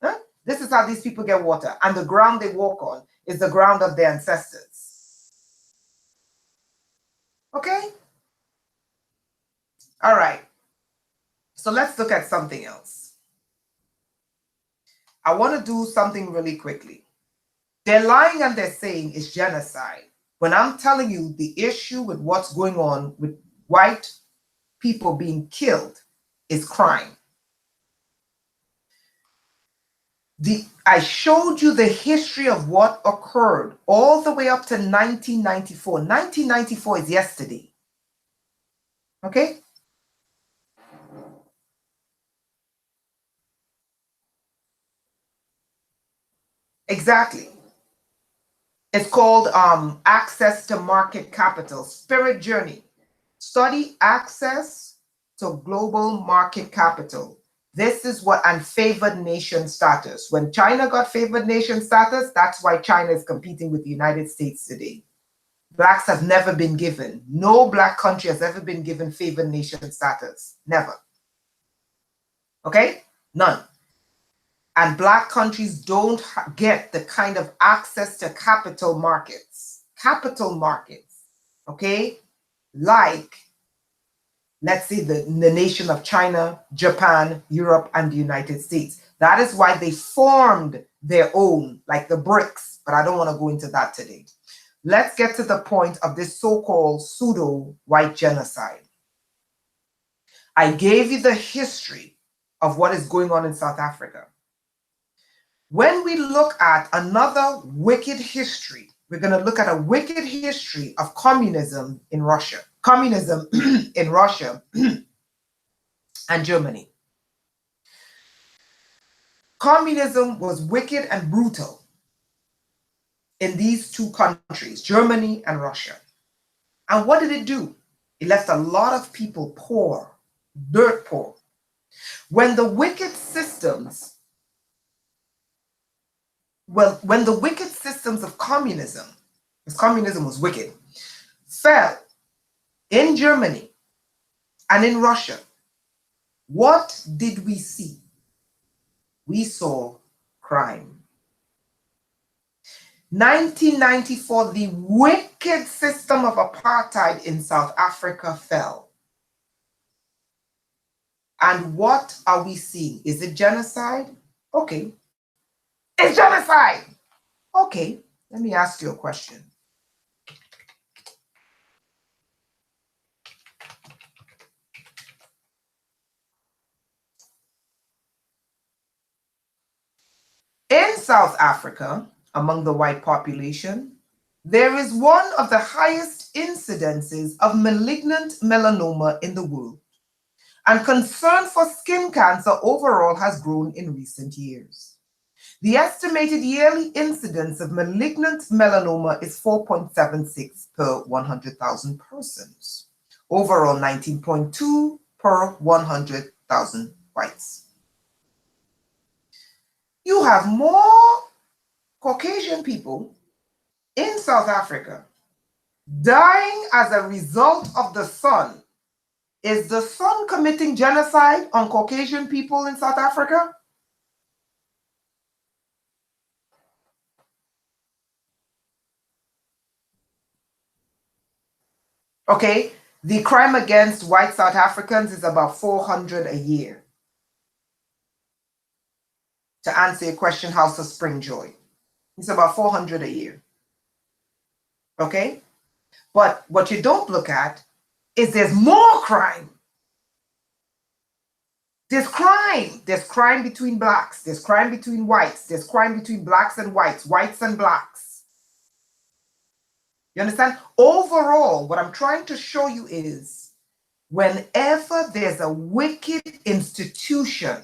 A: Huh? This is how these people get water. And the ground they walk on is the ground of their ancestors. Okay? All right. So let's look at something else. I want to do something really quickly. They're lying and they're saying it's genocide. When I'm telling you the issue with what's going on with white people being killed is crime. I showed you the history of what occurred all the way up to 1994. 1994 is yesterday. Okay? Exactly. It's called Access to Market Capital, Spirit Journey. Study access to global market capital. This is what, and favored nation status. When China got favored nation status, that's why China is competing with the United States today. Blacks have never been given. No black country has ever been given favored nation status. Never. Okay? None. And black countries don't get the kind of access to capital markets. Capital markets. Okay? Like, let's say the nation of China, Japan, Europe, and the United States. That is why they formed their own, like the BRICS, but I don't want to go into that today. Let's get to the point of this so-called pseudo-white genocide. I gave you the history of what is going on in South Africa. When we look at another wicked history, we're going to look at a wicked history of communism in Russia. Communism in Russia and Germany. Communism was wicked and brutal in these two countries, Germany and Russia. And what did it do? It left a lot of people poor, dirt poor. When the wicked systems, when the wicked systems of communism, because communism was wicked, fell in Germany and in Russia, what did we see? We saw crime. 1994, the wicked system of apartheid in South Africa fell. And what are we seeing? Is it genocide? Okay. It's genocide. Okay, let me ask you a question. In South Africa, among the white population, there is one of the highest incidences of malignant melanoma in the world, and concern for skin cancer overall has grown in recent years. The estimated yearly incidence of malignant melanoma is 4.76 per 100,000 persons. Overall, 19.2 per 100,000 whites. You have more Caucasian people in South Africa dying as a result of the sun. Is the sun committing genocide on Caucasian people in South Africa? Okay, the crime against white South Africans is about 400 a year. To answer your question, House of Spring Joy, it's about 400 a year. Okay, but what you don't look at is there's more crime. There's crime between blacks, there's crime between whites, there's crime between blacks and whites and blacks. You understand? Overall, what I'm trying to show you is whenever there's a wicked institution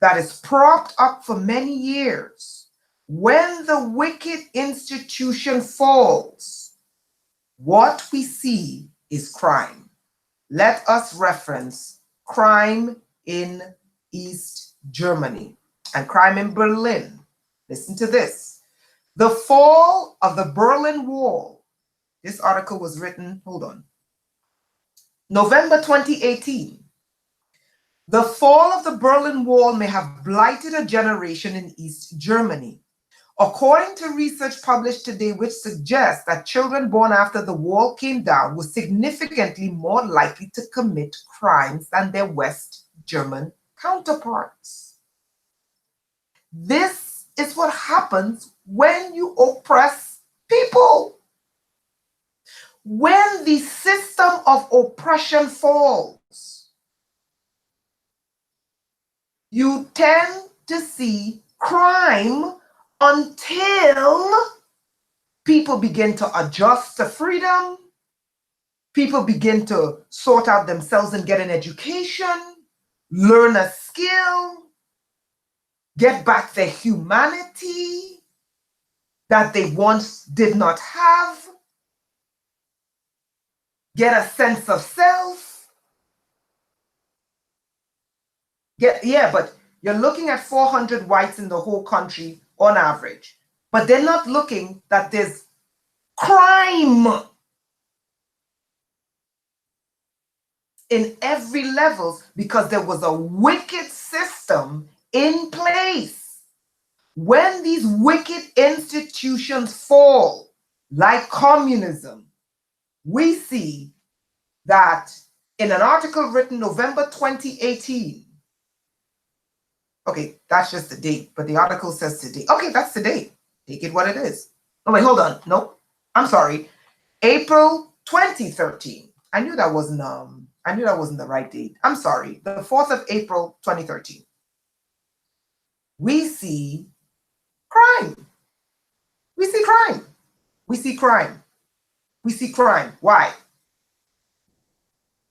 A: that is propped up for many years, when the wicked institution falls, what we see is crime. Let us reference crime in East Germany and crime in Berlin. Listen to this. The fall of the Berlin Wall. This article was written, hold on, November 2018. The fall of the Berlin Wall may have blighted a generation in East Germany. According to research published today, which suggests that children born after the wall came down were significantly more likely to commit crimes than their West German counterparts. This is what happens when you oppress people. When the system of oppression falls, you tend to see crime until people begin to adjust to freedom, people begin to sort out themselves and get an education, learn a skill, get back their humanity that they once did not have, get a sense of self. But you're looking at 400 whites in the whole country on average, but they're not looking that there's crime in every level because there was a wicked system in place. When these wicked institutions fall, like communism, we see that in an article written November 2018, okay, that's just the date, but the article says today. Okay, that's the date. Take it what it is. Oh, wait, hold on. Nope. I'm sorry. April 2013. I knew that wasn't the right date. I'm sorry. The 4th of April 2013. We see crime. We see crime. We see crime. We see crime. Why?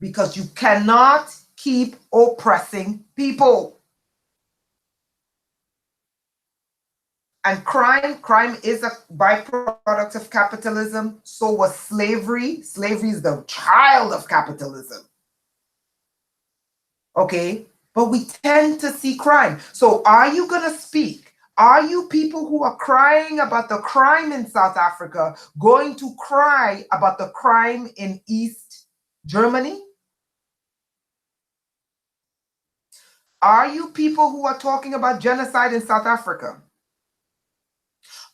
A: Because you cannot keep oppressing people. And crime is a byproduct of capitalism. So was slavery. Slavery is the child of capitalism. Okay? But we tend to see crime. So are you going to speak? Are you people who are crying about the crime in South Africa going to cry about the crime in East Germany? Are you people who are talking about genocide in South Africa?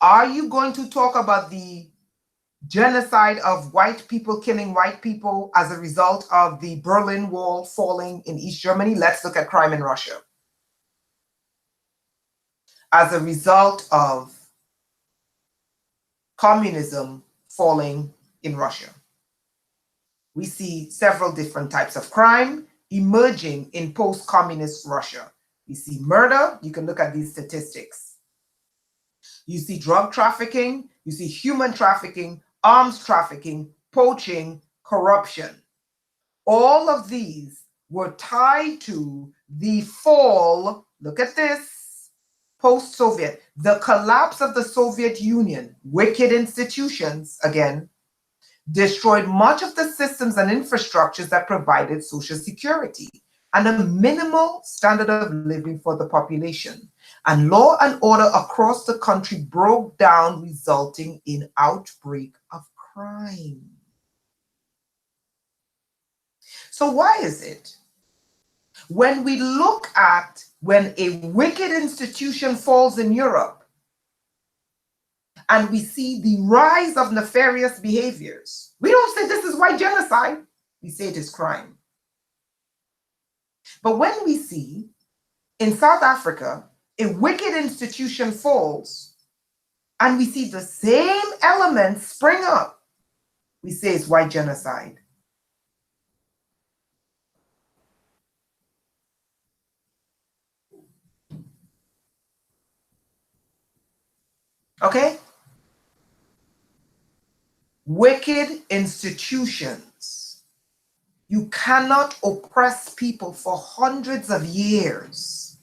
A: Are you going to talk about the genocide of white people killing white people as a result of the Berlin Wall falling in East Germany? Let's look at crime in Russia. As a result of communism falling in Russia. We see several different types of crime emerging in post-communist Russia. We see murder. You can look at these statistics. You see drug trafficking. You see human trafficking, arms trafficking, poaching, corruption. All of these were tied to the fall, look at this, post-Soviet, the collapse of the Soviet Union, wicked institutions, again, destroyed much of the systems and infrastructures that provided social security and a minimal standard of living for the population. And law and order across the country broke down, resulting in outbreak of crime. So why is it when we look at when a wicked institution falls in Europe and we see the rise of nefarious behaviors, we don't say this is white genocide, we say it is crime. But when we see in South Africa a wicked institution falls and we see the same elements spring up, we say it's white genocide. Okay? Wicked institutions. You cannot oppress people for hundreds of years,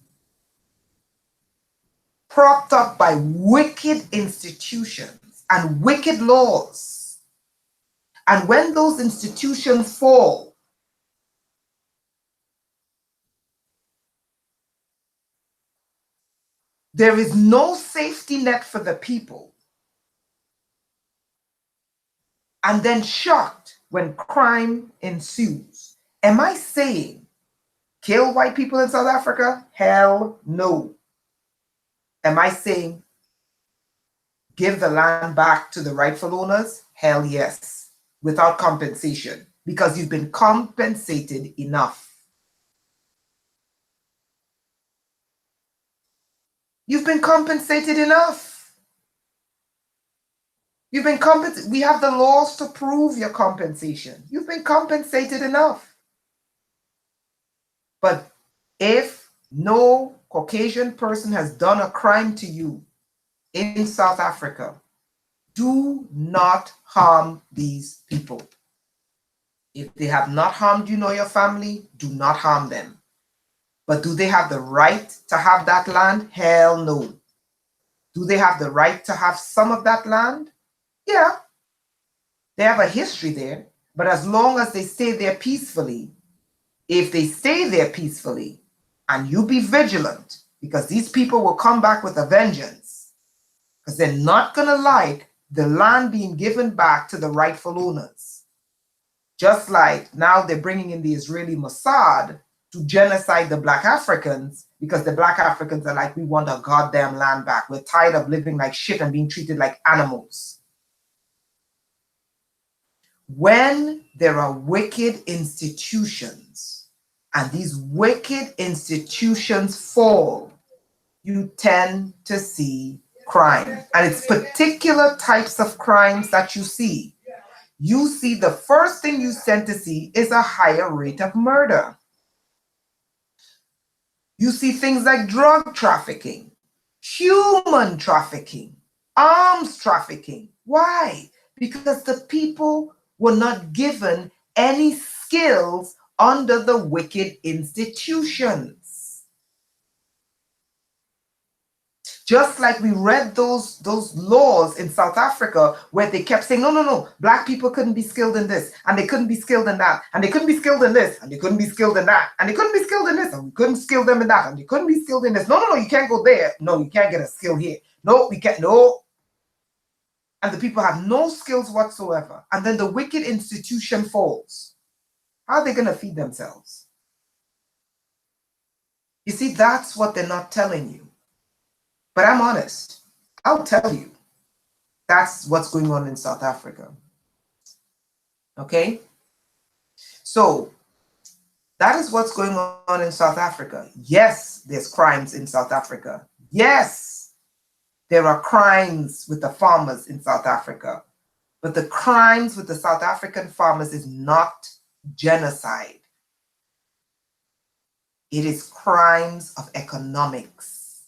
A: propped up by wicked institutions and wicked laws. And when those institutions fall, there is no safety net for the people. And then shocked when crime ensues. Am I saying kill white people in South Africa? Hell no. Am I saying give the land back to the rightful owners? Hell yes. Without compensation, because you've been compensated enough. You've been compensated enough. You've been compensated. We have the laws to prove your compensation. You've been compensated enough. But if no Caucasian person has done a crime to you in South Africa, do not harm these people. If they have not harmed you nor your family, do not harm them. But do they have the right to have that land? Hell no. Do they have the right to have some of that land? Yeah. They have a history there, but as long as they stay there peacefully, if they stay there peacefully, and you be vigilant, because these people will come back with a vengeance, because they're not going to like the land being given back to the rightful owners. Just like now they're bringing in the Israeli Mossad to genocide the Black Africans, because the Black Africans are like, we want our goddamn land back. We're tired of living like shit and being treated like animals. When there are wicked institutions and these wicked institutions fall, you tend to see crime. And it's particular types of crimes that you see. You see, the first thing you tend to see is a higher rate of murder. You see things like drug trafficking, human trafficking, arms trafficking. Why? Because the people were not given any skills under the wicked institutions. Just like we read those laws in South Africa where they kept saying, no, Black people couldn't be skilled in this, and they couldn't be skilled in that, and they couldn't be skilled in this, and they couldn't be skilled in that, and they couldn't be skilled in this, and we couldn't skill them in that, and they couldn't be skilled in this. No, you can't go there. No, you can't get a skill here. No, we can't. No. And the people have no skills whatsoever. And then the wicked institution falls. How are they going to feed themselves? You see, that's what they're not telling you. But I'm honest. I'll tell you. That's what's going on in South Africa. Okay? So, that is what's going on in South Africa. Yes, there's crimes in South Africa. Yes. There are crimes with the farmers in South Africa, but the crimes with the South African farmers is not genocide. It is crimes of economics.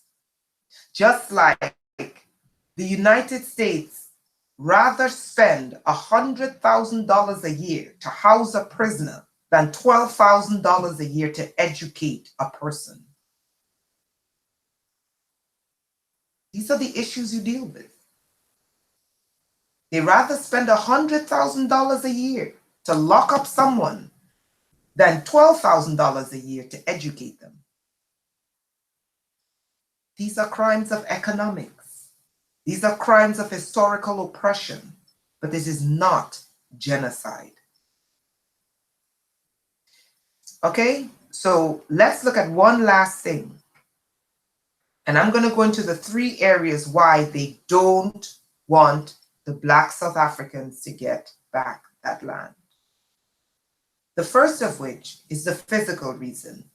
A: Just like the United States rather spend $100,000 a year to house a prisoner than $12,000 a year to educate a person. These are the issues you deal with. They rather spend $100,000 a year to lock up someone than $12,000 a year to educate them. These are crimes of economics. These are crimes of historical oppression, but this is not genocide. Okay, so let's look at one last thing. And I'm going to go into the 3 areas why they don't want the Black South Africans to get back that land. The first of which is the physical reason.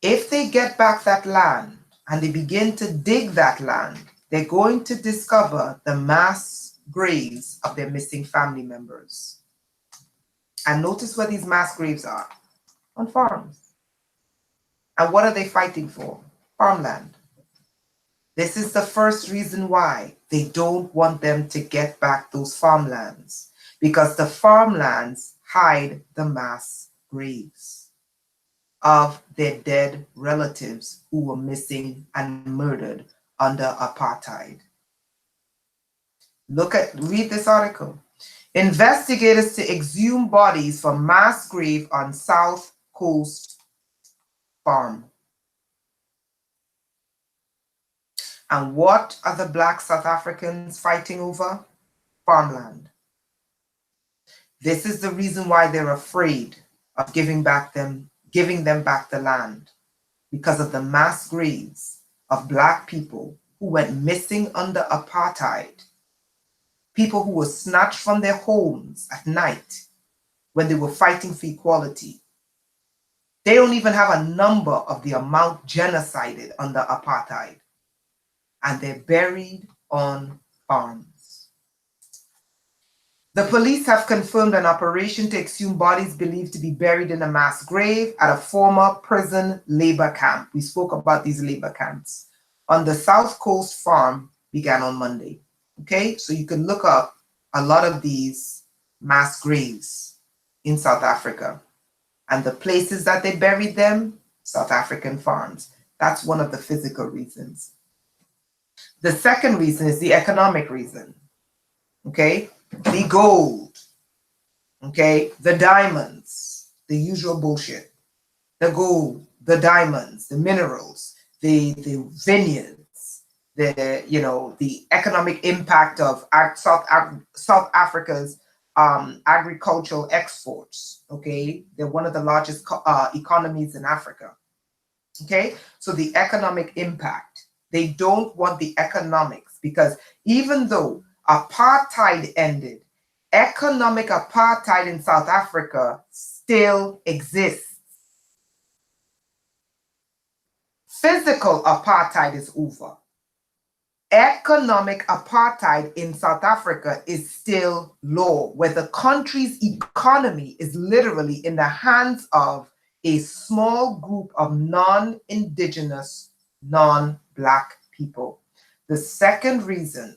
A: If they get back that land and they begin to dig that land, they're going to discover the mass graves of their missing family members. And notice where these mass graves are. On farms. And what are they fighting for? Farmland. This is the first reason why they don't want them to get back those farmlands, because the farmlands hide the mass graves of their dead relatives who were missing and murdered under apartheid. Read this article. Investigators to exhume bodies from mass grave on South Coast farm. And what are the Black South Africans fighting over? Farmland. This is the reason why they're afraid of giving them back the land, because of the mass graves of Black people who went missing under apartheid, people who were snatched from their homes at night when they were fighting for equality. They don't even have a number of the amount genocided under apartheid, and they're buried on farms. The police have confirmed an operation to exhume bodies believed to be buried in a mass grave at a former prison labor camp. We spoke about these labor camps. On the South Coast farm began on Monday. Okay, so you can look up a lot of these mass graves in South Africa. And the places that they buried them, South African farms. That's one of the physical reasons. The second reason is the economic reason. Okay, the gold, okay, the diamonds, the usual bullshit. The gold, the diamonds, the minerals, the vineyards, the economic impact of South Africa's agricultural exports. Okay, they're one of the largest economies in Africa. Okay, so the economic impact. They don't want the economics, because even though apartheid ended, economic apartheid in South Africa still exists. Physical apartheid is over. Economic apartheid in South Africa is still law, where the country's economy is literally in the hands of a small group of non-indigenous, non-Black people. The second reason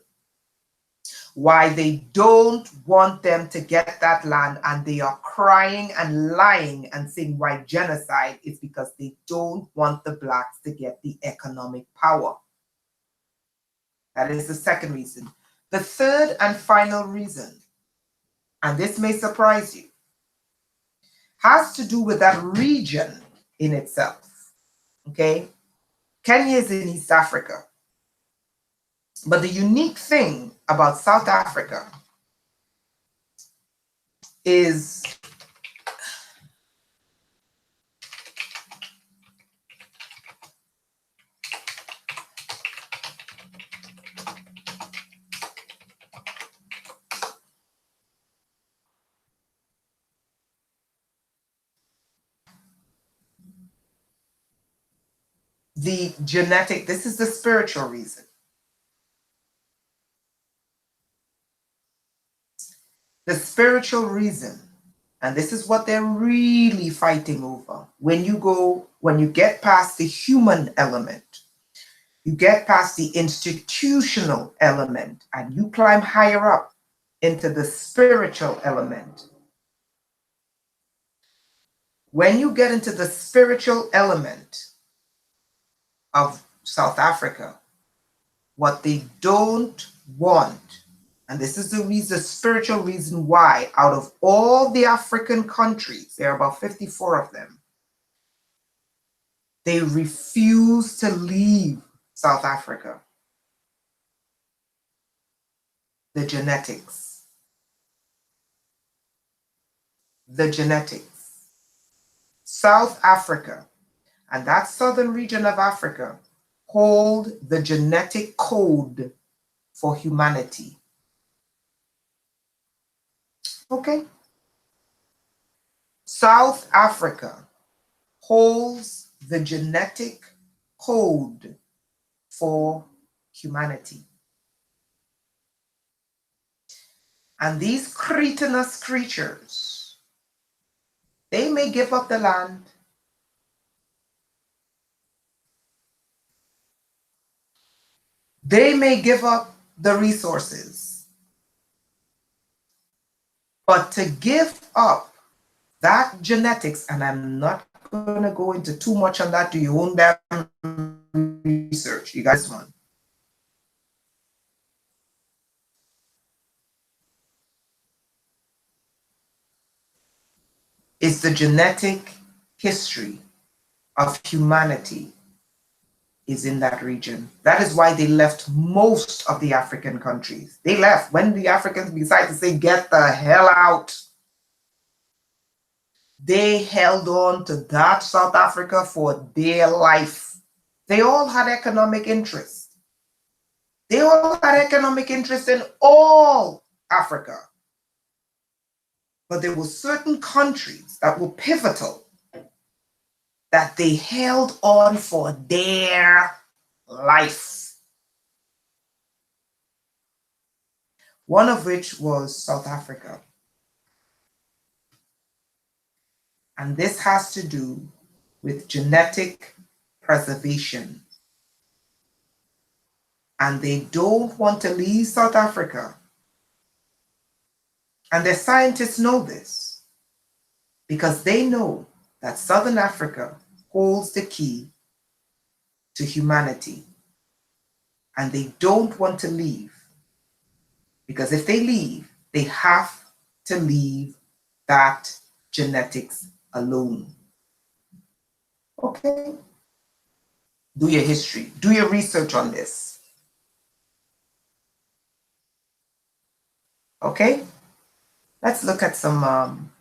A: why they don't want them to get that land, and they are crying and lying and saying why genocide, is because they don't want the Blacks to get the economic power. That is the second reason. The third and final reason, and this may surprise you, has to do with that region in itself. Okay? Kenya is in East Africa. But the unique thing about South Africa is the genetic, this is the spiritual reason. The spiritual reason, and this is what they're really fighting over. When you get past the human element, you get past the institutional element, and you climb higher up into the spiritual element. When you get into the spiritual element of South Africa, what they don't want, and this is the spiritual reason why, out of all the African countries, there are about 54 of them, they refuse to leave South Africa. The genetics. The genetics. South Africa and that southern region of Africa hold the genetic code for humanity. Okay? South Africa holds the genetic code for humanity. And these cretinous creatures, they may give up the land. They may give up the resources. But to give up that genetics, and I'm not going to go into too much on that, do your own damn research. You guys want. It's the genetic history of humanity is in that region. That is why they left most of the African countries. They left when the Africans decided to say, get the hell out. They held on to that South Africa for their life. They all had economic interest. They all had economic interest in all Africa. But there were certain countries that were pivotal that they held on for their life. One of which was South Africa. And this has to do with genetic preservation. And they don't want to leave South Africa. And the scientists know this because they know that Southern Africa holds the key to humanity. And they don't want to leave. Because if they leave, they have to leave that genetics alone. Okay? Do your history. Do your research on this. Okay? Let's look at some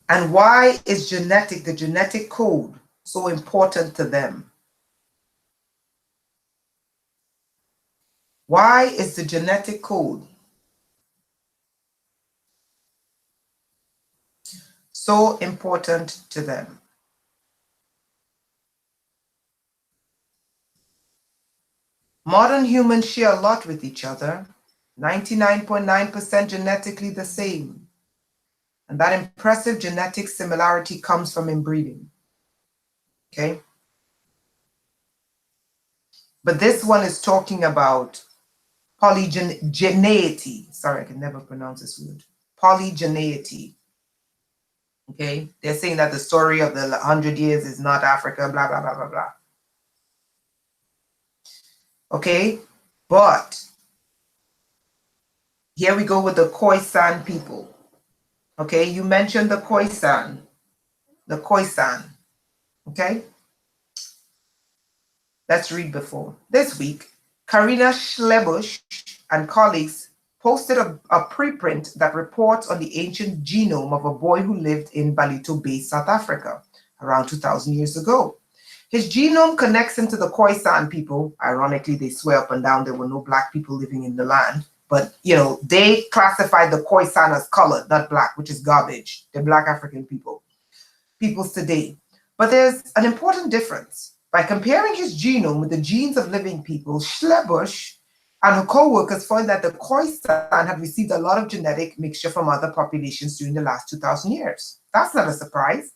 A: and why is the genetic code so important to them? Why is the genetic code so important to them? Modern humans share a lot with each other, 99.9% genetically the same. And that impressive genetic similarity comes from inbreeding. Okay? But this one is talking about polygeneity. Sorry, I can never pronounce this word. Polygeneity. Okay? They're saying that the story of the 100 years is not Africa, blah, blah, blah, blah, blah. Okay? But here we go with the Khoisan people. Okay? You mentioned the Khoisan. The Khoisan. Okay? Let's read before. This week, Karina Schlebusch and colleagues posted a preprint that reports on the ancient genome of a boy who lived in Ballito Bay, South Africa, around 2,000 years ago. His genome connects him to the Khoisan people. Ironically, they swear up and down there were no black people living in the land. But, you know, they classified the Khoisan as colored, not black, which is garbage. They're black African people. Peoples today. But there's an important difference. By comparing his genome with the genes of living people, Schlebusch and her co-workers found that the Khoisan had received a lot of genetic mixture from other populations during the last 2,000 years. That's not a surprise.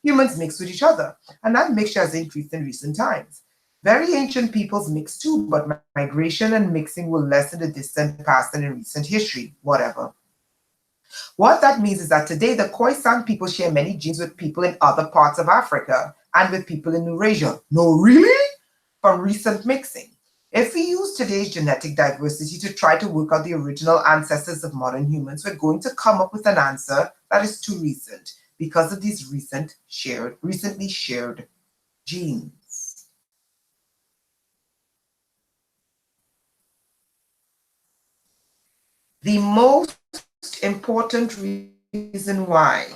A: Humans mix with each other, and that mixture has increased in recent times. Very ancient peoples mixed too, but migration and mixing were less in the distant past than in recent history, whatever. What that means is that today the Khoisan people share many genes with people in other parts of Africa and with people in Eurasia. No, really? From recent mixing. If we use today's genetic diversity to try to work out the original ancestors of modern humans, we're going to come up with an answer that is too recent because of these recently shared genes. The most important reason why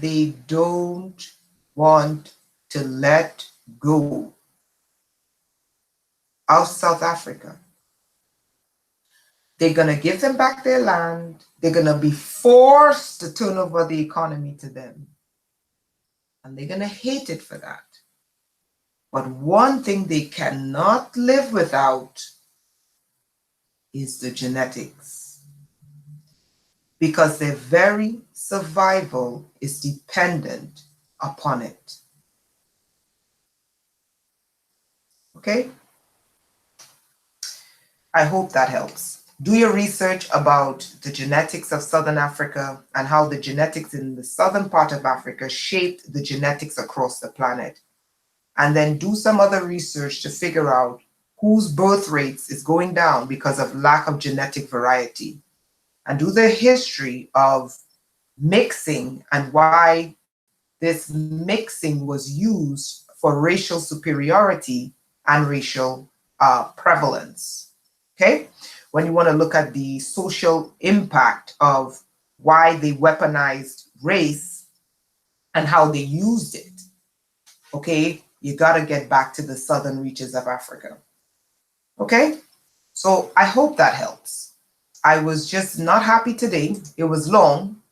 A: they don't want to let go of South Africa. They're going to give them back their land. They're going to be forced to turn over the economy to them. And they're going to hate it for that. But one thing they cannot live without is the genetics. Because their very survival is dependent upon it. Okay? I hope that helps. Do your research about the genetics of Southern Africa and how the genetics in the southern part of Africa shaped the genetics across the planet. And then do some other research to figure out whose birth rates is going down because of lack of genetic variety. And do the history of mixing and why this mixing was used for racial superiority and racial prevalence. Okay? When you want to look at the social impact of why they weaponized race and how they used it, okay, you got to get back to the southern reaches of Africa. Okay? So I hope that helps. I was just not happy today. It was long.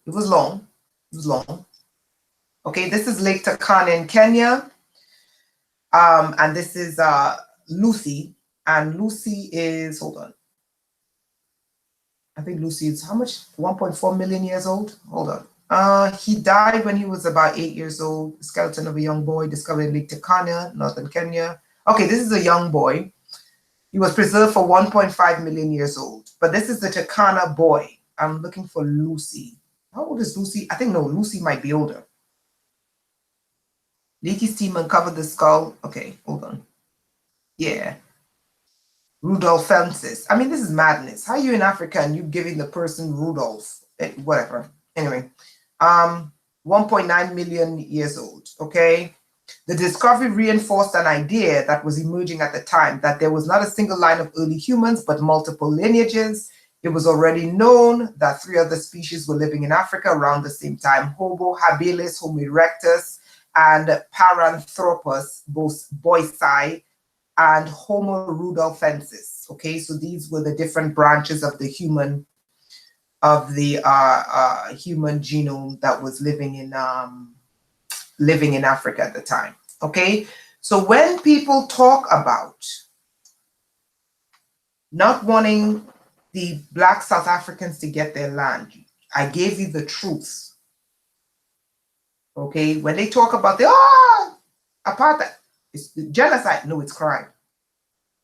A: Okay, this is Lake Turkana in Kenya. And this is Lucy. And Lucy is, hold on. I think Lucy is how much? 1.4 million years old? Hold on. He died when he was about 8 years old. The skeleton of a young boy discovered in Lake Turkana, northern Kenya. Okay, this is a young boy. He was preserved for 1.5 million years old. But this is the Turkana boy. I'm looking for Lucy. How old is Lucy? I think, no, Lucy might be older. Leaky's team uncovered the skull. Okay, hold on. Yeah. Rudolph fences. I mean, this is madness. How are you in Africa and you giving the person Rudolph? Whatever. Anyway, 1.9 million years old, okay? The discovery reinforced an idea that was emerging at the time, that there was not a single line of early humans, but multiple lineages. It was already known that 3 other species were living in Africa around the same time: Homo habilis, Homo erectus, and Paranthropus, both boisei, and Homo rudolfensis. Okay, so these were the different branches of the human human genome that was living in Africa at the time. Okay, so when people talk about not wanting the Black South Africans to get their land, I gave you the truth. Okay, when they talk about the apartheid, it's genocide. No, it's crime.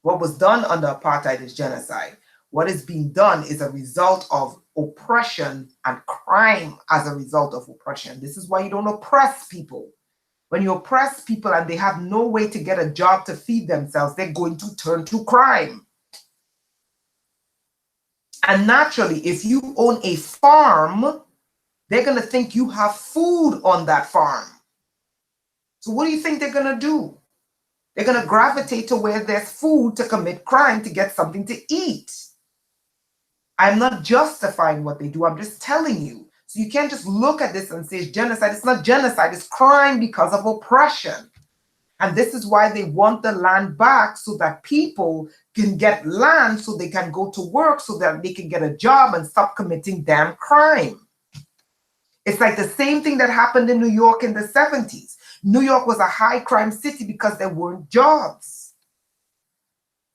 A: What was done under apartheid is genocide. What is being done is a result of oppression and crime as a result of oppression. This is why you don't oppress people. When you oppress people and they have no way to get a job to feed themselves, they're going to turn to crime. And naturally, if you own a farm, they're going to think you have food on that farm. So what do you think they're going to do? They're going to gravitate to where there's food to commit crime to get something to eat. I'm not justifying what they do. I'm just telling you. So you can't just look at this and say it's genocide. It's not genocide. It's crime because of oppression. And this is why they want the land back, so that people can get land, so they can go to work, so that they can get a job and stop committing damn crime. It's like the same thing that happened in New York in the 70s. New York was a high crime city because there weren't jobs,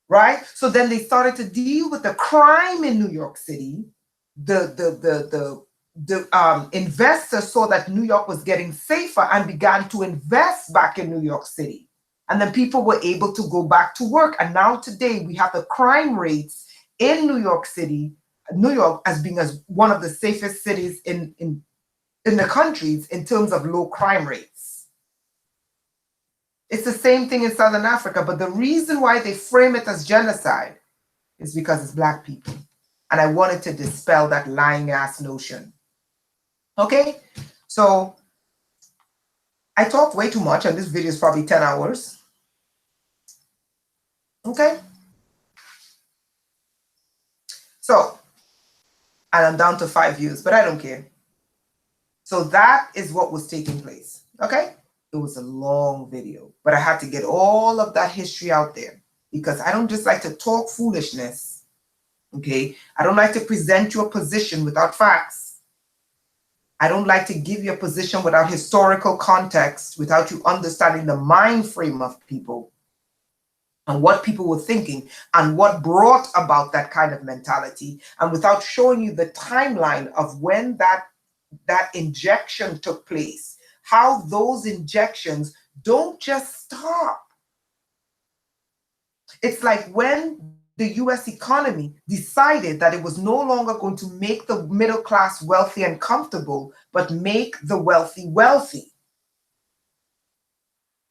A: right? So then they started to deal with the crime in New York City. The investors saw that New York was getting safer and began to invest back in New York City. And then people were able to go back to work. And now today we have the crime rates in New York City, New York as being as one of the safest cities in the countries in terms of low crime rates. It's the same thing in Southern Africa, but the reason why they frame it as genocide is because it's Black people. And I wanted to dispel that lying ass notion. Okay, so I talked way too much, and this video is probably 10 hours. Okay, so, and I'm down to 5 views, but I don't care. So that is what was taking place. Okay, it was a long video, but I had to get all of that history out there because I don't just like to talk foolishness. Okay, I don't like to present you a position without facts. I don't like to give you a position without historical context, without you understanding the mind frame of people and what people were thinking and what brought about that kind of mentality, and without showing you the timeline of when that injection took place, how those injections don't just stop. It's like when the US economy decided that it was no longer going to make the middle class wealthy and comfortable, but make the wealthy wealthy.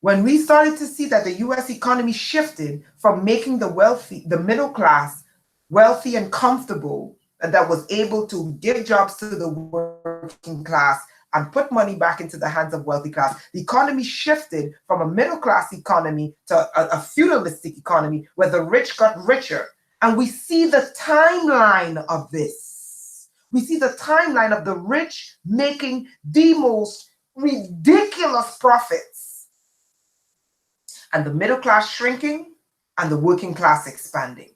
A: When we started to see that the US economy shifted from making the wealthy, the middle class, wealthy and comfortable, and that was able to give jobs to the working class and put money back into the hands of wealthy class, the economy shifted from a middle class economy to a feudalistic economy where the rich got richer. And we see the timeline of this. We see the timeline of the rich making the most ridiculous profits, and the middle class shrinking and the working class expanding.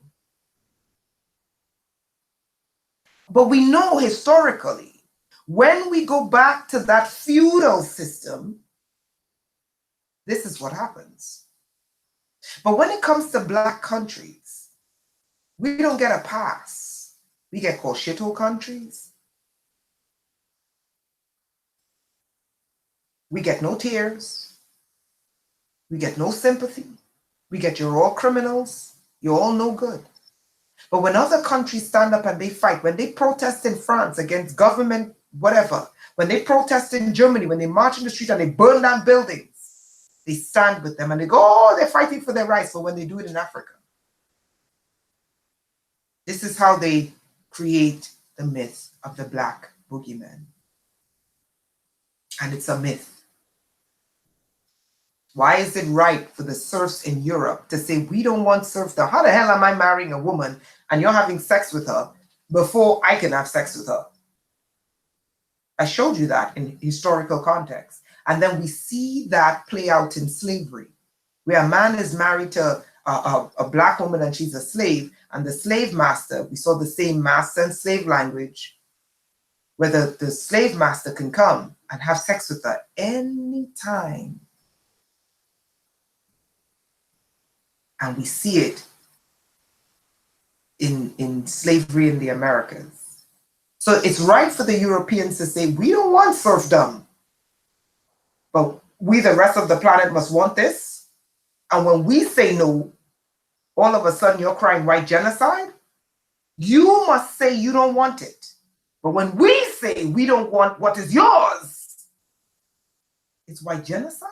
A: But we know historically, when we go back to that feudal system, this is what happens. But when it comes to Black countries, we don't get a pass. We get called shithole countries. We get no tears. We get no sympathy. We get, you're all criminals. You're all no good. But when other countries stand up and they fight, when they protest in France against government, whatever, when they protest in Germany, when they march in the street and they burn down buildings, they stand with them and they go, oh, they're fighting for their rights. But when they do it in Africa, this is how they create the myth of the Black boogeyman. And it's a myth. Why is it right for the serfs in Europe to say, we don't want serfdom? How the hell am I marrying a woman and you're having sex with her before I can have sex with her? I showed you that in historical context. And then we see that play out in slavery, where a man is married to a Black woman and she's a slave, and the slave master, we saw the same master and slave language, where the slave master can come and have sex with her anytime. And we see it in slavery in the Americas. So it's right for the Europeans to say, we don't want serfdom, but we, the rest of the planet, must want this. And when we say no, all of a sudden you're crying white genocide. You must say you don't want it. But when we say we don't want what is yours, it's white genocide.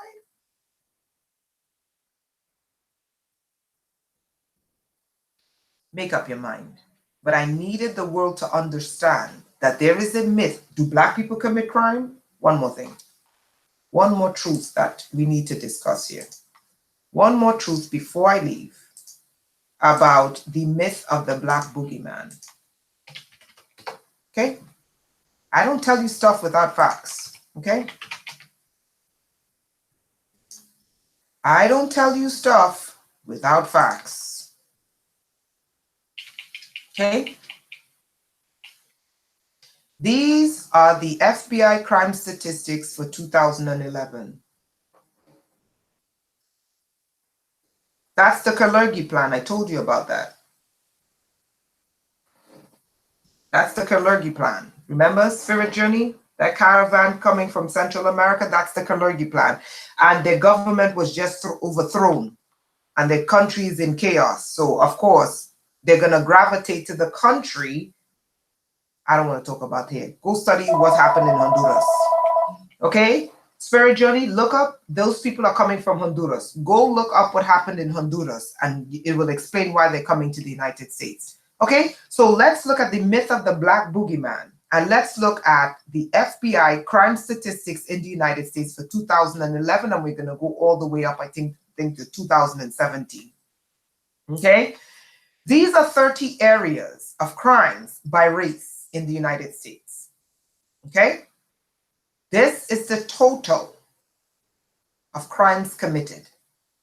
A: Make up your mind. But I needed the world to understand that there is a myth. Do Black people commit crime? One more thing. One more truth that we need to discuss here. One more truth before I leave about the myth of the Black boogeyman. Okay? I don't tell you stuff without facts. Okay? I don't tell you stuff without facts. Okay? These are the FBI crime statistics for 2011. That's the Kalergi plan. I told you about that. That's the Kalergi plan. Remember Spirit Journey? That caravan coming from Central America? That's the Kalergi plan. And the government was just overthrown and the country is in chaos. So, of course, they're going to gravitate to the country. I don't want to talk about here. Go study what happened in Honduras. Okay? Spirit Journey, look up. Those people are coming from Honduras. Go look up what happened in Honduras and it will explain why they're coming to the United States. Okay? So let's look at the myth of the Black Boogeyman and let's look at the FBI crime statistics in the United States for 2011 and we're going to go all the way up, I think to 2017. Okay? These are 30 areas of crimes by race in the United States. Okay? This is the total of crimes committed.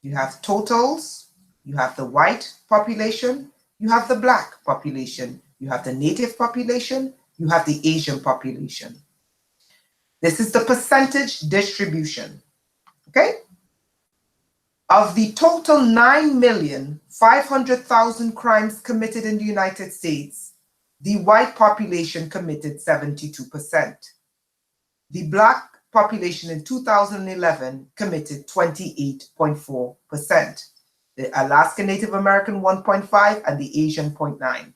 A: You have totals, you have the white population, you have the black population, you have the native population, you have the Asian population. This is the percentage distribution. Okay? Of the total 9,500,000 crimes committed in the United States, the white population committed 72%. The black population in 2011 committed 28.4%. The Alaska Native American 1.5 and the Asian 0.9.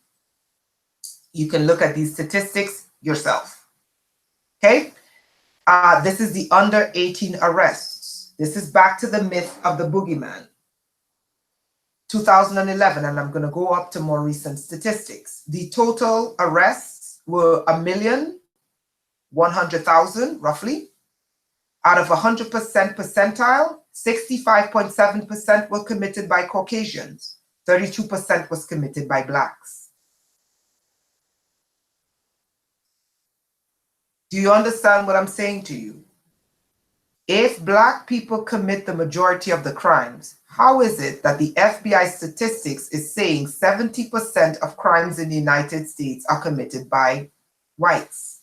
A: You can look at these statistics yourself. Okay? This is the under 18 arrests. This is back to the myth of the boogeyman. 2011, and I'm going to go up to more recent statistics. The total arrests were 1,100,000 roughly. Out of 100% percentile, 65.7% were committed by Caucasians. 32% was committed by Blacks. Do you understand what I'm saying to you? If Black people commit the majority of the crimes, how is it that the FBI statistics is saying 70% of crimes in the United States are committed by whites?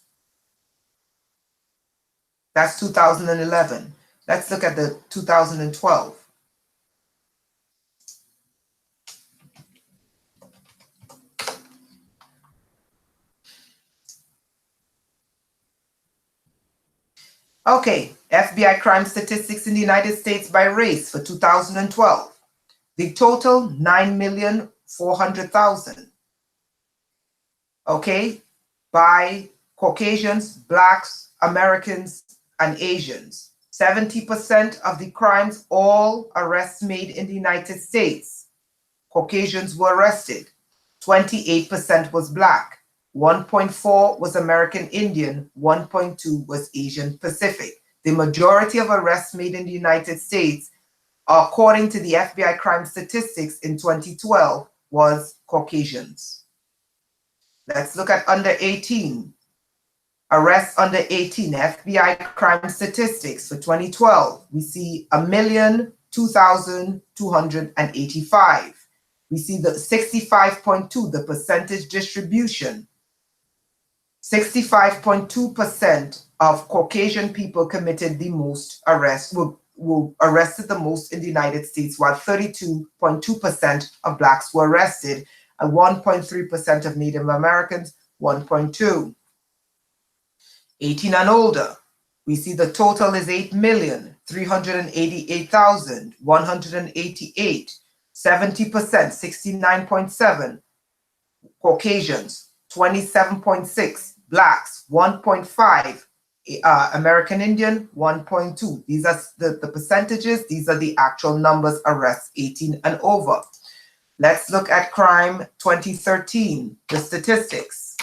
A: That's 2011. Let's look at the 2012. Okay, FBI crime statistics in the United States by race for 2012. The total, 9,400,000. Okay, by Caucasians, Blacks, Americans, and Asians. 70% of the crimes, all arrests made in the United States. Caucasians were arrested. 28% was Black. 1.4 was American Indian. 1.2 was Asian Pacific. The majority of arrests made in the United States, according to the FBI crime statistics in 2012, was Caucasians. Let's look at under 18. Arrests under 18, FBI crime statistics for 2012. We see 1,02,285. We see the 65.2, the percentage distribution. 65.2% of Caucasian people committed the most arrests, were arrested the most in the United States, while 32.2% of Blacks were arrested, and 1.3% of Native Americans, 1.2. 18 and older, we see the total is 8,388,188. 70%, 69.7. Caucasians, 27.6. Blacks, 1.5. American Indian, 1.2. These are the percentages. These are the actual numbers, arrests 18 and over. Let's look at crime 2013, the statistics.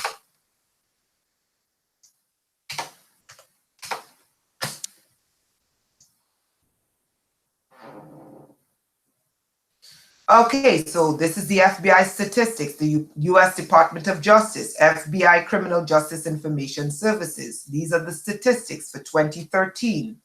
A: Okay, so this is the FBI statistics, the U.S. Department of Justice, FBI Criminal Justice Information Services. These are the statistics for 2013.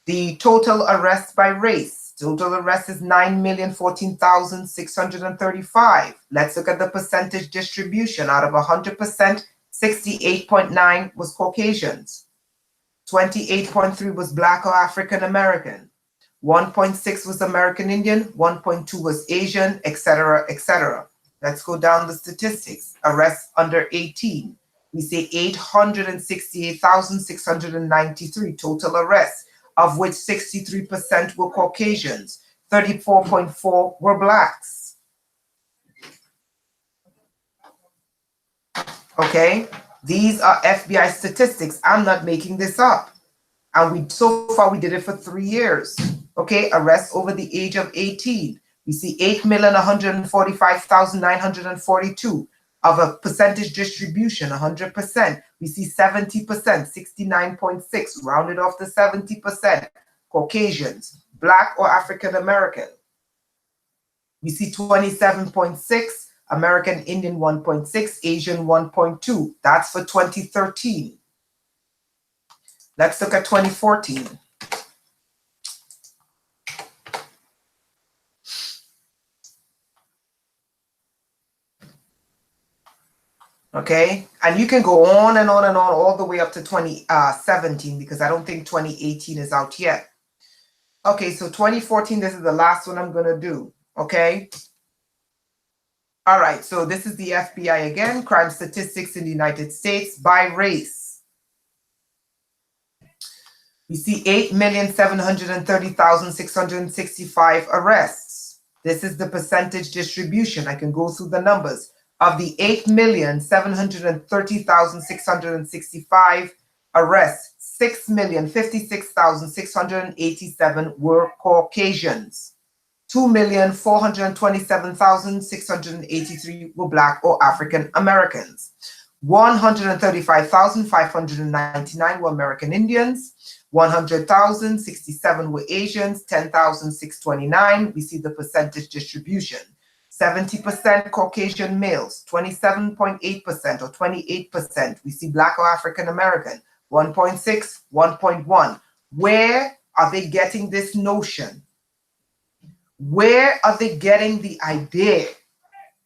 A: The total arrests by race, Total arrests is 9,014,635. Let's look at the percentage distribution. Out of 100%, 68.9 was Caucasians. 28.3 was Black or African American. 1.6 was American Indian. 1.2 was Asian, etc., etc. Let's go down the statistics. Arrests under 18. We say 868,693 total arrests, of which 63% were Caucasians, 34.4 were Blacks. Okay, these are FBI statistics. I'm not making this up. And so far we did it for 3 years. Okay, arrests over the age of 18. We see 8,145,942 of a percentage distribution, 100%. We see 70%, 69.6, rounded off to 70%, Caucasians, Black or African American. We see 27.6, American Indian 1.6, Asian 1.2. That's for 2013. Let's look at 2014. Okay, and you can go on and on and on all the way up to 2017 because I don't think 2018 is out yet. Okay, so 2014, this is the last one I'm going to do. Okay. All right, so this is the FBI again, crime statistics in the United States by race. We see 8,730,665 arrests. This is the percentage distribution. I can go through the numbers. Of the 8,730,665 arrests, 6,056,687 were Caucasians. 2,427,683 were Black or African Americans. 135,599 were American Indians. 100,067 were Asians. 10,629. We see the percentage distribution. 70% Caucasian males, 27.8% or 28%. We see Black or African American, 1.6, 1.1. Where are they getting this notion? Where are they getting the idea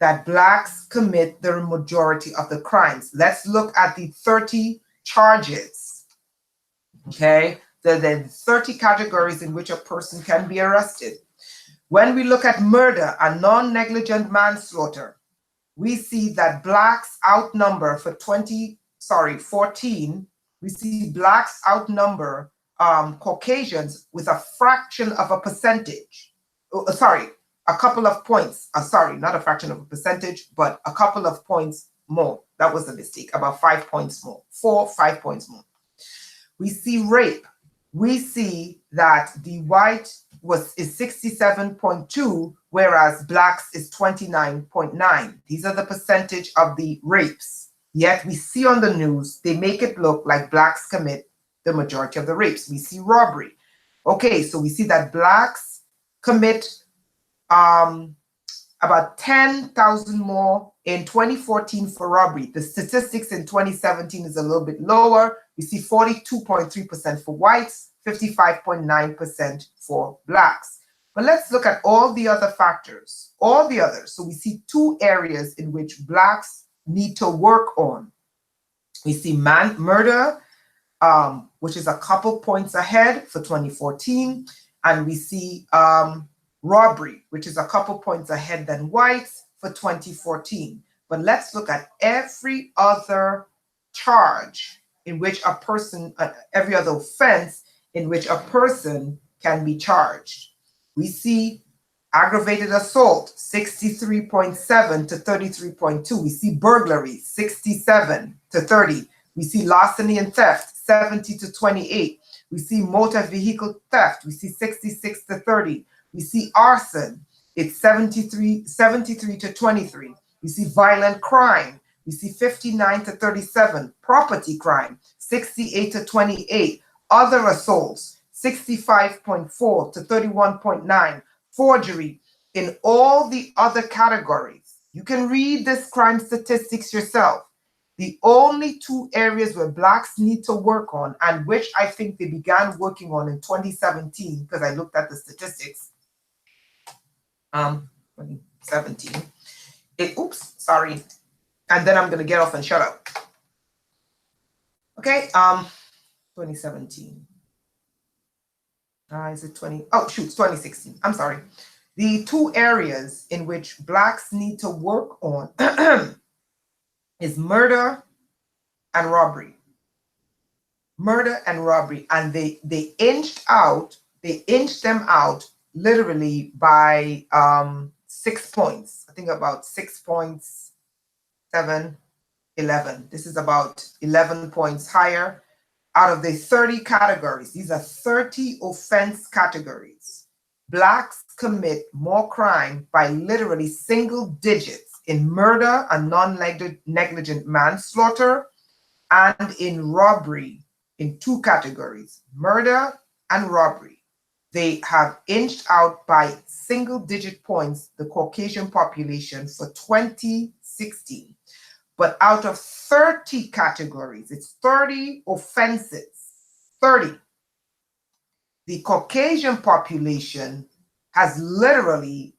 A: that Blacks commit the majority of the crimes? Let's look at the 30 charges. Okay, there are 30 categories in which a person can be arrested. When we look at murder and non-negligent manslaughter, we see that Blacks outnumber for 14, we see Blacks outnumber Caucasians with a fraction of a percentage. A couple of points. Not a fraction of a percentage, but a couple of points more. That was a mistake, about 5 points more, 5 points more. We see rape. We see that the white is 67.2, whereas Blacks is 29.9. These are the percentage of the rapes. Yet we see on the news, they make it look like Blacks commit the majority of the rapes. We see robbery. Okay, so we see that Blacks commit about 10,000 more in 2014 for robbery. The statistics in 2017 is a little bit lower. We see 42.3% for whites, 55.9% for Blacks. But let's look at all the other factors, all the others. So we see 2 areas in which Blacks need to work on. We see murder, which is a couple points ahead for 2014. And we see robbery, which is a couple points ahead than whites for 2014. But let's look at every other charge in which a person, every other offense in which a person can be charged. We see aggravated assault, 63.7 to 33.2. We see burglary, 67 to 30. We see larceny and theft, 70 to 28. We see motor vehicle theft, we see 66 to 30. We see arson, it's 73 to 23. We see violent crime, we see 59 to 37. Property crime, 68 to 28. Other assaults, 65.4 to 31.9. Forgery. In all the other categories, you can read this crime statistics yourself. The only 2 areas where Blacks need to work on, and which I think they began working on in 2017, because I looked at the statistics, 2017. Oops, sorry. And then I'm going to get off and shut up. Okay, 2017. Is it 20? Oh, shoot, it's 2016. I'm sorry. The two areas in which Blacks need to work on is murder and robbery. Murder and robbery. And they inched them out literally by 6 points. I think about 6 points, 7, 11. This is about 11 points higher. Out of the 30 categories, these are 30 offense categories. Blacks commit more crime by literally single digits in murder and non-negligent manslaughter, and in robbery in 2 categories, murder and robbery. They have inched out by single-digit points the Caucasian population for 2016. But out of 30 categories, it's 30 offenses, 30. The Caucasian population has literally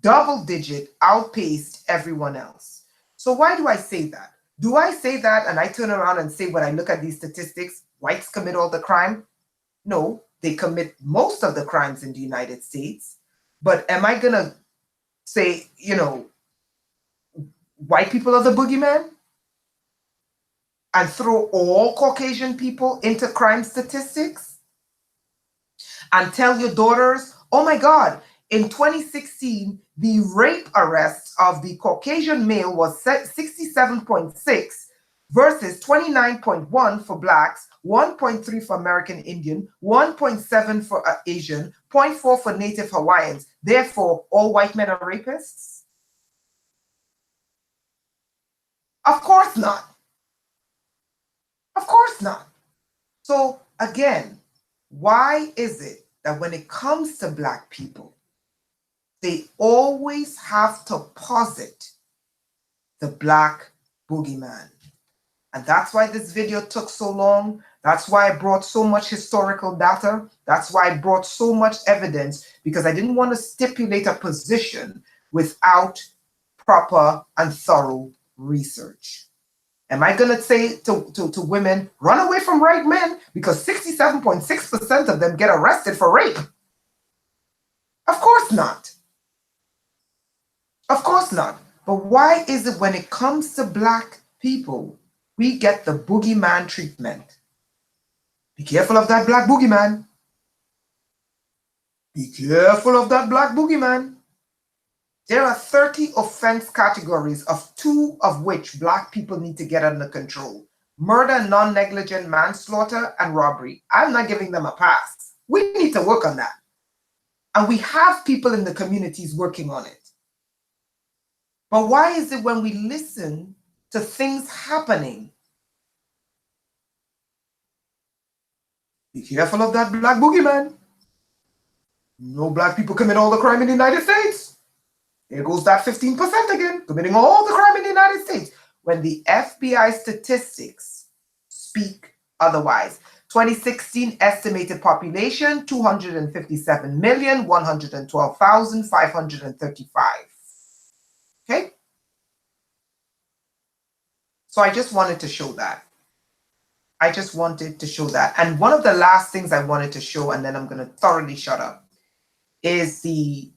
A: double-digit outpaced everyone else. So why do I say that? Do I say that and I turn around and say, when I look at these statistics, whites commit all the crime? No, they commit most of the crimes in the United States. But am I going to say, white people are the boogeyman and throw all Caucasian people into crime statistics and tell your daughters, oh my God, in 2016, the rape arrests of the Caucasian male was 67.6 versus 29.1 for Blacks, 1.3 for American Indian, 1.7 for Asian, 0.4 for Native Hawaiians. Therefore, all white men are rapists? Of course not. Of course not. So again, why is it that when it comes to Black people, they always have to posit the Black boogeyman? And that's why this video took so long. That's why I brought so much historical data. That's why I brought so much evidence, because I didn't want to stipulate a position without proper and thorough research. Am I going to say to women, run away from white men because 67.6% of them get arrested for rape? Of course not. Of course not. But why is it when it comes to Black people, we get the boogeyman treatment? Be careful of that Black boogeyman. Be careful of that Black boogeyman. There are 30 offense categories, of 2 of which Black people need to get under control. Murder, non-negligent manslaughter, and robbery. I'm not giving them a pass. We need to work on that. And we have people in the communities working on it. But why is it when we listen to things happening, be careful of that Black boogeyman? No Black people commit all the crime in the United States. There goes that 15% again, committing all the crime in the United States, when the FBI statistics speak otherwise. 2016 estimated population, 257,112,535. Okay? So I just wanted to show that. I just wanted to show that. And one of the last things I wanted to show, and then I'm going to thoroughly shut up, is the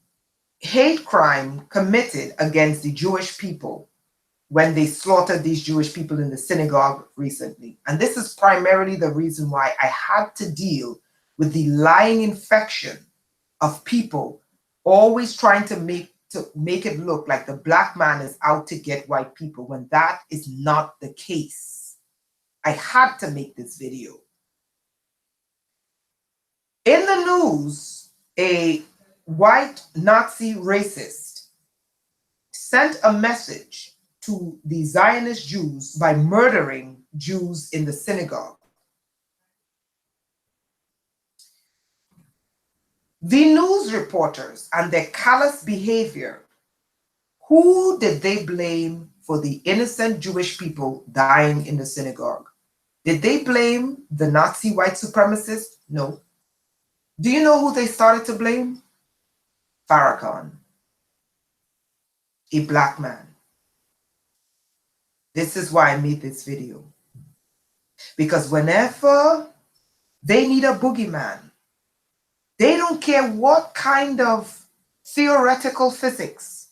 A: hate crime committed against the Jewish people when they slaughtered these Jewish people in the synagogue recently. And this is primarily the reason why I had to deal with the lying infection of people always trying to make it look like the Black man is out to get white people, when that is not the case. I had to make this video. In the news, a white Nazi racist sent a message to the Zionist Jews by murdering Jews in the synagogue. The news reporters and their callous behavior, who did they blame for the innocent Jewish people dying in the synagogue? Did they blame the Nazi white supremacists? No. Do you know who they started to blame? Farrakhan, a black man. This is why I made this video. Because whenever they need a boogeyman, they don't care what kind of theoretical physics,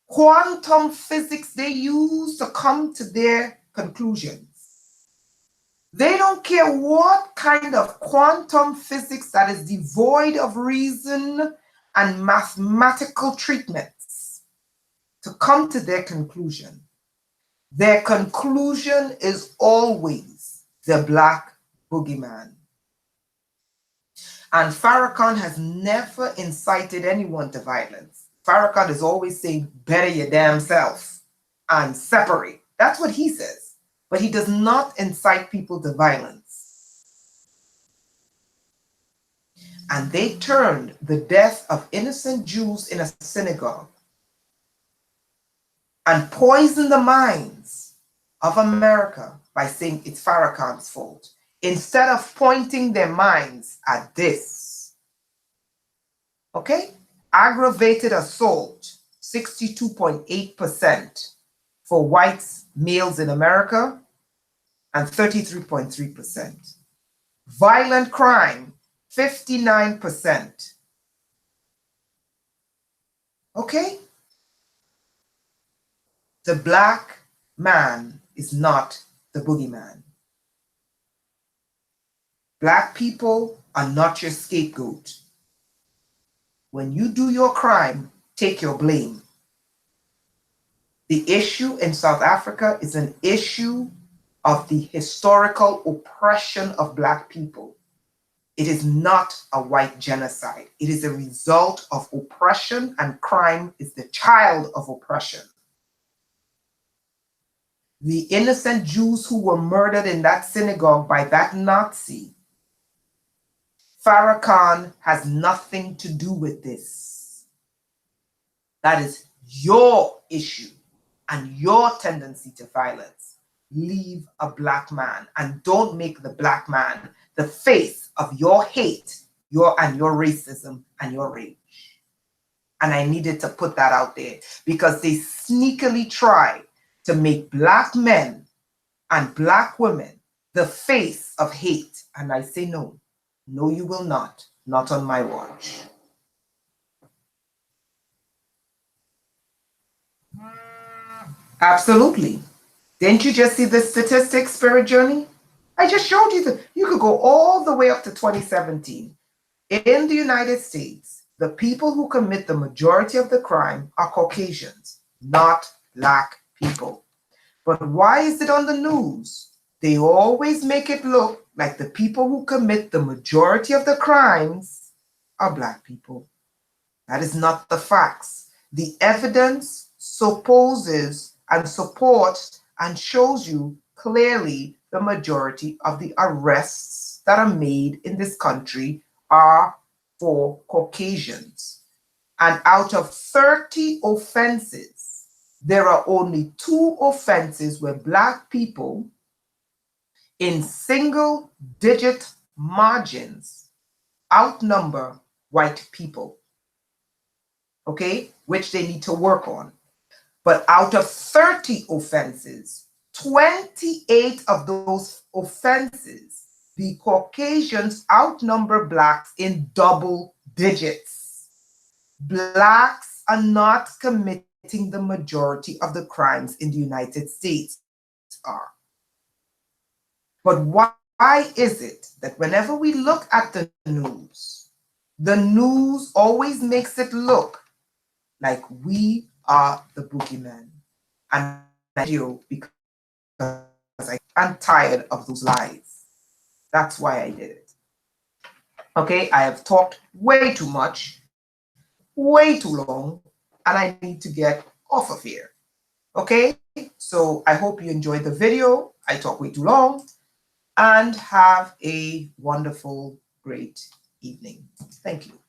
A: quantum physics they use to come to their conclusions. They don't care what kind of quantum physics that is devoid of reason and mathematical treatments to come to their conclusion. Their conclusion is always the black boogeyman. And Farrakhan has never incited anyone to violence. Farrakhan is always saying, better your damn self and separate. That's what he says. But he does not incite people to violence. And they turned the death of innocent Jews in a synagogue and poisoned the minds of America by saying it's Farrakhan's fault, instead of pointing their minds at this. Okay? Aggravated assault, 62.8% for whites, males in America, and 33.3%. Violent crime, 59%. Okay? The black man is not the boogeyman. Black people are not your scapegoat. When you do your crime, take your blame. The issue in South Africa is an issue of the historical oppression of black people. It is not a white genocide. It is a result of oppression, and crime is the child of oppression. The innocent Jews who were murdered in that synagogue by that Nazi, Farrakhan has nothing to do with this. That is your issue and your tendency to violence. Leave a black man, and don't make the black man the face of your hate, your racism and your rage. And I needed to put that out there because they sneakily try to make black men and black women the face of hate. And I say no. No, you will not. Not on my watch. Absolutely. Didn't you just see the statistics, Spirit Journey? I just showed you that you could go all the way up to 2017. In the United States, the people who commit the majority of the crime are Caucasians, not black people. But why is it on the news? They always make it look like the people who commit the majority of the crimes are black people. That is not the facts. The evidence supposes and supports and shows you clearly the majority of the arrests that are made in this country are for Caucasians. And out of 30 offenses, there are only 2 offenses where black people in single-digit margins outnumber white people, okay, which they need to work on. But out of 30 offenses, 28 of those offenses, the Caucasians outnumber blacks in double digits. Blacks are not committing the majority of the crimes in the United States are. But why is it that whenever we look at the news always makes it look like we are the boogeyman? And I do because I'm tired of those lies. That's why I did it. Okay, I have talked way too much, way too long, and I need to get off of here. Okay, so I hope you enjoyed the video. I talked way too long, and have a wonderful, great evening. Thank you.